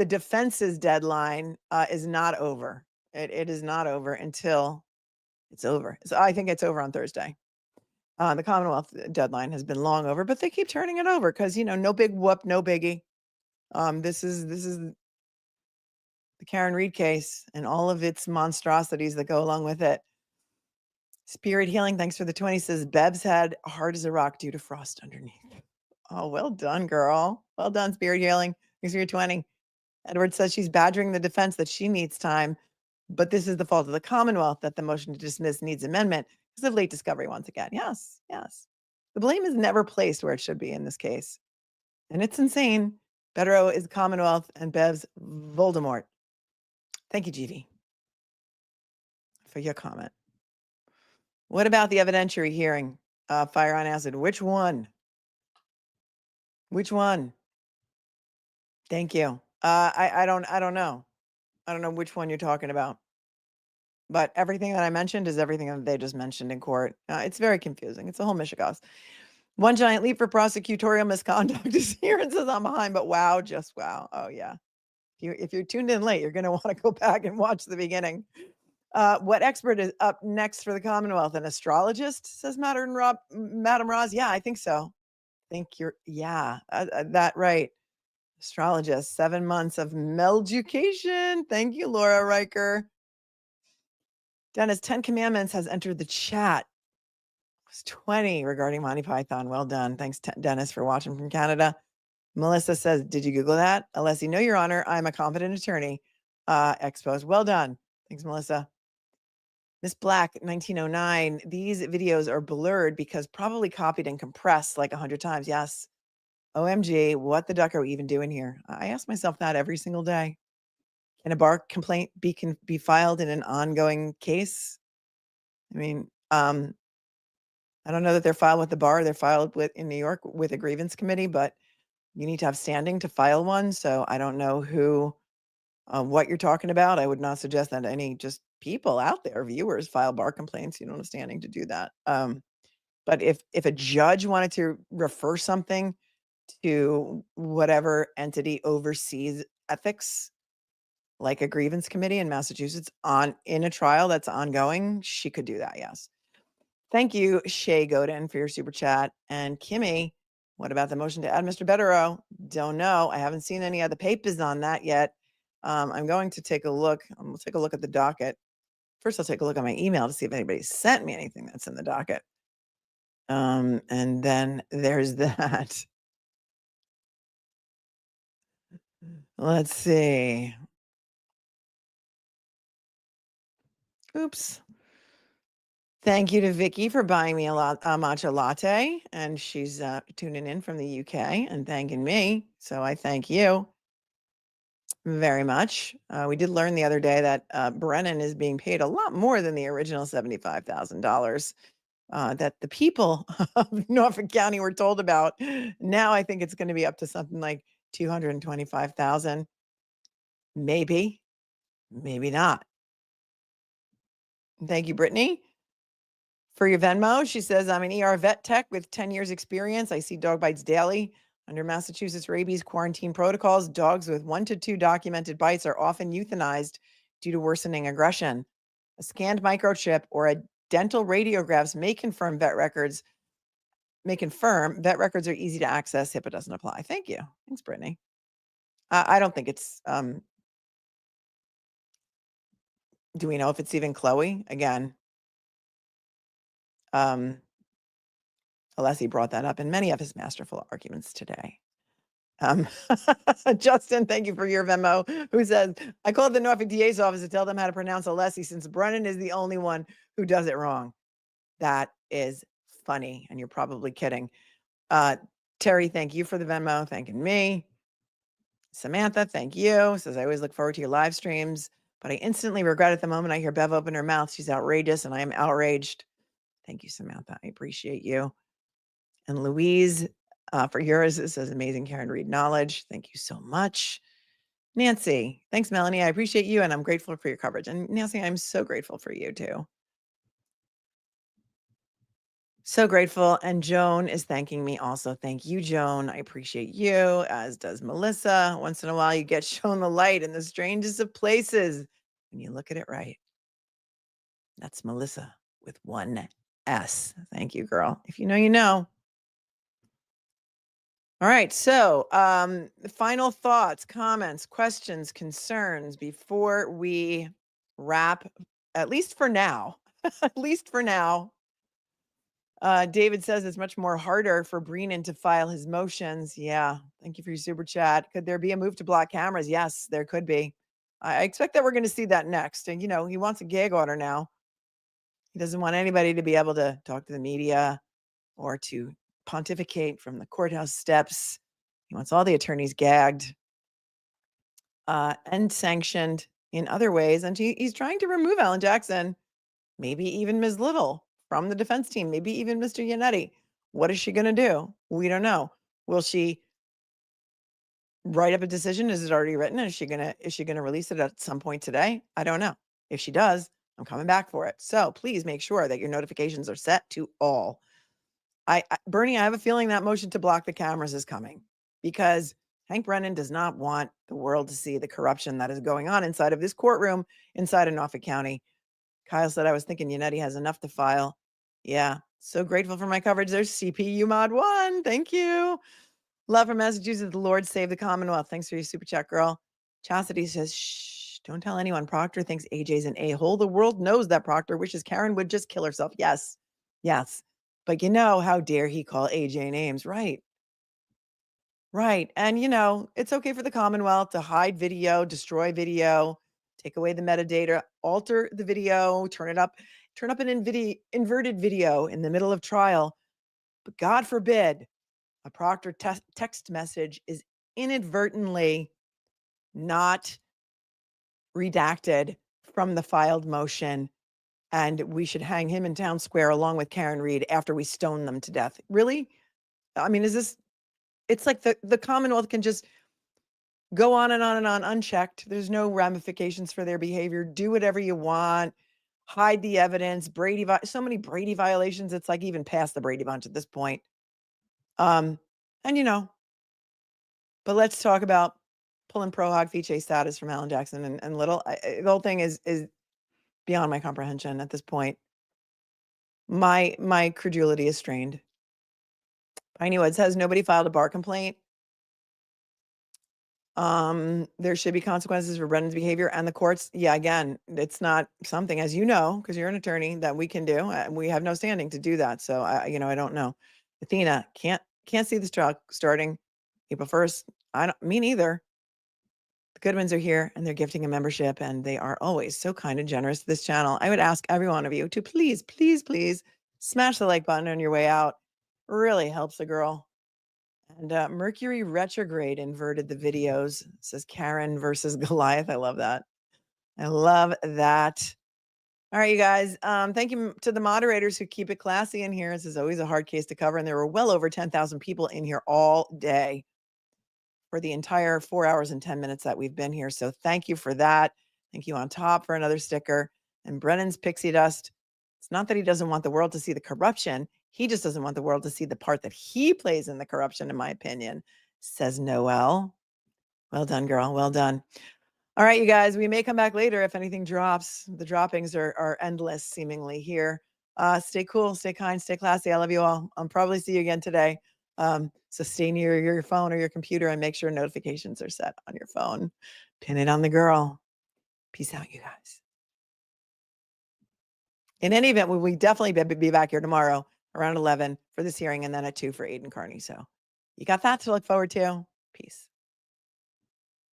defense's deadline is not over. It is not over until it's over. So I think it's over on Thursday. The Commonwealth deadline has been long over, but they keep turning it over because, no big whoop, no biggie. This is the Karen Reed case and all of its monstrosities that go along with it. Spirit Healing, thanks for the 20, says Bev's head hard as a rock due to frost underneath. Oh, well done, girl. Well done, Spirit Healing. Thanks for your 20. Edward says she's badgering the defense that she needs time, but this is the fault of the Commonwealth that the motion to dismiss needs amendment because of late discovery once again. Yes. The blame is never placed where it should be in this case. And it's insane. Beto is Commonwealth and Bev's Voldemort. Thank you, GD, for your comment. What about the evidentiary hearing? Fire on acid. Which one? Thank you. I don't know. I don't know which one you're talking about. But everything that I mentioned is everything that they just mentioned in court. It's very confusing. It's a whole mishigas. One giant leap for prosecutorial misconduct is here and says I'm behind, but wow, just wow. Oh yeah. If you're tuned in late, you're going to want to go back and watch the beginning. What expert is up next for the Commonwealth? An astrologist, says Madam Roz. Yeah, I think so. That right. Astrologist, 7 months of Melducation. Thank you, Laura Riker. Dennis, 10 Commandments has entered the chat. It's 20 regarding Monty Python. Well done. Thanks, Dennis, for watching from Canada. Melissa says, did you Google that? Alessi, no, Your Honor. I'm a competent attorney. Exposed. Well done. Thanks, Melissa. Miss Black, 1909. These videos are blurred because probably copied and compressed like 100 times. Yes. OMG, what the duck are we even doing here? I ask myself that every single day. Can a bar complaint be filed in an ongoing case? I mean, I don't know that they're filed with the bar. They're filed in New York with a grievance committee, but you need to have standing to file one. So I don't know what you're talking about. I would not suggest that any just people out there, viewers, file bar complaints. You don't have standing to do that. But if a judge wanted to refer something to whatever entity oversees ethics, like a grievance committee in Massachusetts in a trial that's ongoing, she could do that. Yes. Thank you, Shay Godin, for your super chat. And Kimmy, what about the motion to add Mr. Betterow? Don't know. I haven't seen any of the papers on that yet. I'm going to take a look. We'll take a look at the docket. First, I'll take a look at my email to see if anybody sent me anything that's in the docket. And then there's that. Let's see. Oops. Thank you to Vicky for buying me a matcha latte, and she's tuning in from the UK and thanking me. So I thank you very much. We did learn the other day that Brennan is being paid a lot more than the original $75,000 that the people of Norfolk County were told about. Now I think it's going to be up to something like $225,000. Maybe, maybe not. Thank you, Brittany, for your Venmo. She says, I'm an ER vet tech with 10 years experience. I see dog bites daily. Under Massachusetts rabies quarantine protocols, dogs with 1 to 2 documented bites are often euthanized due to worsening aggression. A scanned microchip or a dental radiographs may confirm vet records may confirm vet records are easy to access. HIPAA doesn't apply. Thank you. Thanks, Brittany. I don't think it's, do we know if it's even Chloe? Again, Alessi brought that up in many of his masterful arguments today. Justin, thank you for your Venmo, who says, I called the Norfolk DA's office to tell them how to pronounce Alessi since Brennan is the only one who does it wrong. That is funny, and you're probably kidding. Terry, thank you for the Venmo, thanking me. Samantha, thank you. Says, I always look forward to your live streams, but I instantly regret at the moment I hear Bev open her mouth. She's outrageous, and I am outraged. Thank you, Samantha. I appreciate you. And Louise, for yours, it says, amazing Karen Reed knowledge. Thank you so much. Nancy, thanks, Melanie. I appreciate you, and I'm grateful for your coverage. And Nancy, I'm so grateful for you, too. So grateful. And Joan is thanking me also. Thank you, Joan. I appreciate you, as does Melissa. Once in a while, you get shown the light in the strangest of places when you look at it right. That's Melissa with one S. Thank you, girl. If you know, you know. All right. So final thoughts, comments, questions, concerns before we wrap, at least for now. At least for now. David says it's much more harder for Breenan to file his motions. Yeah. Thank you for your super chat. Could there be a move to block cameras? Yes, there could be. I expect that we're going to see that next. And, you know, he wants a gag order now. He doesn't want anybody to be able to talk to the media or to pontificate from the courthouse steps. He wants all the attorneys gagged and sanctioned in other ways. And he's trying to remove Alan Jackson, maybe even Ms. Little, from the defense team, maybe even Mr. Yannetti. What is she going to do? We don't know. Will she write up a decision? Is it already written? Is she going to release it at some point today? I don't know. If she does, I'm coming back for it. So please make sure that your notifications are set to all. Bernie, I have a feeling that motion to block the cameras is coming because Hank Brennan does not want the world to see the corruption that is going on inside of this courtroom inside of Norfolk County. Kyle said, I was thinking Yannetti has enough to file. Yeah. So grateful for my coverage. There's CPU Mod 1. Thank you. Love from Massachusetts. The Lord save the Commonwealth. Thanks for your super chat, girl. Chastity says, shh, don't tell anyone. Proctor thinks AJ's an a-hole. The world knows that Proctor wishes Karen would just kill herself. Yes. Yes. But you know, how dare he call AJ names? Right. Right. And you know, it's okay for the Commonwealth to hide video, destroy video, take away the metadata, alter the video, turn up an inverted video in the middle of trial. But God forbid a Proctor text message is inadvertently not redacted from the filed motion, and we should hang him in town square along with Karen Reed after we stone them to death. Really? I mean, it's like the Commonwealth can just go on and on and on unchecked. There's no ramifications for their behavior. Do whatever you want. Hide the evidence. So many Brady violations. It's like even past the Brady Bunch at this point. And you know, but let's talk about pulling pro hog fiche status from Alan Jackson and Little. The whole thing is beyond my comprehension at this point. My credulity is strained. Piney Woods says nobody filed a bar complaint. There should be consequences for Brennan's behavior and the courts. Yeah, again, it's not something, as you know, because you're an attorney, that we can do. We have no standing to do that. So I don't know. Athena can't see this trial starting April 1st. Me neither. The Goodwins are here and they're gifting a membership, and they are always so kind and generous to this channel. I would ask every one of you to please, please, please smash the like button on your way out. Really helps a girl. And Mercury retrograde inverted the videos. It says Karen versus Goliath. I love that. I love that. All right, you guys. Thank you to the moderators who keep it classy in here. This is always a hard case to cover. And there were well over 10,000 people in here all day for the entire 4 hours and 10 minutes that we've been here. So thank you for that. Thank you on top for another sticker. And Brennan's pixie dust. It's not that he doesn't want the world to see the corruption. He just doesn't want the world to see the part that he plays in the corruption, in my opinion, says Noelle. Well done, girl. Well done. All right, you guys, we may come back later if anything drops. The droppings are endless, seemingly, here. Stay cool, stay kind, stay classy. I love you all. I'll probably see you again today. So stay near your phone or your computer and make sure notifications are set on your phone. Pin it on the girl. Peace out, you guys. In any event, we definitely be back here tomorrow around 11 for this hearing and then at 2 for Aiden Carney. So you got that to look forward to. Peace.